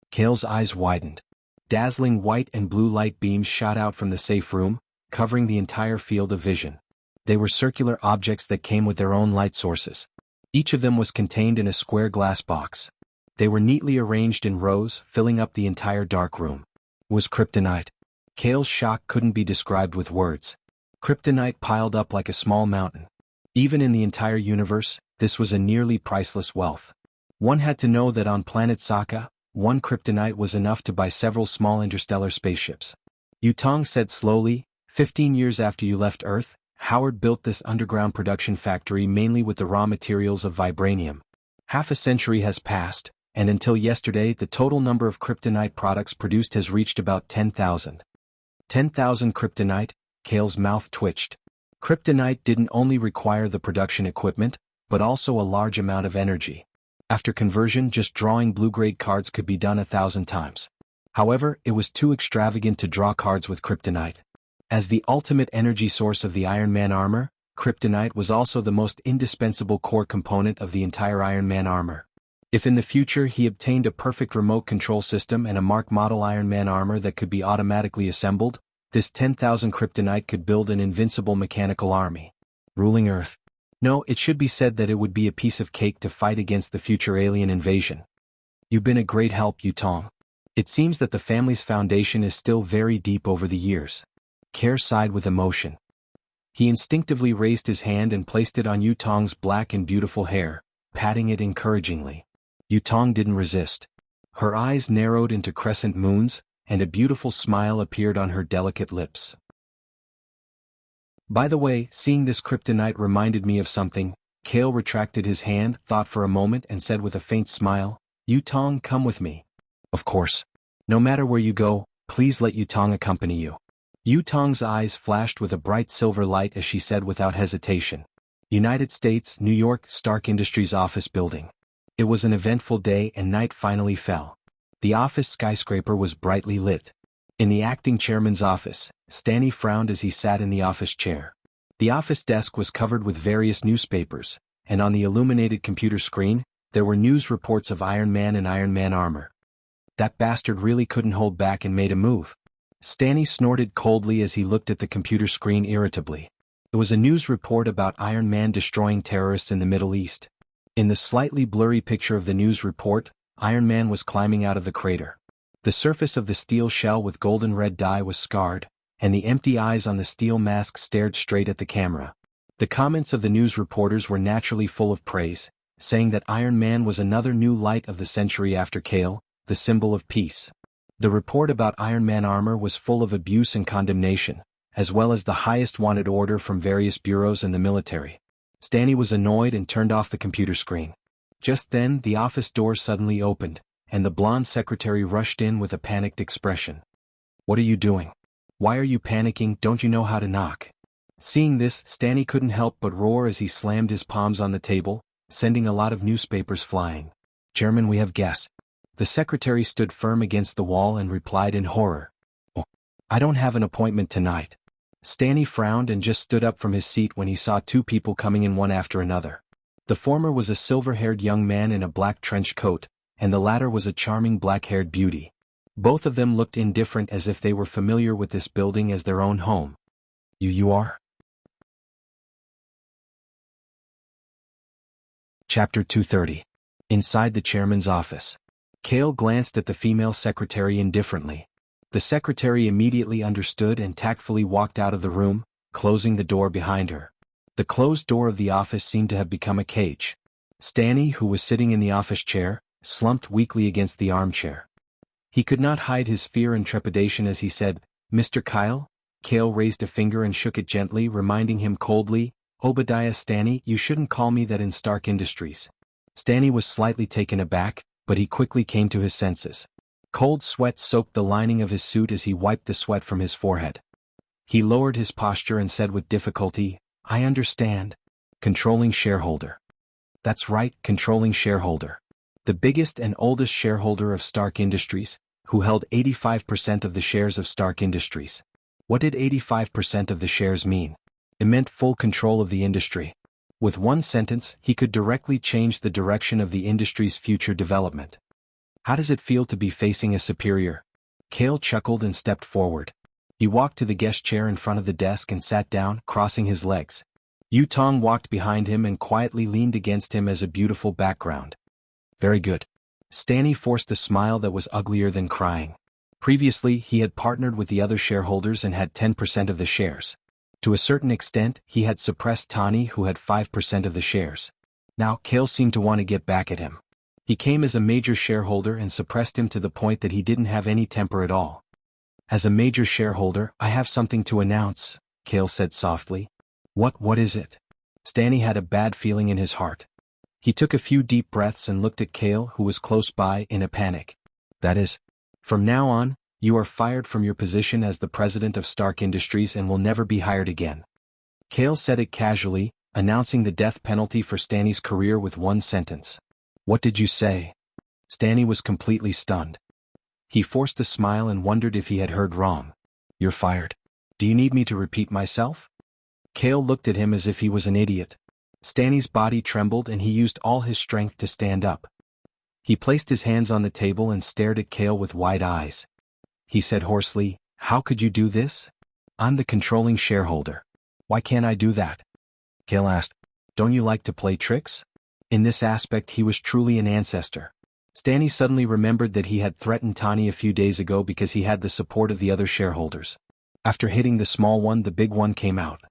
Cal's eyes widened. Dazzling white and blue light beams shot out from the safe room, covering the entire field of vision. They were circular objects that came with their own light sources. Each of them was contained in a square glass box. They were neatly arranged in rows, filling up the entire dark room. It was kryptonite. Cal's shock couldn't be described with words. Kryptonite piled up like a small mountain. Even in the entire universe, this was a nearly priceless wealth. One had to know that on planet Sokka, one kryptonite was enough to buy several small interstellar spaceships. Yu Tong said slowly, 15 years after you left Earth, Howard built this underground production factory mainly with the raw materials of vibranium. Half a century has passed, and until yesterday the total number of kryptonite products produced has reached about 10,000. 10,000 kryptonite, Cal's mouth twitched. Kryptonite didn't only require the production equipment, but also a large amount of energy. After conversion, just drawing blue-grade cards could be done 1,000 times. However, it was too extravagant to draw cards with kryptonite. As the ultimate energy source of the Iron Man armor, kryptonite was also the most indispensable core component of the entire Iron Man armor. If in the future he obtained a perfect remote control system and a Mark model Iron Man armor that could be automatically assembled, this 10,000 kryptonite could build an invincible mechanical army. Ruling Earth. No, it should be said that it would be a piece of cake to fight against the future alien invasion. You've been a great help, Yu Tong. It seems that the family's foundation is still very deep over the years. Care sighed with emotion. He instinctively raised his hand and placed it on Yu Tong's black and beautiful hair, patting it encouragingly. Yu Tong didn't resist. Her eyes narrowed into crescent moons, and a beautiful smile appeared on her delicate lips. By the way, seeing this kryptonite reminded me of something. Cal retracted his hand, thought for a moment and said with a faint smile, Yu Tong, come with me. Of course. No matter where you go, please let Yu Tong accompany you. Yu Tong's eyes flashed with a bright silver light as she said without hesitation. United States, New York, Stark Industries office building. It was an eventful day and night finally fell. The office skyscraper was brightly lit. In the acting chairman's office, Stanley frowned as he sat in the office chair. The office desk was covered with various newspapers, and on the illuminated computer screen, there were news reports of Iron Man and Iron Man armor. That bastard really couldn't hold back and made a move. Stanley snorted coldly as he looked at the computer screen irritably. It was a news report about Iron Man destroying terrorists in the Middle East. In the slightly blurry picture of the news report, Iron Man was climbing out of the crater. The surface of the steel shell with golden red dye was scarred, and the empty eyes on the steel mask stared straight at the camera. The comments of the news reporters were naturally full of praise, saying that Iron Man was another new light of the century after Kale, the symbol of peace. The report about Iron Man armor was full of abuse and condemnation, as well as the highest wanted order from various bureaus and the military. Stanley was annoyed and turned off the computer screen. Just then, the office door suddenly opened, and the blonde secretary rushed in with a panicked expression. What are you doing? Why are you panicking? Don't you know how to knock? Seeing this, Stanley couldn't help but roar as he slammed his palms on the table, sending a lot of newspapers flying. Chairman, we have guests. The secretary stood firm against the wall and replied in horror. Oh, I don't have an appointment tonight. Stanley frowned and just stood up from his seat when he saw two people coming in one after another. The former was a silver-haired young man in a black trench coat, and the latter was a charming black-haired beauty. Both of them looked indifferent, as if they were familiar with this building as their own home. You are? Chapter 230. Inside the chairman's office. Cale glanced at the female secretary indifferently. The secretary immediately understood and tactfully walked out of the room, closing the door behind her. The closed door of the office seemed to have become a cage. Stanley, who was sitting in the office chair, slumped weakly against the armchair. He could not hide his fear and trepidation as he said, "Mr. Kyle?" Cale raised a finger and shook it gently, reminding him coldly, "Obadiah Stanley, you shouldn't call me that in Stark Industries." Stanley was slightly taken aback, but he quickly came to his senses. Cold sweat soaked the lining of his suit as he wiped the sweat from his forehead. He lowered his posture and said with difficulty, "I understand. Controlling shareholder." "That's right, controlling shareholder. The biggest and oldest shareholder of Stark Industries, who held 85% of the shares of Stark Industries." What did 85% of the shares mean? It meant full control of the industry. With one sentence, he could directly change the direction of the industry's future development. How does it feel to be facing a superior? Cale chuckled and stepped forward. He walked to the guest chair in front of the desk and sat down, crossing his legs. Yu Tong walked behind him and quietly leaned against him as a beautiful background. Very good. Stanley forced a smile that was uglier than crying. Previously, he had partnered with the other shareholders and had 10% of the shares. To a certain extent, he had suppressed Tani, who had 5% of the shares. Now, Cale seemed to want to get back at him. He came as a major shareholder and suppressed him to the point that he didn't have any temper at all. "As a major shareholder, I have something to announce," Cale said softly. What is it?" Stanley had a bad feeling in his heart. He took a few deep breaths and looked at Cale, who was close by, in a panic. "That is, from now on, you are fired from your position as the president of Stark Industries and will never be hired again." Cale said it casually, announcing the death penalty for Stanley's career with one sentence. "What did you say?" Stanley was completely stunned. He forced a smile and wondered if he had heard wrong. "You're fired. Do you need me to repeat myself?" Cale looked at him as if he was an idiot. Stanley's body trembled and he used all his strength to stand up. He placed his hands on the table and stared at Cale with wide eyes. He said hoarsely, "How could you do this? I'm the controlling shareholder. Why can't I do that?" Cale asked, "Don't you like to play tricks?" In this aspect he was truly an ancestor. Stanley suddenly remembered that he had threatened Tani a few days ago because he had the support of the other shareholders. After hitting the small one, the big one came out.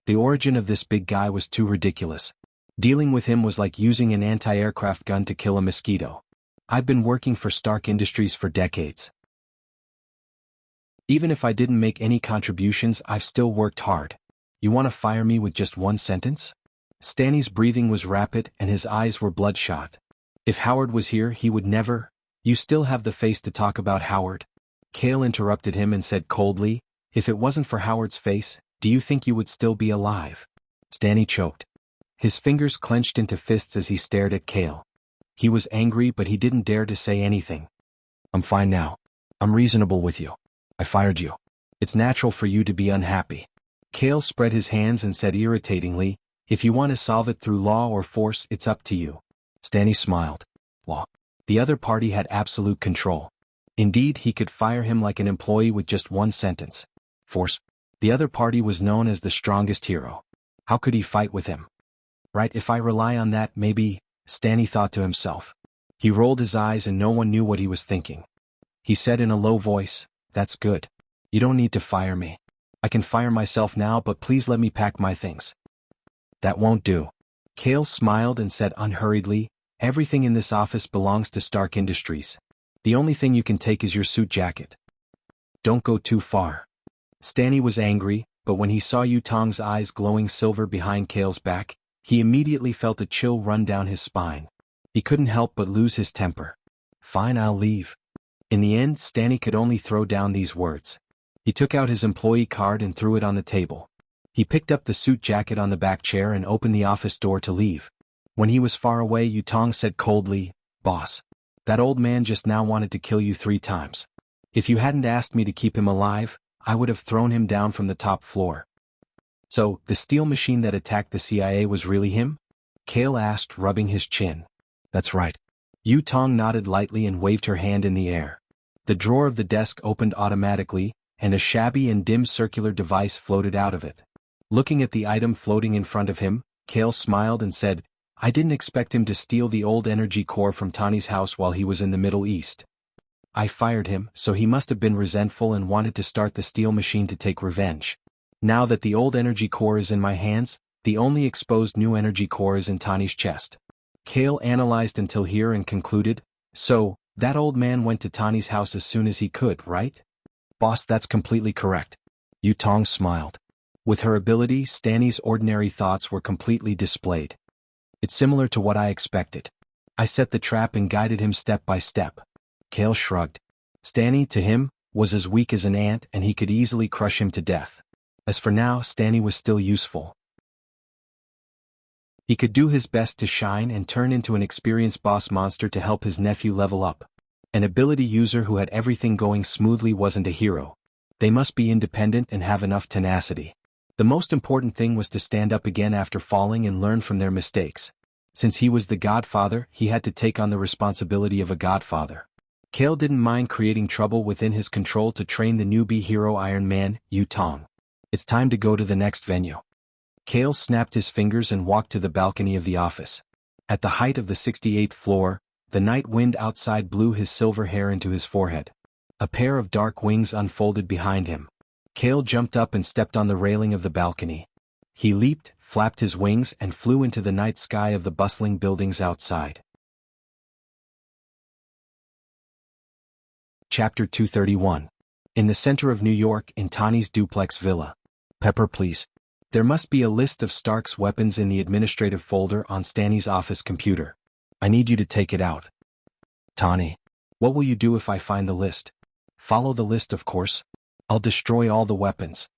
The origin of this big guy was too ridiculous. Dealing with him was like using an anti-aircraft gun to kill a mosquito. "I've been working for Stark Industries for decades. Even if I didn't make any contributions, I've still worked hard. You want to fire me with just one sentence?" Stanley's breathing was rapid and his eyes were bloodshot. "If Howard was here, he would never—" "You still have the face to talk about Howard?" Cale interrupted him and said coldly, "If it wasn't for Howard's face, do you think you would still be alive?" Stanley choked. His fingers clenched into fists as he stared at Cale. He was angry, but he didn't dare to say anything. "I'm fine now. I'm reasonable with you. I fired you. It's natural for you to be unhappy." Cale spread his hands and said irritatingly, "If you want to solve it through law or force, it's up to you." Stanley smiled. Law. The other party had absolute control. Indeed, he could fire him like an employee with just one sentence. Force. The other party was known as the strongest hero. How could he fight with him? Right, if I rely on that, maybe, Stanley thought to himself. He rolled his eyes and no one knew what he was thinking. He said in a low voice, "That's good. You don't need to fire me. I can fire myself now, but please let me pack my things." "That won't do." Cale smiled and said unhurriedly, "Everything in this office belongs to Stark Industries. The only thing you can take is your suit jacket. Don't go too far." Stanley was angry, but when he saw Yu Tong's eyes glowing silver behind Cale's back, he immediately felt a chill run down his spine. He couldn't help but lose his temper. "Fine, I'll leave." In the end, Stanley could only throw down these words. He took out his employee card and threw it on the table. He picked up the suit jacket on the back chair and opened the office door to leave. When he was far away, Yu Tong said coldly, "Boss, that old man just now wanted to kill you 3 times. If you hadn't asked me to keep him alive, I would have thrown him down from the top floor." "So, the steel machine that attacked the CIA was really him?" Cale asked, rubbing his chin. "That's right." Yu Tong nodded lightly and waved her hand in the air. The drawer of the desk opened automatically, and a shabby and dim circular device floated out of it. Looking at the item floating in front of him, Kale smiled and said, "I didn't expect him to steal the old energy core from Tani's house while he was in the Middle East. I fired him, so he must have been resentful and wanted to start the steel machine to take revenge. Now that the old energy core is in my hands, the only exposed new energy core is in Tani's chest." Kale analyzed until here and concluded, "So, that old man went to Tani's house as soon as he could, right?" "Boss, that's completely correct." Yu Tong smiled. With her ability, Stanny's ordinary thoughts were completely displayed. "It's similar to what I expected. I set the trap and guided him step by step." Kale shrugged. Stanny, to him, was as weak as an ant and he could easily crush him to death. As for now, Stanny was still useful. He could do his best to shine and turn into an experienced boss monster to help his nephew level up. An ability user who had everything going smoothly wasn't a hero. They must be independent and have enough tenacity. The most important thing was to stand up again after falling and learn from their mistakes. Since he was the godfather, he had to take on the responsibility of a godfather. Kale didn't mind creating trouble within his control to train the newbie hero Iron Man, Yu Tong. It's time to go to the next venue. Kale snapped his fingers and walked to the balcony of the office. At the height of the 68th floor, the night wind outside blew his silver hair into his forehead. A pair of dark wings unfolded behind him. Kale jumped up and stepped on the railing of the balcony. He leaped, flapped his wings and flew into the night sky of the bustling buildings outside. Chapter 231. In the center of New York, in Tani's duplex villa. "Pepper, please. There must be a list of Stark's weapons in the administrative folder on Stanny's office computer. I need you to take it out." "Tani, what will you do if I find the list?" "Follow the list, of course. I'll destroy all the weapons."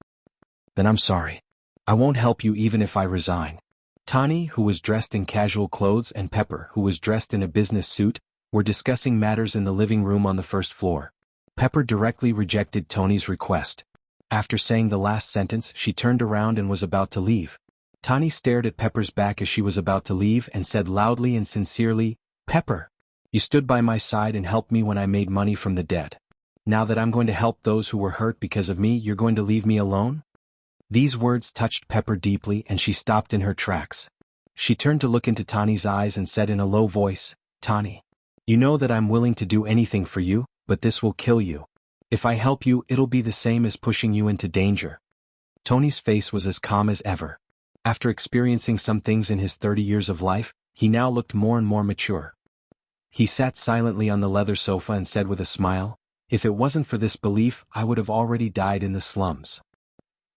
"Then I'm sorry. I won't help you even if I resign." Tani, who was dressed in casual clothes, and Pepper, who was dressed in a business suit, were discussing matters in the living room on the first floor. Pepper directly rejected Tony's request. After saying the last sentence, she turned around and was about to leave. Tani stared at Pepper's back as she was about to leave and said loudly and sincerely, "Pepper, you stood by my side and helped me when I made money from the dead. Now that I'm going to help those who were hurt because of me, you're going to leave me alone?" These words touched Pepper deeply and she stopped in her tracks. She turned to look into Tani's eyes and said in a low voice, "Tani, you know that I'm willing to do anything for you, but this will kill you. If I help you, it'll be the same as pushing you into danger." Tony's face was as calm as ever. After experiencing some things in his 30 years of life, he now looked more and more mature. He sat silently on the leather sofa and said with a smile, "If it wasn't for this belief, I would have already died in the slums."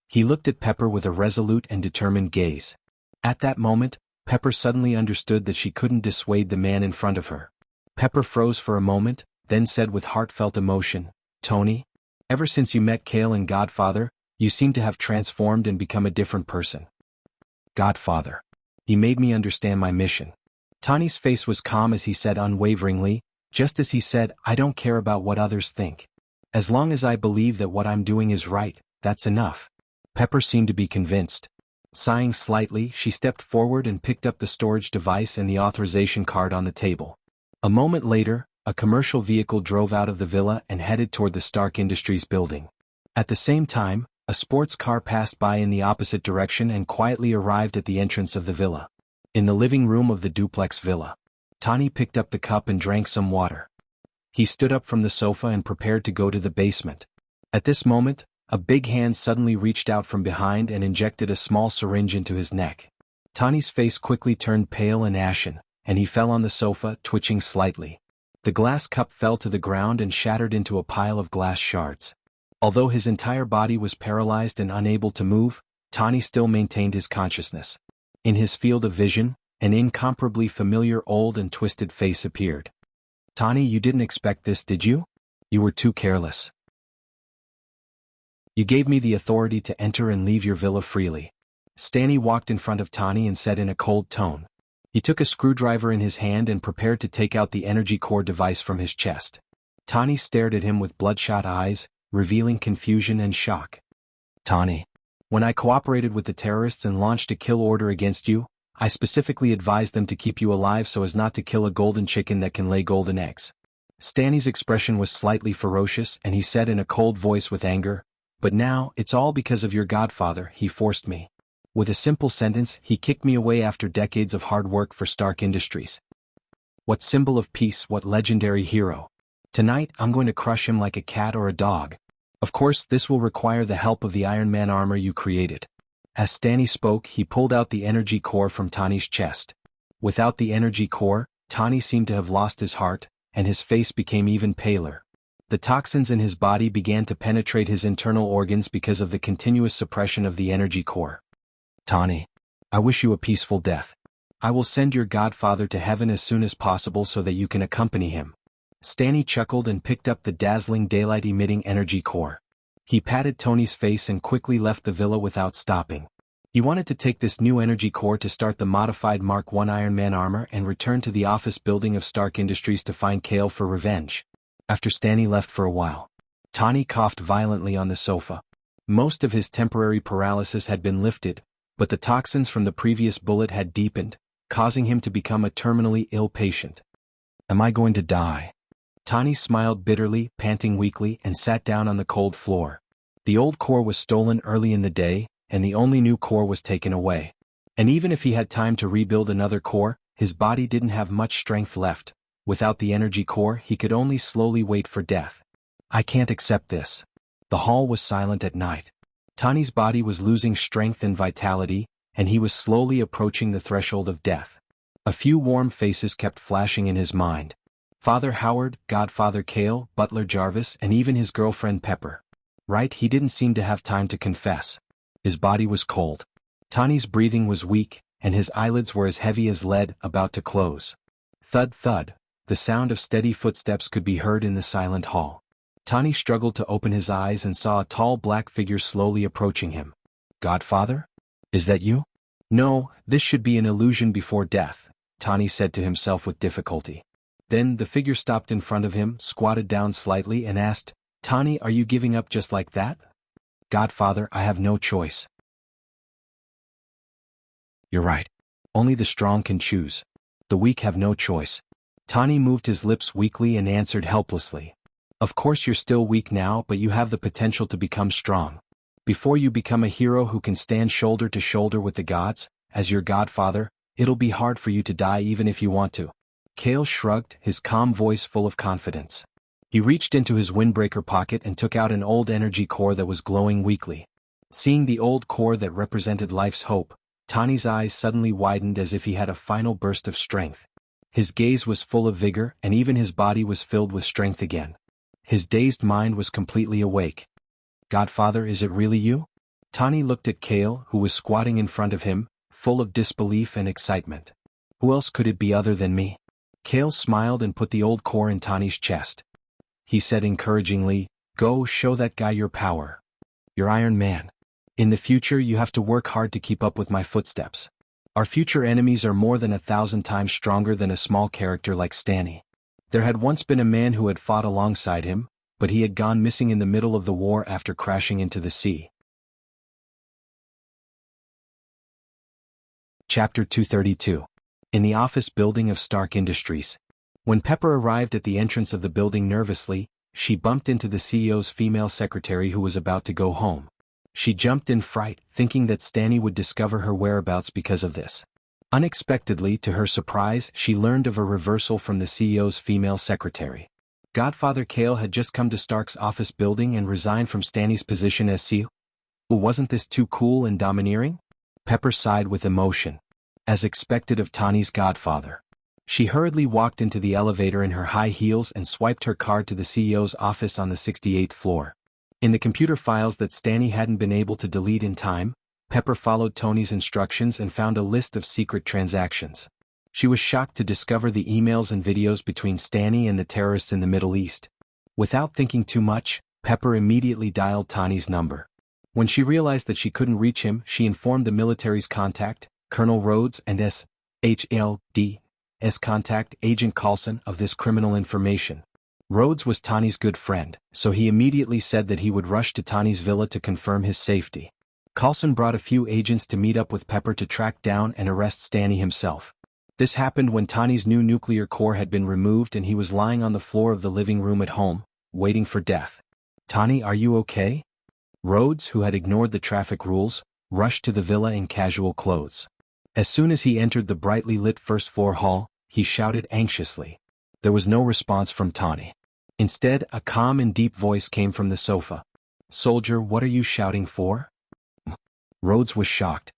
He looked at Pepper with a resolute and determined gaze. At that moment, Pepper suddenly understood that she couldn't dissuade the man in front of her. Pepper froze for a moment, then said with heartfelt emotion, "Tony, ever since you met Kale and Godfather, you seem to have transformed and become a different person." "Godfather. He made me understand my mission." Tani's face was calm as he said unwaveringly, just as he said, "I don't care about what others think. As long as I believe that what I'm doing is right, that's enough." Pepper seemed to be convinced. Sighing slightly, she stepped forward and picked up the storage device and the authorization card on the table. A moment later, a commercial vehicle drove out of the villa and headed toward the Stark Industries building. At the same time, a sports car passed by in the opposite direction and quietly arrived at the entrance of the villa. In the living room of the duplex villa, Tani picked up the cup and drank some water. He stood up from the sofa and prepared to go to the basement. At this moment, a big hand suddenly reached out from behind and injected a small syringe into his neck. Tani's face quickly turned pale and ashen, and he fell on the sofa, twitching slightly. The glass cup fell to the ground and shattered into a pile of glass shards. Although his entire body was paralyzed and unable to move, Tani still maintained his consciousness. In his field of vision, an incomparably familiar old and twisted face appeared. "Tani, you didn't expect this, did you? You were too careless. You gave me the authority to enter and leave your villa freely." Stanny walked in front of Tani and said in a cold tone. He took a screwdriver in his hand and prepared to take out the energy core device from his chest. Tani stared at him with bloodshot eyes, revealing confusion and shock. "Tani, when I cooperated with the terrorists and launched a kill order against you, I specifically advised them to keep you alive so as not to kill a golden chicken that can lay golden eggs. Stanny's expression was slightly ferocious, and he said in a cold voice with anger, "But now, it's all because of your godfather, he forced me." With a simple sentence, he kicked me away after decades of hard work for Stark Industries. What symbol of peace, what legendary hero. Tonight, I'm going to crush him like a cat or a dog. Of course, this will require the help of the Iron Man armor you created. As Stanny spoke, he pulled out the energy core from Tawny's chest. Without the energy core, Tawny seemed to have lost his heart, and his face became even paler. The toxins in his body began to penetrate his internal organs because of the continuous suppression of the energy core. Tawny, I wish you a peaceful death. I will send your godfather to heaven as soon as possible so that you can accompany him. Stanny chuckled and picked up the dazzling daylight-emitting energy core. He patted Tony's face and quickly left the villa without stopping. He wanted to take this new energy core to start the modified Mark I Iron Man armor and return to the office building of Stark Industries to find Kale for revenge. After Stanny left for a while, Tawny coughed violently on the sofa. Most of his temporary paralysis had been lifted, but the toxins from the previous bullet had deepened, causing him to become a terminally ill patient. Am I going to die? Tawny smiled bitterly, panting weakly, and sat down on the cold floor. The old core was stolen early in the day, and the only new core was taken away. And even if he had time to rebuild another core, his body didn't have much strength left. Without the energy core, he could only slowly wait for death. I can't accept this. The hall was silent at night. Tawny's body was losing strength and vitality, and he was slowly approaching the threshold of death. A few warm faces kept flashing in his mind. Father Howard, Godfather Kale, Butler Jarvis, and even his girlfriend Pepper. Right, he didn't seem to have time to confess. His body was cold. Tawny's breathing was weak, and his eyelids were as heavy as lead, about to close. Thud thud, the sound of steady footsteps could be heard in the silent hall. Tawny struggled to open his eyes and saw a tall black figure slowly approaching him. Godfather? Is that you? No, this should be an illusion before death, Tawny said to himself with difficulty. Then the figure stopped in front of him, squatted down slightly and asked, Tawny, are you giving up just like that? Godfather, I have no choice. You're right. Only the strong can choose. The weak have no choice. Tawny moved his lips weakly and answered helplessly. Of course you're still weak now, but you have the potential to become strong. Before you become a hero who can stand shoulder to shoulder with the gods, as your godfather, it'll be hard for you to die even if you want to. Kale shrugged, his calm voice full of confidence. He reached into his windbreaker pocket and took out an old energy core that was glowing weakly. Seeing the old core that represented life's hope, Tawny's eyes suddenly widened as if he had a final burst of strength. His gaze was full of vigor, and even his body was filled with strength again. His dazed mind was completely awake. Godfather, is it really you? Tawny looked at Kale, who was squatting in front of him, full of disbelief and excitement. Who else could it be other than me? Kale smiled and put the old core in Tawny's chest. He said encouragingly, Go, show that guy your power. You're Iron Man. In the future you have to work hard to keep up with my footsteps. Our future enemies are more than 1,000 times stronger than a small character like Stanny. There had once been a man who had fought alongside him, but he had gone missing in the middle of the war after crashing into the sea. Chapter 232. In the office building of Stark Industries. When Pepper arrived at the entrance of the building nervously, she bumped into the CEO's female secretary who was about to go home. She jumped in fright, thinking that Stanny would discover her whereabouts because of this. Unexpectedly, to her surprise, she learned of a reversal from the CEO's female secretary. Godfather Kale had just come to Stark's office building and resigned from Stanny's position as CEO. Wasn't this too cool and domineering? Pepper sighed with emotion. As expected of Tawny's godfather. She hurriedly walked into the elevator in her high heels and swiped her card to the CEO's office on the 68th floor. In the computer files that Stanny hadn't been able to delete in time, Pepper followed Tony's instructions and found a list of secret transactions. She was shocked to discover the emails and videos between Stanny and the terrorists in the Middle East. Without thinking too much, Pepper immediately dialed Tawny's number. When she realized that she couldn't reach him, she informed the military's contact, Colonel Rhodes, and SHLD's contact, Agent Carlson, of this criminal information. Rhodes was Tawny's good friend, so he immediately said that he would rush to Tawny's villa to confirm his safety. Carlson brought a few agents to meet up with Pepper to track down and arrest Stanley himself. This happened when Tani's new nuclear core had been removed and he was lying on the floor of the living room at home, waiting for death. "Tani, are you okay?" Rhodes, who had ignored the traffic rules, rushed to the villa in casual clothes. As soon as he entered the brightly lit first-floor hall, he shouted anxiously. There was no response from Tani. Instead, a calm and deep voice came from the sofa. "Soldier, what are you shouting for?" Rhodes was shocked.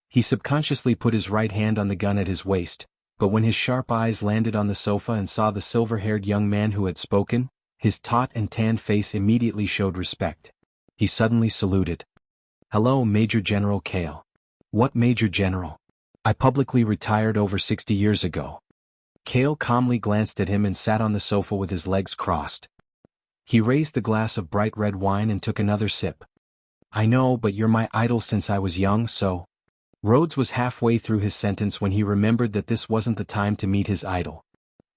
He subconsciously put his right hand on the gun at his waist, but when his sharp eyes landed on the sofa and saw the silver-haired young man who had spoken, his taut and tanned face immediately showed respect. He suddenly saluted. "Hello, Major General Kale." "What Major General?" "I publicly retired over 60 years ago." Kale calmly glanced at him and sat on the sofa with his legs crossed. He raised the glass of bright red wine and took another sip. "I know, but you're my idol since I was young, so—" Rhodes was halfway through his sentence when he remembered that this wasn't the time to meet his idol.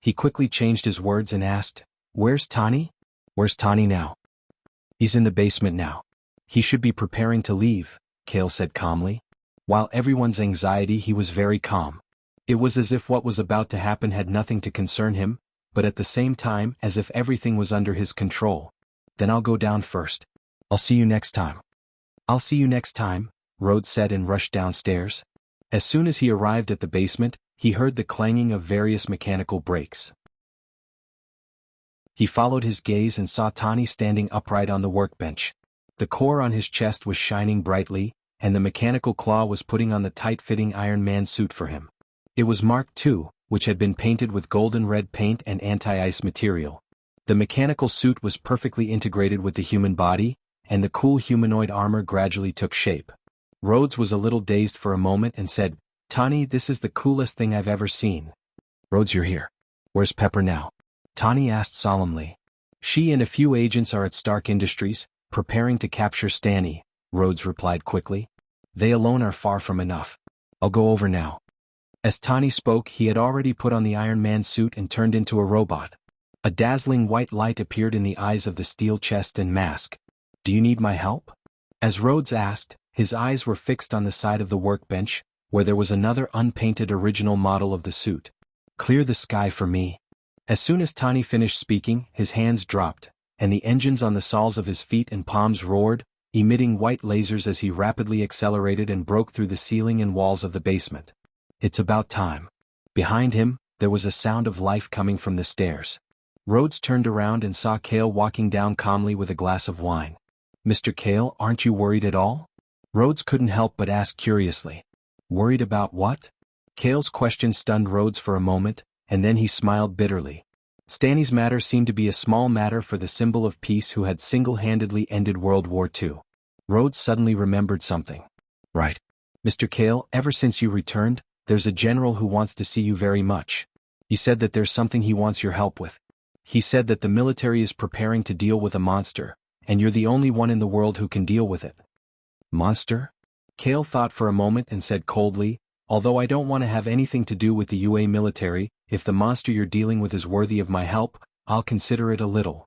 He quickly changed his words and asked, "Where's Tani?" "Where's Tani now?" "He's in the basement now. He should be preparing to leave," Kale said calmly. While everyone's anxiety, he was very calm. It was as if what was about to happen had nothing to concern him, but at the same time as if everything was under his control. "Then I'll go down first. I'll see you next time." "I'll see you next time," Rhodes said and rushed downstairs. As soon as he arrived at the basement, he heard the clanging of various mechanical brakes. He followed his gaze and saw Tani standing upright on the workbench. The core on his chest was shining brightly, and the mechanical claw was putting on the tight-fitting Iron Man suit for him. It was Mark II, which had been painted with golden red paint and anti-ice material. The mechanical suit was perfectly integrated with the human body, and the cool humanoid armor gradually took shape. Rhodes was a little dazed for a moment and said, "Tani, this is the coolest thing I've ever seen." "Rhodes, you're here. Where's Pepper now?" Tani asked solemnly. "She and a few agents are at Stark Industries, preparing to capture Stanley," Rhodes replied quickly. "They alone are far from enough. I'll go over now." As Tani spoke, he had already put on the Iron Man suit and turned into a robot. A dazzling white light appeared in the eyes of the steel chest and mask. "Do you need my help?" As Rhodes asked, his eyes were fixed on the side of the workbench, where there was another unpainted original model of the suit. "Clear the sky for me." As soon as Tani finished speaking, his hands dropped, and the engines on the soles of his feet and palms roared, emitting white lasers as he rapidly accelerated and broke through the ceiling and walls of the basement. "It's about time." Behind him, there was a sound of life coming from the stairs. Rhodes turned around and saw Kale walking down calmly with a glass of wine. "Mr. Kale, aren't you worried at all?" Rhodes couldn't help but ask curiously. "Worried about what?" Kale's question stunned Rhodes for a moment, and then he smiled bitterly. Stanley's matter seemed to be a small matter for the symbol of peace who had single-handedly ended World War II. Rhodes suddenly remembered something. "Right. Mr. Kale, ever since you returned, there's a general who wants to see you very much. He said that there's something he wants your help with. He said that the military is preparing to deal with a monster, and you're the only one in the world who can deal with it." "Monster?" Kale thought for a moment and said coldly, "Although I don't want to have anything to do with the UA military, if the monster you're dealing with is worthy of my help, I'll consider it a little."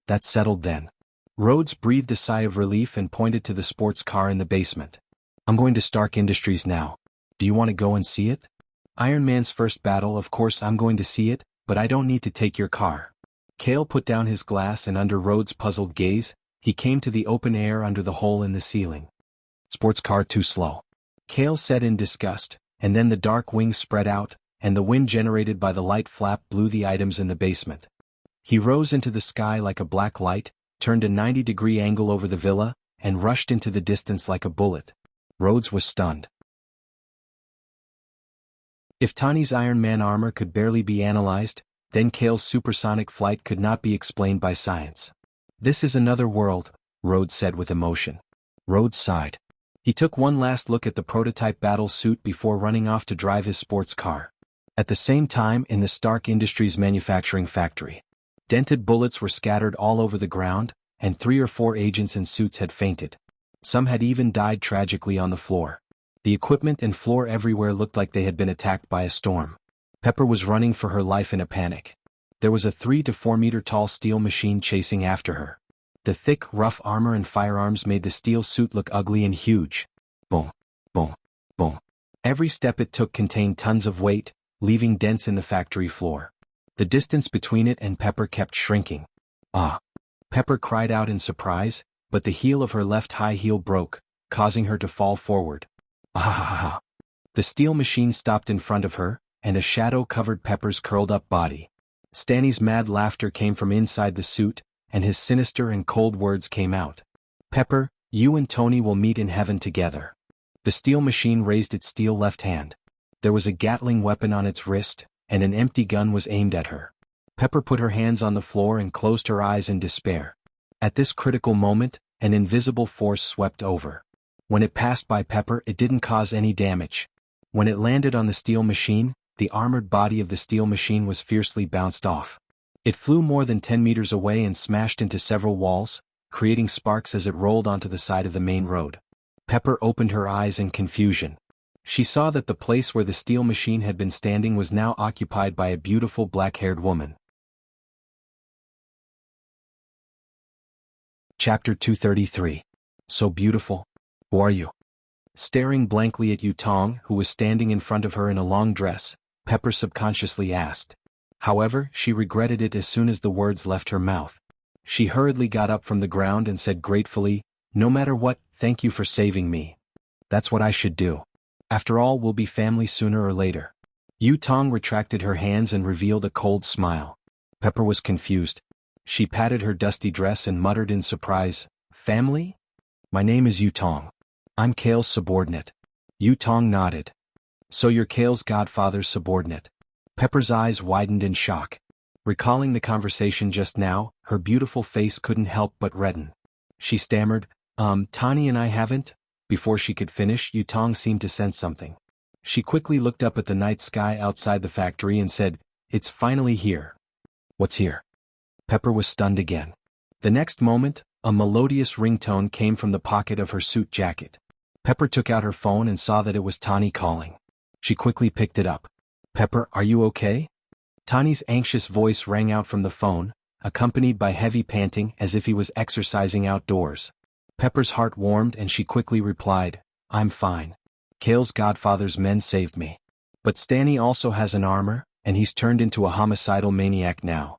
"That's settled then." Rhodes breathed a sigh of relief and pointed to the sports car in the basement. "I'm going to Stark Industries now. Do you want to go and see it?" "Iron Man's first battle, of course I'm going to see it, but I don't need to take your car." Kale put down his glass and under Rhodes' puzzled gaze, he came to the open air under the hole in the ceiling. "Sports car too slow," Kale said in disgust, and then the dark wings spread out, and the wind generated by the light flap blew the items in the basement. He rose into the sky like a black light, turned a 90-degree angle over the villa, and rushed into the distance like a bullet. Rhodes was stunned. If Tani's Iron Man armor could barely be analyzed, then Kale's supersonic flight could not be explained by science. "This is another world," Rhodes said with emotion. Rhodes sighed. He took one last look at the prototype battle suit before running off to drive his sports car. At the same time, in the Stark Industries manufacturing factory, dented bullets were scattered all over the ground, and 3 or 4 agents in suits had fainted. Some had even died tragically on the floor. The equipment and floor everywhere looked like they had been attacked by a storm. Pepper was running for her life in a panic. There was a 3 to 4 meter tall steel machine chasing after her. The thick, rough armor and firearms made the steel suit look ugly and huge. Boom, boom, boom. Every step it took contained tons of weight, leaving dents in the factory floor. The distance between it and Pepper kept shrinking. Ah! Pepper cried out in surprise, but the heel of her left high heel broke, causing her to fall forward. Ah ha ha ha! The steel machine stopped in front of her, and a shadow covered Pepper's curled-up body. Stanny's mad laughter came from inside the suit, and his sinister and cold words came out. Pepper, you and Tony will meet in heaven together. The steel machine raised its steel left hand. There was a Gatling weapon on its wrist, and an empty gun was aimed at her. Pepper put her hands on the floor and closed her eyes in despair. At this critical moment, an invisible force swept over. When it passed by Pepper, it didn't cause any damage. When it landed on the steel machine, the armored body of the steel machine was fiercely bounced off. It flew more than 10 meters away and smashed into several walls, creating sparks as it rolled onto the side of the main road. Pepper opened her eyes in confusion. She saw that the place where the steel machine had been standing was now occupied by a beautiful black-haired woman. Chapter 233. So beautiful. Who are you? Staring blankly at Yu Tong, who was standing in front of her in a long dress, Pepper subconsciously asked. However, she regretted it as soon as the words left her mouth. She hurriedly got up from the ground and said gratefully, "No matter what, thank you for saving me. That's what I should do. After all, we'll be family sooner or later." Yu Tong retracted her hands and revealed a cold smile. Pepper was confused. She patted her dusty dress and muttered in surprise, "Family? My name is Yu Tong. I'm Kale's subordinate." Yu Tong nodded. "So you're Kale's godfather's subordinate." Pepper's eyes widened in shock. Recalling the conversation just now, her beautiful face couldn't help but redden. She stammered, Tani and I haven't?" Before she could finish, Yu Tong seemed to sense something. She quickly looked up at the night sky outside the factory and said, "It's finally here." "What's here?" Pepper was stunned again. The next moment, a melodious ringtone came from the pocket of her suit jacket. Pepper took out her phone and saw that it was Tani calling. She quickly picked it up. "Pepper, are you okay?" Tani's anxious voice rang out from the phone, accompanied by heavy panting as if he was exercising outdoors. Pepper's heart warmed and she quickly replied, "I'm fine. Kale's godfather's men saved me. But Stanny also has an armor, and he's turned into a homicidal maniac now.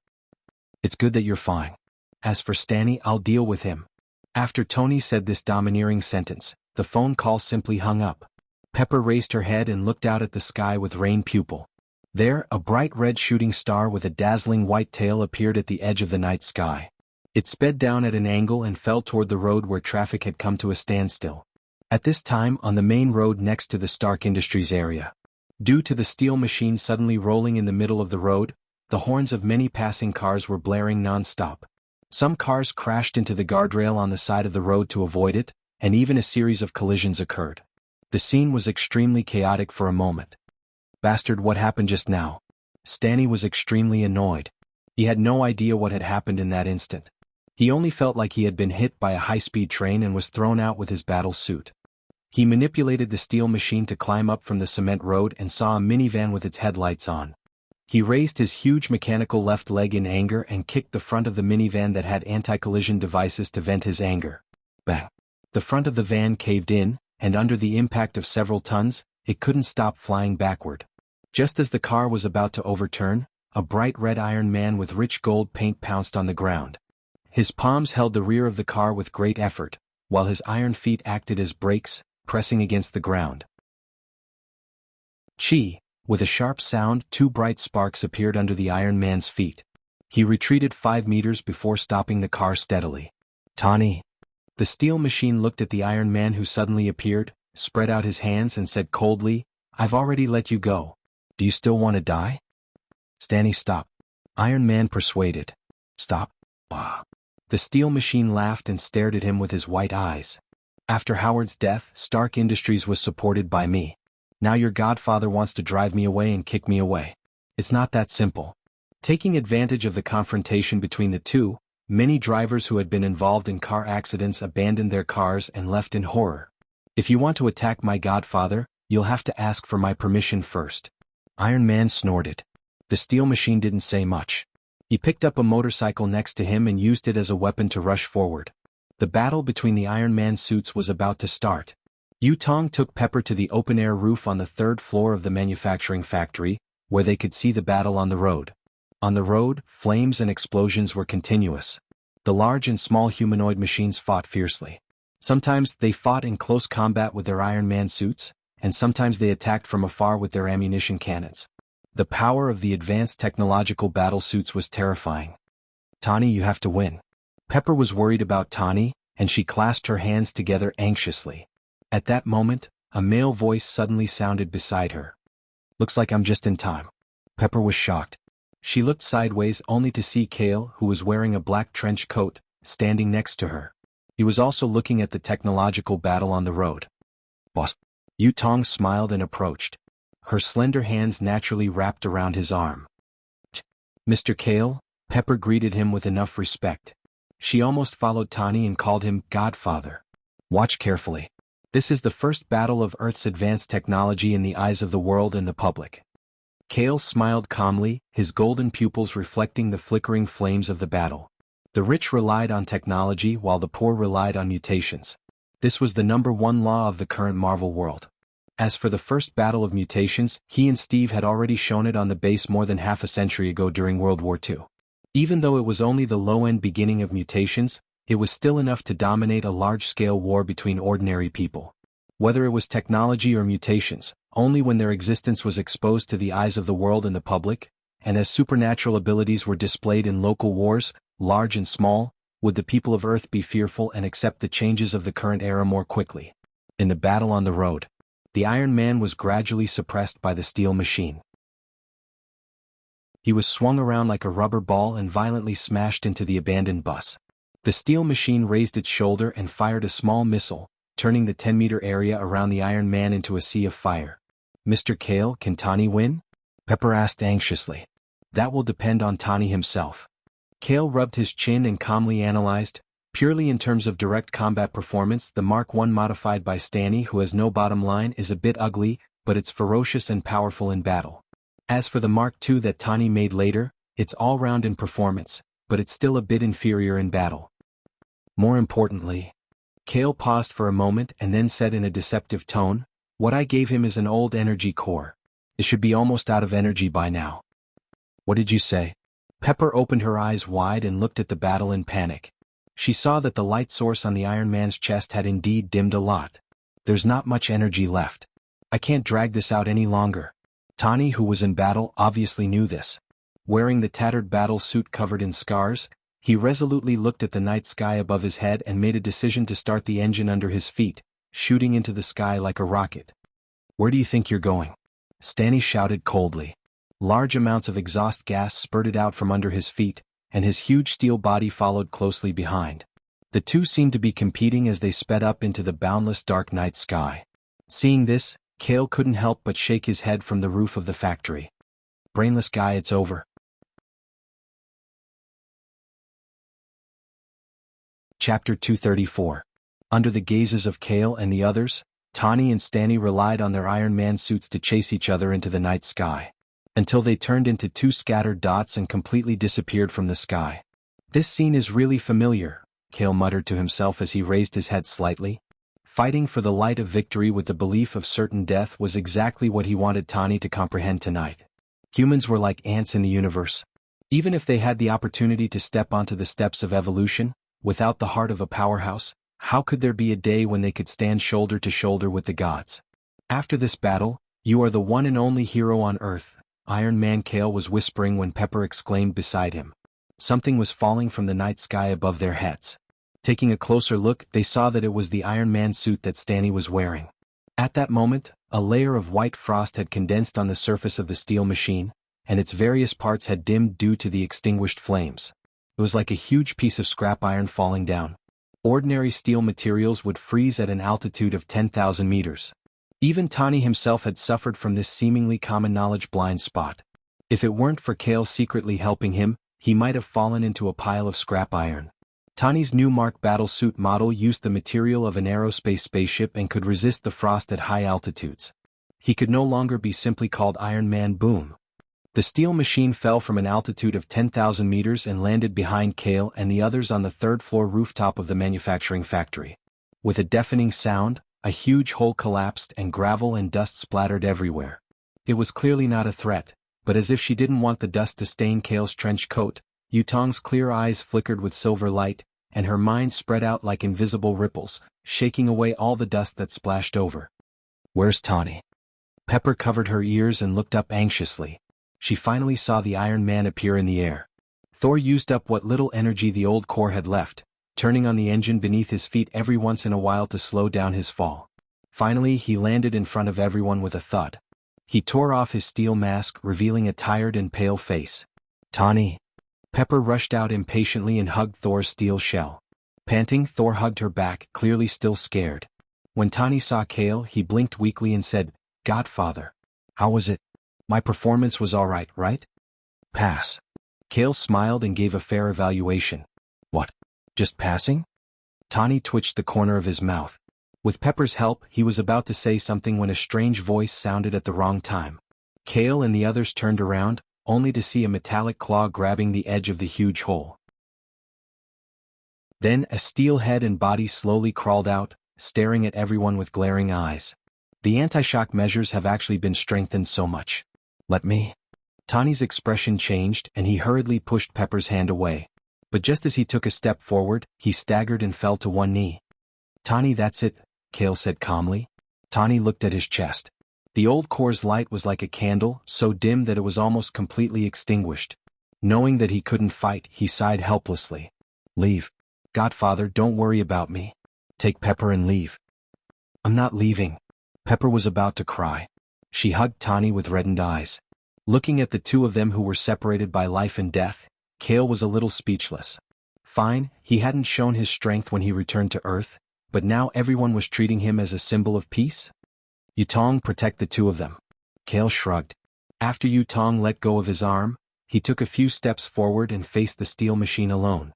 It's good that you're fine. As for Stanny, I'll deal with him." After Tony said this domineering sentence, the phone call simply hung up. Pepper raised her head and looked out at the sky with rain pupil. There, a bright red shooting star with a dazzling white tail appeared at the edge of the night sky. It sped down at an angle and fell toward the road where traffic had come to a standstill. At this time, on the main road next to the Stark Industries area. Due to the steel machine suddenly rolling in the middle of the road, the horns of many passing cars were blaring non-stop. Some cars crashed into the guardrail on the side of the road to avoid it, and even a series of collisions occurred. The scene was extremely chaotic for a moment. "Bastard, what happened just now?" Stanny was extremely annoyed. He had no idea what had happened in that instant. He only felt like he had been hit by a high-speed train and was thrown out with his battle suit. He manipulated the steel machine to climb up from the cement road and saw a minivan with its headlights on. He raised his huge mechanical left leg in anger and kicked the front of the minivan that had anti-collision devices to vent his anger. Bang! The front of the van caved in, and under the impact of several tons, it couldn't stop flying backward. Just as the car was about to overturn, a bright red Iron Man with rich gold paint pounced on the ground. His palms held the rear of the car with great effort, while his iron feet acted as brakes, pressing against the ground. Chi! With a sharp sound, two bright sparks appeared under the Iron Man's feet. He retreated 5 meters before stopping the car steadily. "Tani." The steel machine looked at the Iron Man who suddenly appeared, spread out his hands and said coldly, "I've already let you go. Do you still want to die?" "Stanny, stop." Iron Man persuaded. "Stop." Ah. The steel machine laughed and stared at him with his white eyes. "After Howard's death, Stark Industries was supported by me. Now your godfather wants to drive me away and kick me away. It's not that simple." Taking advantage of the confrontation between the two, many drivers who had been involved in car accidents abandoned their cars and left in horror. "If you want to attack my godfather, you'll have to ask for my permission first." Iron Man snorted. The steel machine didn't say much. He picked up a motorcycle next to him and used it as a weapon to rush forward. The battle between the Iron Man suits was about to start. Yutong took Pepper to the open-air roof on the third floor of the manufacturing factory, where they could see the battle on the road. On the road, flames and explosions were continuous. The large and small humanoid machines fought fiercely. Sometimes they fought in close combat with their Iron Man suits, and sometimes they attacked from afar with their ammunition cannons. The power of the advanced technological battle suits was terrifying. "Tani, you have to win." Pepper was worried about Tani, and she clasped her hands together anxiously. At that moment, a male voice suddenly sounded beside her. "Looks like I'm just in time." Pepper was shocked. She looked sideways only to see Kale, who was wearing a black trench coat, standing next to her. He was also looking at the technological battle on the road. "Boss." Yutong smiled and approached. Her slender hands naturally wrapped around his arm. "Mr. Kale," Pepper greeted him with enough respect. She almost followed Tani and called him Godfather. "Watch carefully. This is the first battle of Earth's advanced technology in the eyes of the world and the public." Kale smiled calmly, his golden pupils reflecting the flickering flames of the battle. The rich relied on technology while the poor relied on mutations. This was the #1 law of the current Marvel world. As for the first battle of mutations, he and Steve had already shown it on the base more than half a century ago during World War II. Even though it was only the low-end beginning of mutations, it was still enough to dominate a large-scale war between ordinary people. Whether it was technology or mutations, only when their existence was exposed to the eyes of the world and the public, and as supernatural abilities were displayed in local wars, large and small, would the people of Earth be fearful and accept the changes of the current era more quickly. In the battle on the road, the Iron Man was gradually suppressed by the steel machine. He was swung around like a rubber ball and violently smashed into the abandoned bus. The steel machine raised its shoulder and fired a small missile, turning the 10-meter area around the Iron Man into a sea of fire. "Mr. Kale, can Tani win?" Pepper asked anxiously. "That will depend on Tani himself." Kale rubbed his chin and calmly analyzed, "Purely in terms of direct combat performance, the Mark I modified by Stanny, who has no bottom line, is a bit ugly, but it's ferocious and powerful in battle. As for the Mark II that Tani made later, it's all-round in performance, but it's still a bit inferior in battle. More importantly," Kale paused for a moment and then said in a deceptive tone, "what I gave him is an old energy core. It should be almost out of energy by now." "What did you say?" Pepper opened her eyes wide and looked at the battle in panic. She saw that the light source on the Iron Man's chest had indeed dimmed a lot. "There's not much energy left. I can't drag this out any longer." Tani, who was in battle, obviously knew this. Wearing the tattered battle suit covered in scars, he resolutely looked at the night sky above his head and made a decision to start the engine under his feet, shooting into the sky like a rocket. "Where do you think you're going?" Stanny shouted coldly. Large amounts of exhaust gas spurted out from under his feet, and his huge steel body followed closely behind. The two seemed to be competing as they sped up into the boundless dark night sky. Seeing this, Kale couldn't help but shake his head from the roof of the factory. "Brainless guy, it's over." Chapter 234. Under the gazes of Kale and the others, Tani and Stanny relied on their Iron Man suits to chase each other into the night sky, until they turned into two scattered dots and completely disappeared from the sky. "This scene is really familiar," Kale muttered to himself as he raised his head slightly. Fighting for the light of victory with the belief of certain death was exactly what he wanted Tani to comprehend tonight. Humans were like ants in the universe. Even if they had the opportunity to step onto the steps of evolution, without the heart of a powerhouse, how could there be a day when they could stand shoulder to shoulder with the gods? "After this battle, you are the one and only hero on Earth," Iron Man Kale was whispering when Pepper exclaimed beside him. Something was falling from the night sky above their heads. Taking a closer look, they saw that it was the Iron Man suit that Stanny was wearing. At that moment, a layer of white frost had condensed on the surface of the steel machine, and its various parts had dimmed due to the extinguished flames. It was like a huge piece of scrap iron falling down. Ordinary steel materials would freeze at an altitude of 10,000 meters. Even Tani himself had suffered from this seemingly common knowledge blind spot. If it weren't for Kale secretly helping him, he might have fallen into a pile of scrap iron. Tani's new Mark battle suit model used the material of an aerospace spaceship and could resist the frost at high altitudes. He could no longer be simply called Iron Man Boom. The steel machine fell from an altitude of 10,000 meters and landed behind Kale and the others on the third-floor rooftop of the manufacturing factory. With a deafening sound, a huge hole collapsed and gravel and dust splattered everywhere. It was clearly not a threat, but as if she didn't want the dust to stain Kale's trench coat, Yutong's clear eyes flickered with silver light, and her mind spread out like invisible ripples, shaking away all the dust that splashed over. "Where's Tawny?" Pepper covered her ears and looked up anxiously. She finally saw the Iron Man appear in the air. Thor used up what little energy the old core had left, turning on the engine beneath his feet every once in a while to slow down his fall. Finally he landed in front of everyone with a thud. He tore off his steel mask, revealing a tired and pale face. "Tawny." Pepper rushed out impatiently and hugged Thor's steel shell. Panting, Thor hugged her back, clearly still scared. When Tawny saw Kale, he blinked weakly and said, "Godfather. How was it? My performance was all right, right?" "Pass." Kale smiled and gave a fair evaluation. "What? Just passing?" Tawny twitched the corner of his mouth. With Pepper's help, he was about to say something when a strange voice sounded at the wrong time. Kale and the others turned around, only to see a metallic claw grabbing the edge of the huge hole. Then a steel head and body slowly crawled out, staring at everyone with glaring eyes. "The anti-shock measures have actually been strengthened so much. Let me." Tawny's expression changed and he hurriedly pushed Pepper's hand away. But just as he took a step forward, he staggered and fell to one knee. "Tawny, that's it," Kale said calmly. Tawny looked at his chest. The old core's light was like a candle, so dim that it was almost completely extinguished. Knowing that he couldn't fight, he sighed helplessly. "Leave. Godfather, don't worry about me. Take Pepper and leave." "I'm not leaving." Pepper was about to cry. She hugged Tawny with reddened eyes. Looking at the two of them who were separated by life and death, Kale was a little speechless. Fine, he hadn't shown his strength when he returned to Earth, but now everyone was treating him as a symbol of peace? "Yutong, protect the two of them." Kale shrugged. After Yutong let go of his arm, he took a few steps forward and faced the steel machine alone.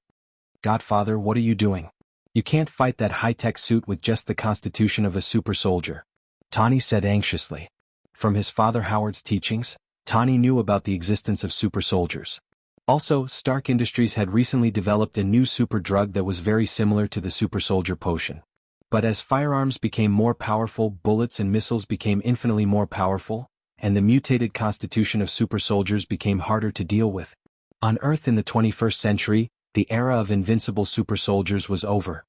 "Godfather, what are you doing? You can't fight that high-tech suit with just the constitution of a super soldier," Tawny said anxiously. From his father Howard's teachings, Tawny knew about the existence of super soldiers. Also, Stark Industries had recently developed a new super drug that was very similar to the super soldier potion. But as firearms became more powerful, bullets and missiles became infinitely more powerful, and the mutated constitution of super soldiers became harder to deal with. On Earth in the 21st century, the era of invincible super soldiers was over.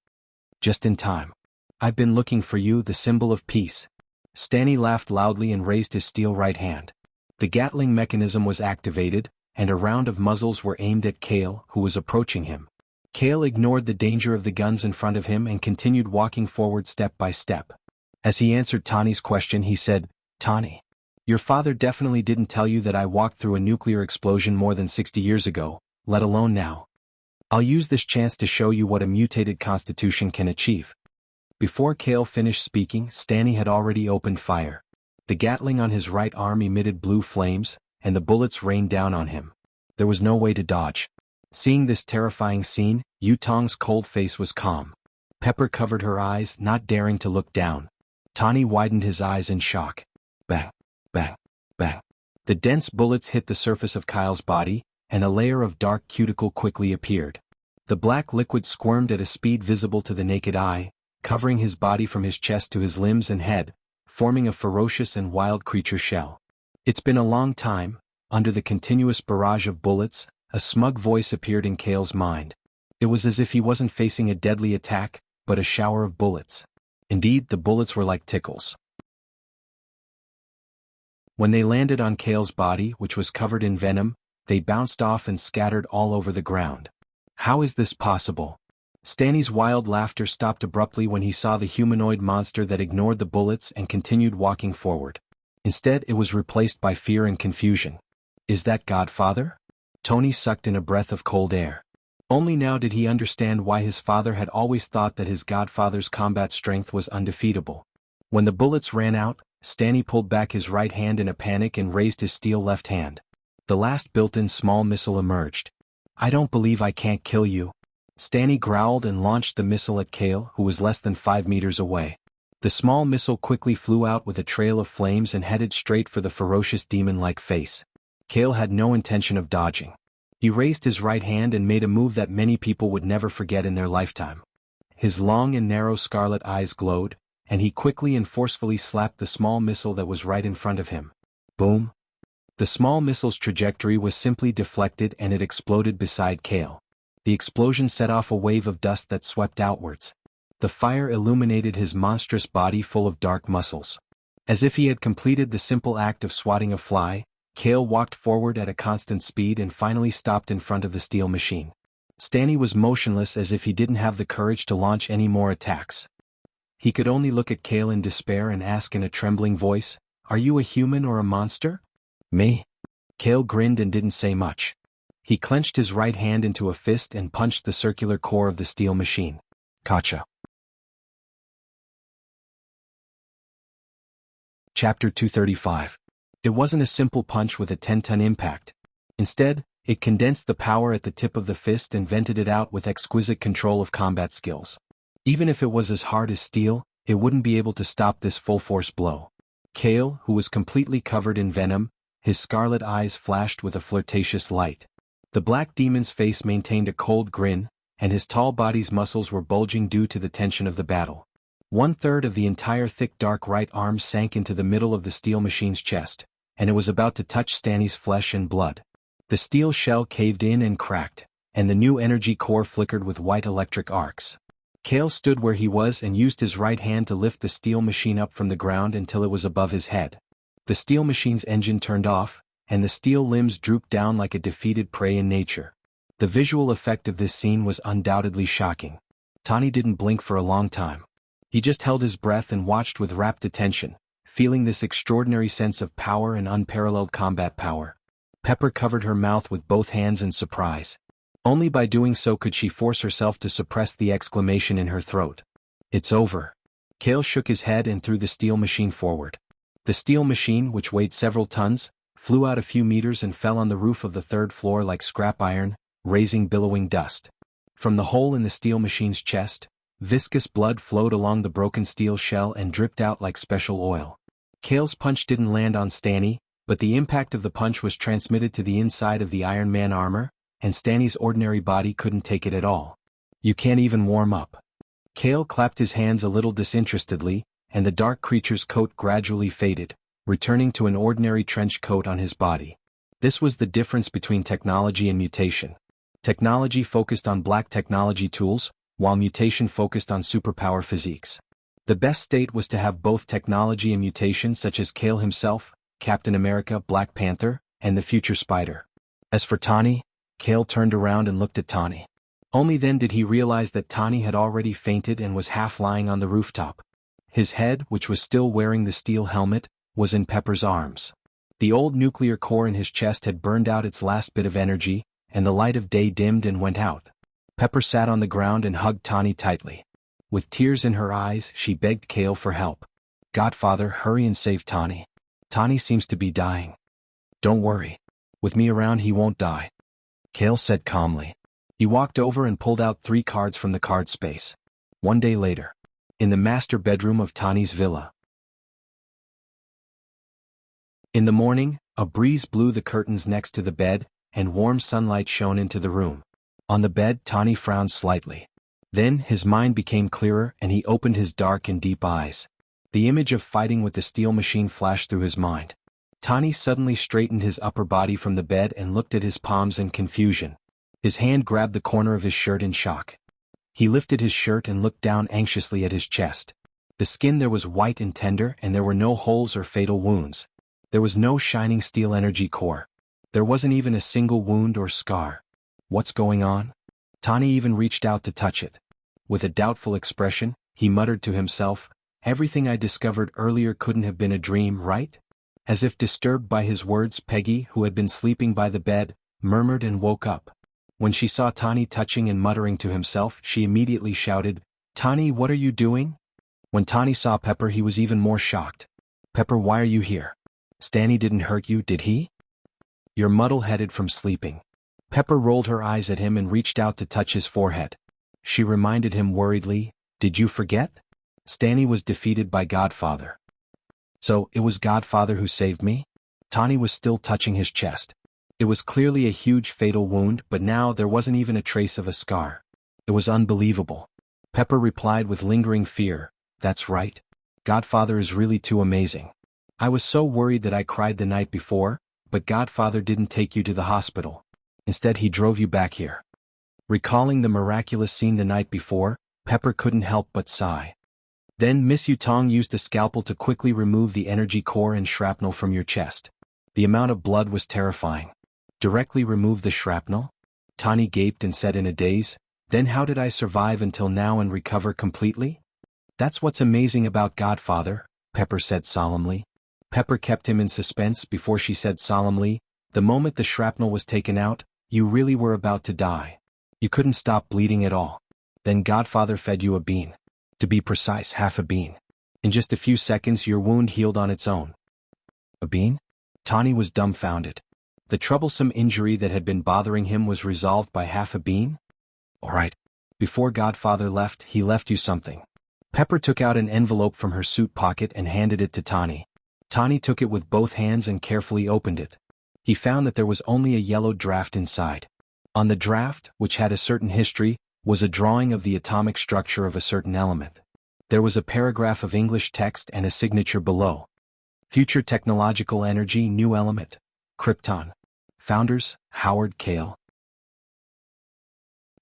"Just in time. I've been looking for you, the symbol of peace." Stanley laughed loudly and raised his steel right hand. The Gatling mechanism was activated, and a round of muzzles were aimed at Kale, who was approaching him. Kale ignored the danger of the guns in front of him and continued walking forward step by step. As he answered Tawny's question, he said, "Tawny, your father definitely didn't tell you that I walked through a nuclear explosion more than 60 years ago, let alone now. I'll use this chance to show you what a mutated constitution can achieve." Before Kale finished speaking, Stanley had already opened fire. The Gatling on his right arm emitted blue flames, and the bullets rained down on him. There was no way to dodge. Seeing this terrifying scene, Yutong's cold face was calm. Pepper covered her eyes, not daring to look down. Tawny widened his eyes in shock. Bang, bang, bang. The dense bullets hit the surface of Kyle's body, and a layer of dark cuticle quickly appeared. The black liquid squirmed at a speed visible to the naked eye, covering his body from his chest to his limbs and head, forming a ferocious and wild creature shell. "It's been a long time." Under the continuous barrage of bullets, a smug voice appeared in Kale's mind. It was as if he wasn't facing a deadly attack, but a shower of bullets. Indeed, the bullets were like tickles. When they landed on Kale's body, which was covered in venom, they bounced off and scattered all over the ground. "How is this possible?" Stanley's wild laughter stopped abruptly when he saw the humanoid monster that ignored the bullets and continued walking forward. Instead, it was replaced by fear and confusion. "Is that Godfather?" Tony sucked in a breath of cold air. Only now did he understand why his father had always thought that his godfather's combat strength was undefeatable. When the bullets ran out, Stanley pulled back his right hand in a panic and raised his steel left hand. The last built-in small missile emerged. "I don't believe I can't kill you." Stanley growled and launched the missile at Kale, who was less than 5 meters away. The small missile quickly flew out with a trail of flames and headed straight for the ferocious demon-like face. Kale had no intention of dodging. He raised his right hand and made a move that many people would never forget in their lifetime. His long and narrow scarlet eyes glowed, and he quickly and forcefully slapped the small missile that was right in front of him. Boom! The small missile's trajectory was simply deflected and it exploded beside Kale. The explosion set off a wave of dust that swept outwards. The fire illuminated his monstrous body full of dark muscles. As if he had completed the simple act of swatting a fly, Kale walked forward at a constant speed and finally stopped in front of the steel machine. Stanley was motionless as if he didn't have the courage to launch any more attacks. He could only look at Kale in despair and ask in a trembling voice, "Are you a human or a monster?" "Me?" Kale grinned and didn't say much. He clenched his right hand into a fist and punched the circular core of the steel machine. Gotcha. Chapter 235. It wasn't a simple punch with a 10-ton impact. Instead, it condensed the power at the tip of the fist and vented it out with exquisite control of combat skills. Even if it was as hard as steel, it wouldn't be able to stop this full-force blow. Kale, who was completely covered in venom, his scarlet eyes flashed with a flirtatious light. The black demon's face maintained a cold grin, and his tall body's muscles were bulging due to the tension of the battle. 1/3 of the entire thick dark right arm sank into the middle of the steel machine's chest, and it was about to touch Stanley's flesh and blood. The steel shell caved in and cracked, and the new energy core flickered with white electric arcs. Kale stood where he was and used his right hand to lift the steel machine up from the ground until it was above his head. The steel machine's engine turned off, and the steel limbs drooped down like a defeated prey in nature. The visual effect of this scene was undoubtedly shocking. Tani didn't blink for a long time. He just held his breath and watched with rapt attention, feeling this extraordinary sense of power and unparalleled combat power. Pepper covered her mouth with both hands in surprise. Only by doing so could she force herself to suppress the exclamation in her throat. "It's over." Kale shook his head and threw the steel machine forward. The steel machine, which weighed several tons, flew out a few meters and fell on the roof of the 3rd floor like scrap iron, raising billowing dust. From the hole in the steel machine's chest, viscous blood flowed along the broken steel shell and dripped out like special oil. Kale's punch didn't land on Stanley, but the impact of the punch was transmitted to the inside of the Iron Man armor, and Stanley's ordinary body couldn't take it at all. "You can't even warm up." Kale clapped his hands a little disinterestedly, and the dark creature's coat gradually faded, returning to an ordinary trench coat on his body. This was the difference between technology and mutation. Technology focused on black technology tools, while mutation focused on superpower physiques. The best state was to have both technology and mutation, such as Kale himself, Captain America, Black Panther, and the future Spider. As for Tani, Kale turned around and looked at Tani. Only then did he realize that Tani had already fainted and was half lying on the rooftop. His head, which was still wearing the steel helmet, was in Pepper's arms. The old nuclear core in his chest had burned out its last bit of energy, and the light of day dimmed and went out. Pepper sat on the ground and hugged Tani tightly. With tears in her eyes, she begged Kale for help. "Godfather, hurry and save Tani. Tani seems to be dying." "Don't worry. With me around he won't die," Kale said calmly. He walked over and pulled out 3 cards from the card space. One day later. In the master bedroom of Tani's villa. In the morning, a breeze blew the curtains next to the bed, and warm sunlight shone into the room. On the bed, Tani frowned slightly. Then, his mind became clearer and he opened his dark and deep eyes. The image of fighting with the steel machine flashed through his mind. Tani suddenly straightened his upper body from the bed and looked at his palms in confusion. His hand grabbed the corner of his shirt in shock. He lifted his shirt and looked down anxiously at his chest. The skin there was white and tender, and there were no holes or fatal wounds. There was no shining steel energy core. There wasn't even a single wound or scar. What's going on? Tani even reached out to touch it. With a doubtful expression, he muttered to himself, "Everything I discovered earlier couldn't have been a dream, right?" As if disturbed by his words, Peggy, who had been sleeping by the bed, murmured and woke up. When she saw Tani touching and muttering to himself, she immediately shouted, "Tani, what are you doing?" When Tani saw Pepper, he was even more shocked. "Pepper, why are you here? Stanley didn't hurt you, did he? You're muddle-headed from sleeping." Pepper rolled her eyes at him and reached out to touch his forehead. She reminded him worriedly, "Did you forget? Stanley was defeated by Godfather." "So, it was Godfather who saved me?" Tani was still touching his chest. It was clearly a huge fatal wound, but now there wasn't even a trace of a scar. It was unbelievable. Pepper replied with lingering fear, "That's right. Godfather is really too amazing. I was so worried that I cried the night before, but Godfather didn't take you to the hospital. Instead he drove you back here." Recalling the miraculous scene the night before, Pepper couldn't help but sigh. Then Miss Yutong used a scalpel to quickly remove the energy core and shrapnel from your chest. The amount of blood was terrifying. "Directly remove the shrapnel?" Tani gaped and said in a daze, "Then how did I survive until now and recover completely?" "That's what's amazing about Godfather," Pepper said solemnly. Pepper kept him in suspense before she said solemnly, "The moment the shrapnel was taken out, you really were about to die. You couldn't stop bleeding at all. Then Godfather fed you a bean. To be precise, half a bean. In just a few seconds your wound healed on its own." "A bean?" Tani was dumbfounded. The troublesome injury that had been bothering him was resolved by half a bean? "All right. Before Godfather left, he left you something." Pepper took out an envelope from her suit pocket and handed it to Tani. Tani took it with both hands and carefully opened it. He found that there was only a yellow draft inside. On the draft, which had a certain history, was a drawing of the atomic structure of a certain element. There was a paragraph of English text and a signature below. "Future Technological Energy New Element. Krypton. Founders, Howard Kale."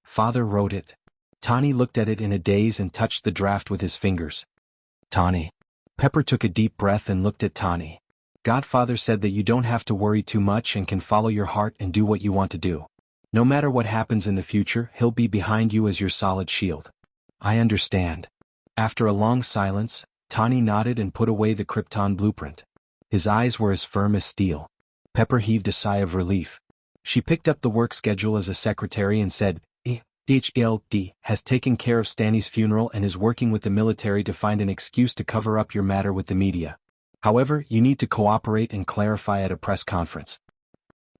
Father wrote it. Tani looked at it in a daze and touched the draft with his fingers. "Tani." Pepper took a deep breath and looked at Tani. "Godfather said that you don't have to worry too much and can follow your heart and do what you want to do. No matter what happens in the future, he'll be behind you as your solid shield." "I understand." After a long silence, Tani nodded and put away the Krypton blueprint. His eyes were as firm as steel. Pepper heaved a sigh of relief. She picked up the work schedule as a secretary and said, "DHLD has taken care of Stanny's funeral and is working with the military to find an excuse to cover up your matter with the media. However, you need to cooperate and clarify at a press conference."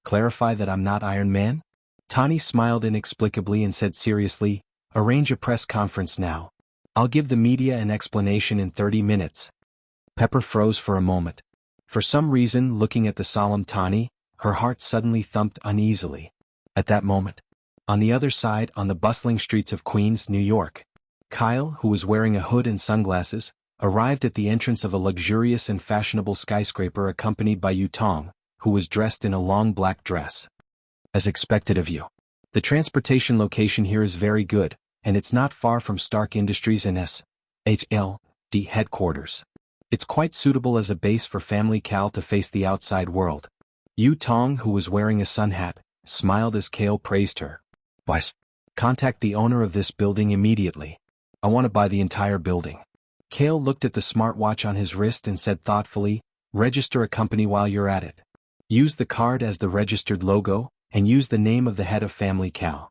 "Clarify that I'm not Iron Man?" Tani smiled inexplicably and said seriously, "Arrange a press conference now. I'll give the media an explanation in 30 minutes. Pepper froze for a moment. For some reason, looking at the solemn Tani, her heart suddenly thumped uneasily. At that moment, on the other side, on the bustling streets of Queens, New York, Kyle, who was wearing a hood and sunglasses, arrived at the entrance of a luxurious and fashionable skyscraper accompanied by Yutong, who was dressed in a long black dress. "As expected of you. The transportation location here is very good, and it's not far from Stark Industries and SHLD headquarters. It's quite suitable as a base for Family Cal to face the outside world." Yutong, who was wearing a sun hat, smiled as Kale praised her. "Wise. Contact the owner of this building immediately. I want to buy the entire building." Kale looked at the smartwatch on his wrist and said thoughtfully, "Register a company while you're at it. Use the card as the registered logo, and use the name of the head of Family Cal."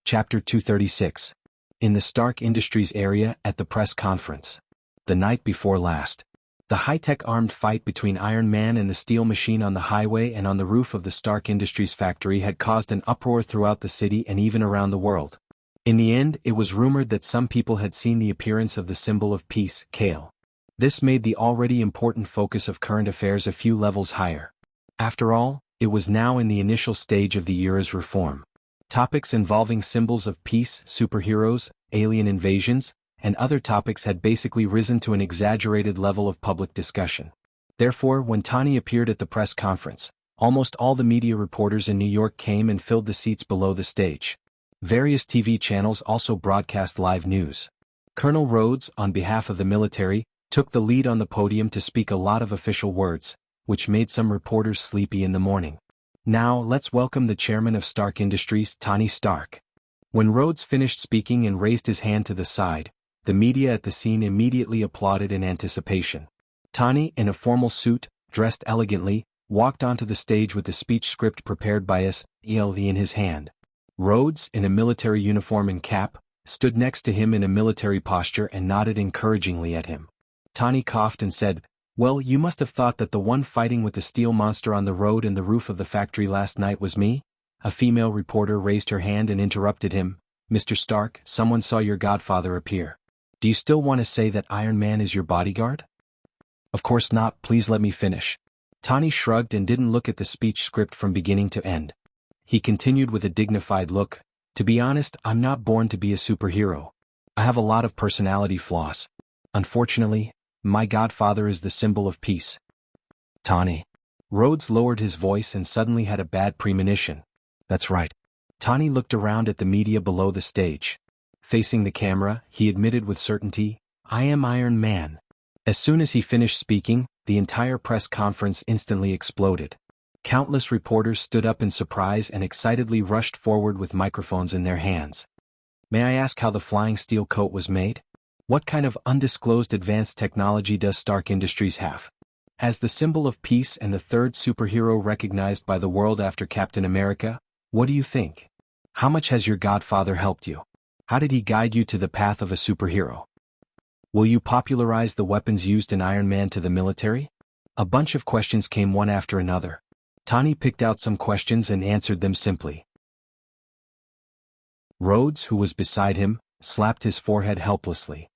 Chapter 236. In the Stark Industries area at the press conference. The night before last. The high-tech armed fight between Iron Man and the steel machine on the highway and on the roof of the Stark Industries factory had caused an uproar throughout the city and even around the world. In the end, it was rumored that some people had seen the appearance of the symbol of peace, Kale. This made the already important focus of current affairs a few levels higher. After all, it was now in the initial stage of the era's reform. Topics involving symbols of peace, superheroes, alien invasions, and other topics had basically risen to an exaggerated level of public discussion. Therefore, when Tani appeared at the press conference, almost all the media reporters in New York came and filled the seats below the stage. Various TV channels also broadcast live news. Colonel Rhodes, on behalf of the military, took the lead on the podium to speak a lot of official words, which made some reporters sleepy in the morning. "Now, let's welcome the chairman of Stark Industries, Tony Stark." When Rhodes finished speaking and raised his hand to the side, the media at the scene immediately applauded in anticipation. Tani, in a formal suit, dressed elegantly, walked onto the stage with the speech script prepared by SLV in his hand. Rhodes, in a military uniform and cap, stood next to him in a military posture and nodded encouragingly at him. Tani coughed and said, "Well, you must have thought that the one fighting with the steel monster on the road and the roof of the factory last night was me?" A female reporter raised her hand and interrupted him. "Mr. Stark, someone saw your godfather appear. Do you still want to say that Iron Man is your bodyguard?" Of course not, please let me finish. Tani shrugged and didn't look at the speech script from beginning to end. He continued with a dignified look, to be honest, I'm not born to be a superhero. I have a lot of personality flaws. Unfortunately, my godfather is the symbol of peace. Tani. Rhodes lowered his voice and suddenly had a bad premonition. That's right. Tani looked around at the media below the stage. Facing the camera, he admitted with certainty, I am Iron Man. As soon as he finished speaking, the entire press conference instantly exploded. Countless reporters stood up in surprise and excitedly rushed forward with microphones in their hands. May I ask how the flying steel coat was made? What kind of undisclosed advanced technology does Stark Industries have? As the symbol of peace and the third superhero recognized by the world after Captain America, what do you think? How much has your godfather helped you? How did he guide you to the path of a superhero? Will you popularize the weapons used in Iron Man to the military? A bunch of questions came one after another. Tani picked out some questions and answered them simply. Rhodes, who was beside him, slapped his forehead helplessly.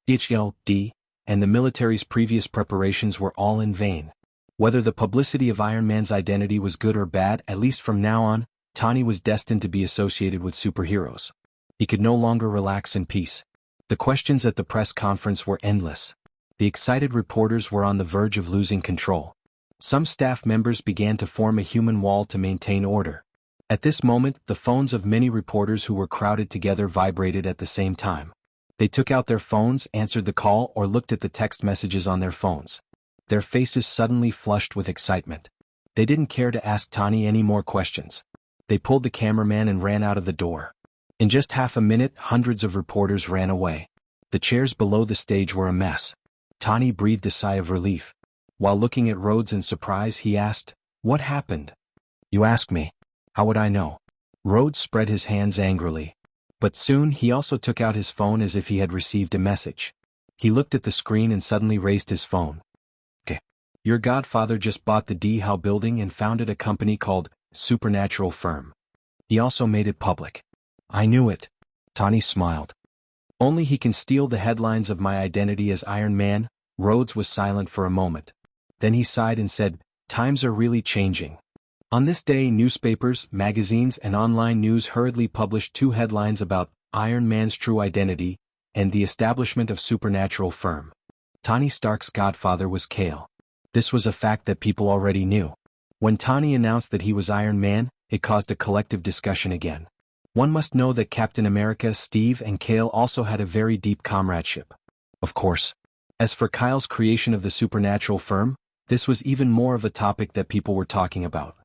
HLD, and the military's previous preparations were all in vain. Whether the publicity of Iron Man's identity was good or bad, at least from now on, Tani was destined to be associated with superheroes. He could no longer relax in peace. The questions at the press conference were endless. The excited reporters were on the verge of losing control. Some staff members began to form a human wall to maintain order. At this moment, the phones of many reporters who were crowded together vibrated at the same time. They took out their phones, answered the call, or looked at the text messages on their phones. Their faces suddenly flushed with excitement. They didn't care to ask Tani any more questions. They pulled the cameraman and ran out of the door. In just half a minute, hundreds of reporters ran away. The chairs below the stage were a mess. Tani breathed a sigh of relief. While looking at Rhodes in surprise, he asked, What happened? You ask me. How would I know? Rhodes spread his hands angrily. But soon he also took out his phone as if he had received a message. He looked at the screen and suddenly raised his phone. Okay. Your godfather just bought the D Howe building and founded a company called Supernatural Firm. He also made it public. I knew it. Tani smiled. Only he can steal the headlines of my identity as Iron Man. Rhodes was silent for a moment. Then he sighed and said, Times are really changing. On this day, newspapers, magazines, and online news hurriedly published two headlines about Iron Man's true identity and the establishment of Supernatural Firm. Tony Stark's godfather was Kale. This was a fact that people already knew. When Tony announced that he was Iron Man, it caused a collective discussion again. One must know that Captain America, Steve, and Kale also had a very deep comradeship. Of course. As for Kyle's creation of the Supernatural Firm, this was even more of a topic that people were talking about.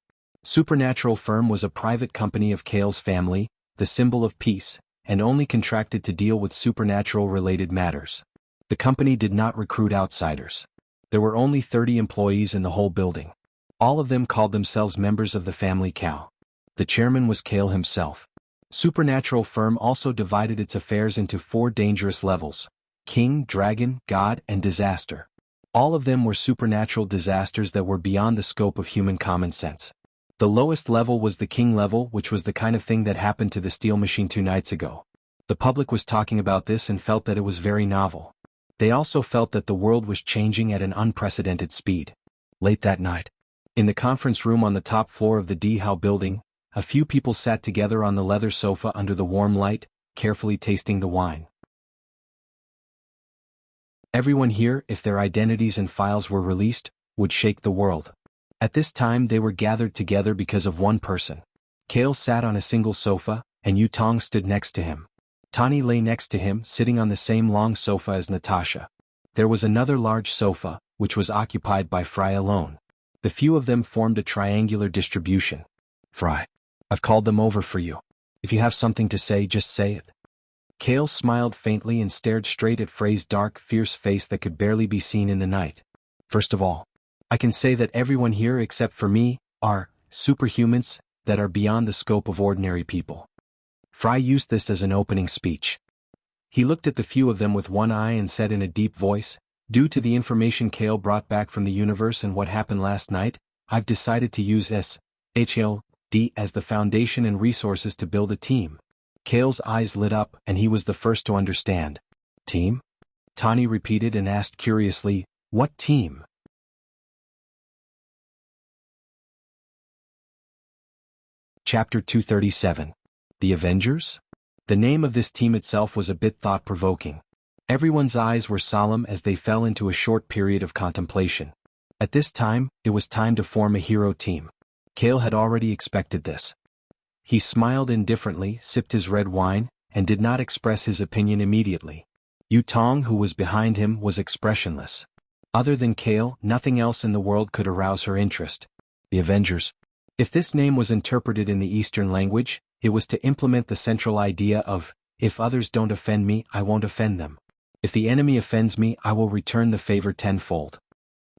Supernatural Firm was a private company of Kale's family, the symbol of peace, and only contracted to deal with supernatural-related matters. The company did not recruit outsiders. There were only 30 employees in the whole building. All of them called themselves members of the family Cal. The chairman was Kale himself. Supernatural Firm also divided its affairs into 4 dangerous levels: King, Dragon, God, and Disaster. All of them were supernatural disasters that were beyond the scope of human common sense. The lowest level was the King level, which was the kind of thing that happened to the Steel Machine 2 nights ago. The public was talking about this and felt that it was very novel. They also felt that the world was changing at an unprecedented speed. Late that night, in the conference room on the top floor of the D Howe building, a few people sat together on the leather sofa under the warm light, carefully tasting the wine. Everyone here, if their identities and files were released, would shake the world. At this time they were gathered together because of one person. Kale sat on a single sofa, and Yu Tong stood next to him. Tani lay next to him, sitting on the same long sofa as Natasha. There was another large sofa, which was occupied by Fry alone. The few of them formed a triangular distribution. Fry, I've called them over for you. If you have something to say, just say it. Kale smiled faintly and stared straight at Frey's dark, fierce face that could barely be seen in the night. First of all, I can say that everyone here except for me are superhumans that are beyond the scope of ordinary people. Fry used this as an opening speech. He looked at the few of them with one eye and said in a deep voice, Due to the information Kale brought back from the universe and what happened last night, I've decided to use SHLD as the foundation and resources to build a team. Kale's eyes lit up, and he was the first to understand. Team? Tani repeated and asked curiously, What team? Chapter 237. The Avengers? The name of this team itself was a bit thought-provoking. Everyone's eyes were solemn as they fell into a short period of contemplation. At this time, it was time to form a hero team. Kale had already expected this. He smiled indifferently, sipped his red wine, and did not express his opinion immediately. Yu Tong, who was behind him, was expressionless. Other than Kale, nothing else in the world could arouse her interest. The Avengers. If this name was interpreted in the Eastern language, it was to implement the central idea of, if others don't offend me, I won't offend them. If the enemy offends me, I will return the favor tenfold.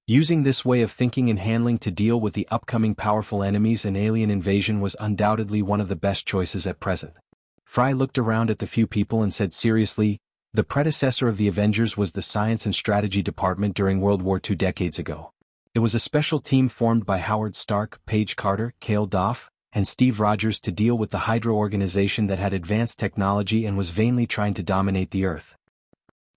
Using this way of thinking and handling to deal with the upcoming powerful enemies and alien invasion was undoubtedly one of the best choices at present. Fry looked around at the few people and said seriously, the predecessor of the Avengers was the Science and Strategy Department during World War II decades ago. It was a special team formed by Howard Stark, Paige Carter, Cale Doff, and Steve Rogers to deal with the Hydra organization that had advanced technology and was vainly trying to dominate the Earth.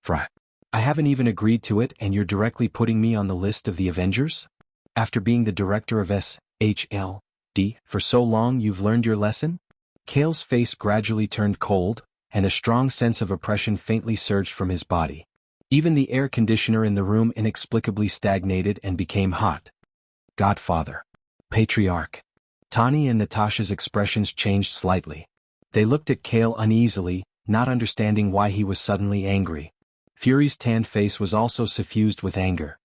Fry. I haven't even agreed to it and you're directly putting me on the list of the Avengers? After being the director of SHLD for so long you've learned your lesson? Kale's face gradually turned cold, and a strong sense of oppression faintly surged from his body. Even the air conditioner in the room inexplicably stagnated and became hot. Godfather. Patriarch. Tani and Natasha's expressions changed slightly. They looked at Kale uneasily, not understanding why he was suddenly angry. Fury's tanned face was also suffused with anger.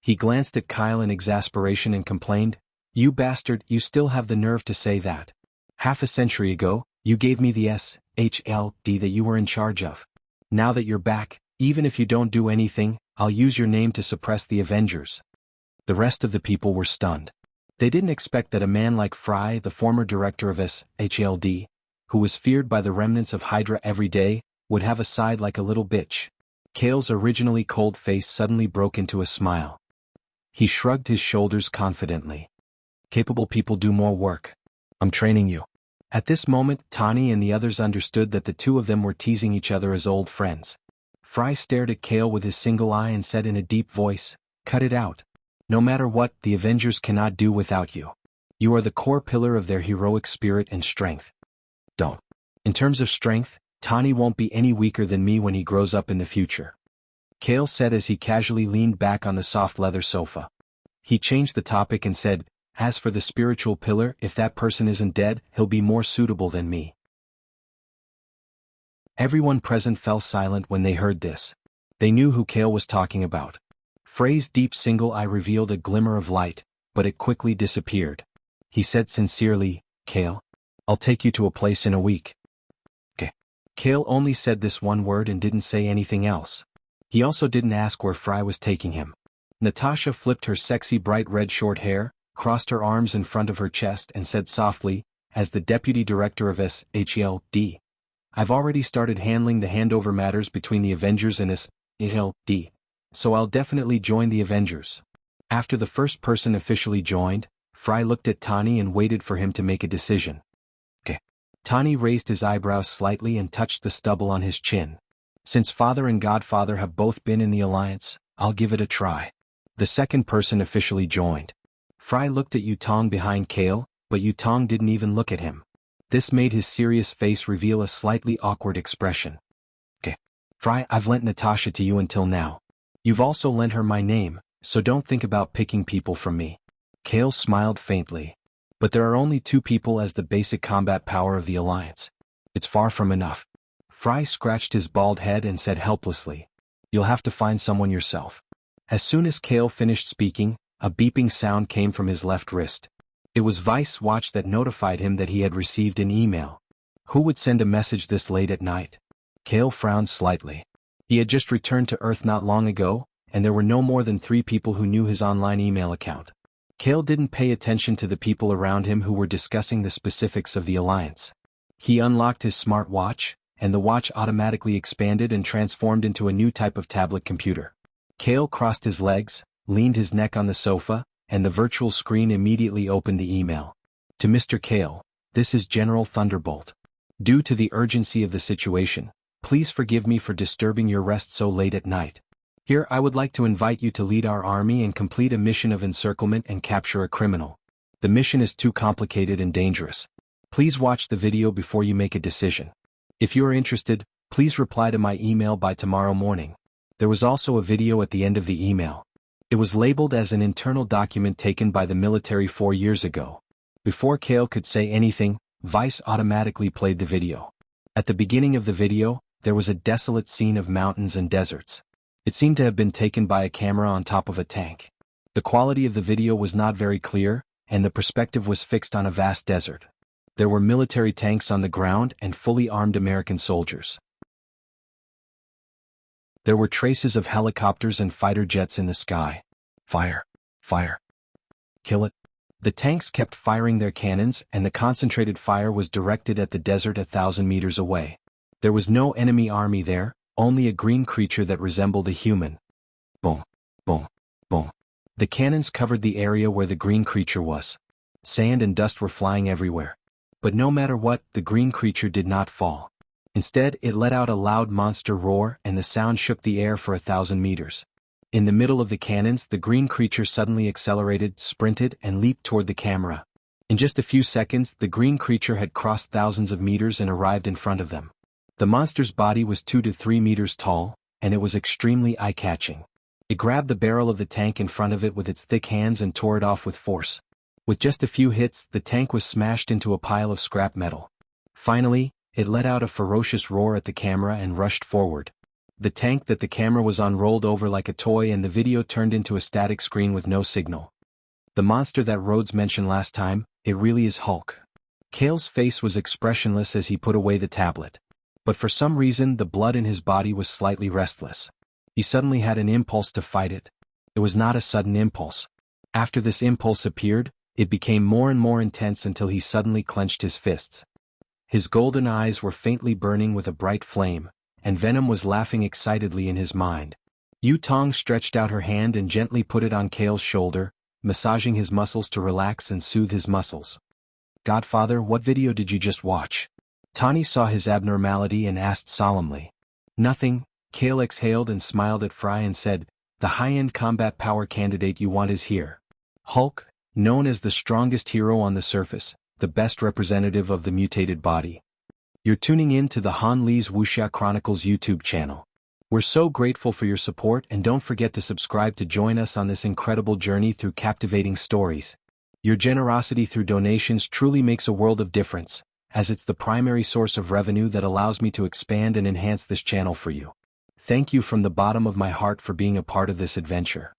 He glanced at Kyle in exasperation and complained, "You bastard, you still have the nerve to say that. Half a century ago, you gave me the SHLD that you were in charge of. Now that you're back, even if you don't do anything, I'll use your name to suppress the Avengers." The rest of the people were stunned. They didn't expect that a man like Fry, the former director of SHLD, who was feared by the remnants of Hydra every day, would have a side like a little bitch. Kale's originally cold face suddenly broke into a smile. He shrugged his shoulders confidently. Capable people do more work. I'm training you. At this moment, Tani and the others understood that the two of them were teasing each other as old friends. Fry stared at Kale with his single eye and said in a deep voice, "Cut it out. No matter what, the Avengers cannot do without you. You are the core pillar of their heroic spirit and strength. Don't. In terms of strength, Tani won't be any weaker than me when he grows up in the future," Kale said as he casually leaned back on the soft leather sofa. He changed the topic and said, "As for the spiritual pillar, if that person isn't dead, he'll be more suitable than me." Everyone present fell silent when they heard this. They knew who Kale was talking about. Frey's deep single eye revealed a glimmer of light, but it quickly disappeared. He said sincerely, "Kale, I'll take you to a place in a week." Kale only said this one word and didn't say anything else. He also didn't ask where Fry was taking him. Natasha flipped her sexy bright red short hair, crossed her arms in front of her chest and said softly, as the deputy director of SHLD, "I've already started handling the handover matters between the Avengers and SHLD, so I'll definitely join the Avengers." After the first person officially joined, Fry looked at Tani and waited for him to make a decision. Tani raised his eyebrows slightly and touched the stubble on his chin. "Since Father and Godfather have both been in the Alliance, I'll give it a try." The second person officially joined. Fry looked at Yu Tong behind Kale, but Yu Tong didn't even look at him. This made his serious face reveal a slightly awkward expression. Fry, I've lent Natasha to you until now. You've also lent her my name, so don't think about picking people from me." Kale smiled faintly. "But there are only two people as the basic combat power of the Alliance. It's far from enough." Fry scratched his bald head and said helplessly, "You'll have to find someone yourself." As soon as Kale finished speaking, a beeping sound came from his left wrist. It was Vice Watch that notified him that he had received an email. Who would send a message this late at night? Kale frowned slightly. He had just returned to Earth not long ago, and there were no more than 3 people who knew his online email account. Kale didn't pay attention to the people around him who were discussing the specifics of the Alliance. He unlocked his smart watch, and the watch automatically expanded and transformed into a new type of tablet computer. Kale crossed his legs, leaned his neck on the sofa, and the virtual screen immediately opened the email. To Mr. Kale, this is General Thunderbolt. Due to the urgency of the situation, please forgive me for disturbing your rest so late at night. Here I would like to invite you to lead our army and complete a mission of encirclement and capture a criminal. The mission is too complicated and dangerous. Please watch the video before you make a decision. If you are interested, please reply to my email by tomorrow morning. There was also a video at the end of the email. It was labeled as an internal document taken by the military 4 years ago. Before Kale could say anything, Vice automatically played the video. At the beginning of the video, there was a desolate scene of mountains and deserts. It seemed to have been taken by a camera on top of a tank. The quality of the video was not very clear, and the perspective was fixed on a vast desert. There were military tanks on the ground and fully armed American soldiers. There were traces of helicopters and fighter jets in the sky. Fire! Fire! Kill it! The tanks kept firing their cannons, and the concentrated fire was directed at the desert 1,000 meters away. There was no enemy army there, only a green creature that resembled a human. Boom! Boom! Boom! The cannons covered the area where the green creature was. Sand and dust were flying everywhere. But no matter what, the green creature did not fall. Instead, it let out a loud monster roar, and the sound shook the air for 1,000 meters. In the middle of the cannons, the green creature suddenly accelerated, sprinted, and leaped toward the camera. In just a few seconds, the green creature had crossed thousands of meters and arrived in front of them. The monster's body was 2 to 3 meters tall, and it was extremely eye-catching. It grabbed the barrel of the tank in front of it with its thick hands and tore it off with force. With just a few hits, the tank was smashed into a pile of scrap metal. Finally, it let out a ferocious roar at the camera and rushed forward. The tank that the camera was on rolled over like a toy, and the video turned into a static screen with no signal. The monster that Rhodes mentioned last time, it really is Hulk. Kale's face was expressionless as he put away the tablet. But for some reason the blood in his body was slightly restless. He suddenly had an impulse to fight it. It was not a sudden impulse. After this impulse appeared, it became more and more intense until he suddenly clenched his fists. His golden eyes were faintly burning with a bright flame, and venom was laughing excitedly in his mind. Yu Tong stretched out her hand and gently put it on Kale's shoulder, massaging his muscles to relax and soothe his muscles. "Godfather, what video did you just watch?" Tani saw his abnormality and asked solemnly. "Nothing." Kale exhaled and smiled at Fry and said, "The high-end combat power candidate you want is here. Hulk, known as the strongest hero on the surface, the best representative of the mutated body. You're tuning in to the Han Lee's Wuxia Chronicles YouTube channel. We're so grateful for your support, and don't forget to subscribe to join us on this incredible journey through captivating stories. Your generosity through donations truly makes a world of difference, as it's the primary source of revenue that allows me to expand and enhance this channel for you. Thank you from the bottom of my heart for being a part of this adventure."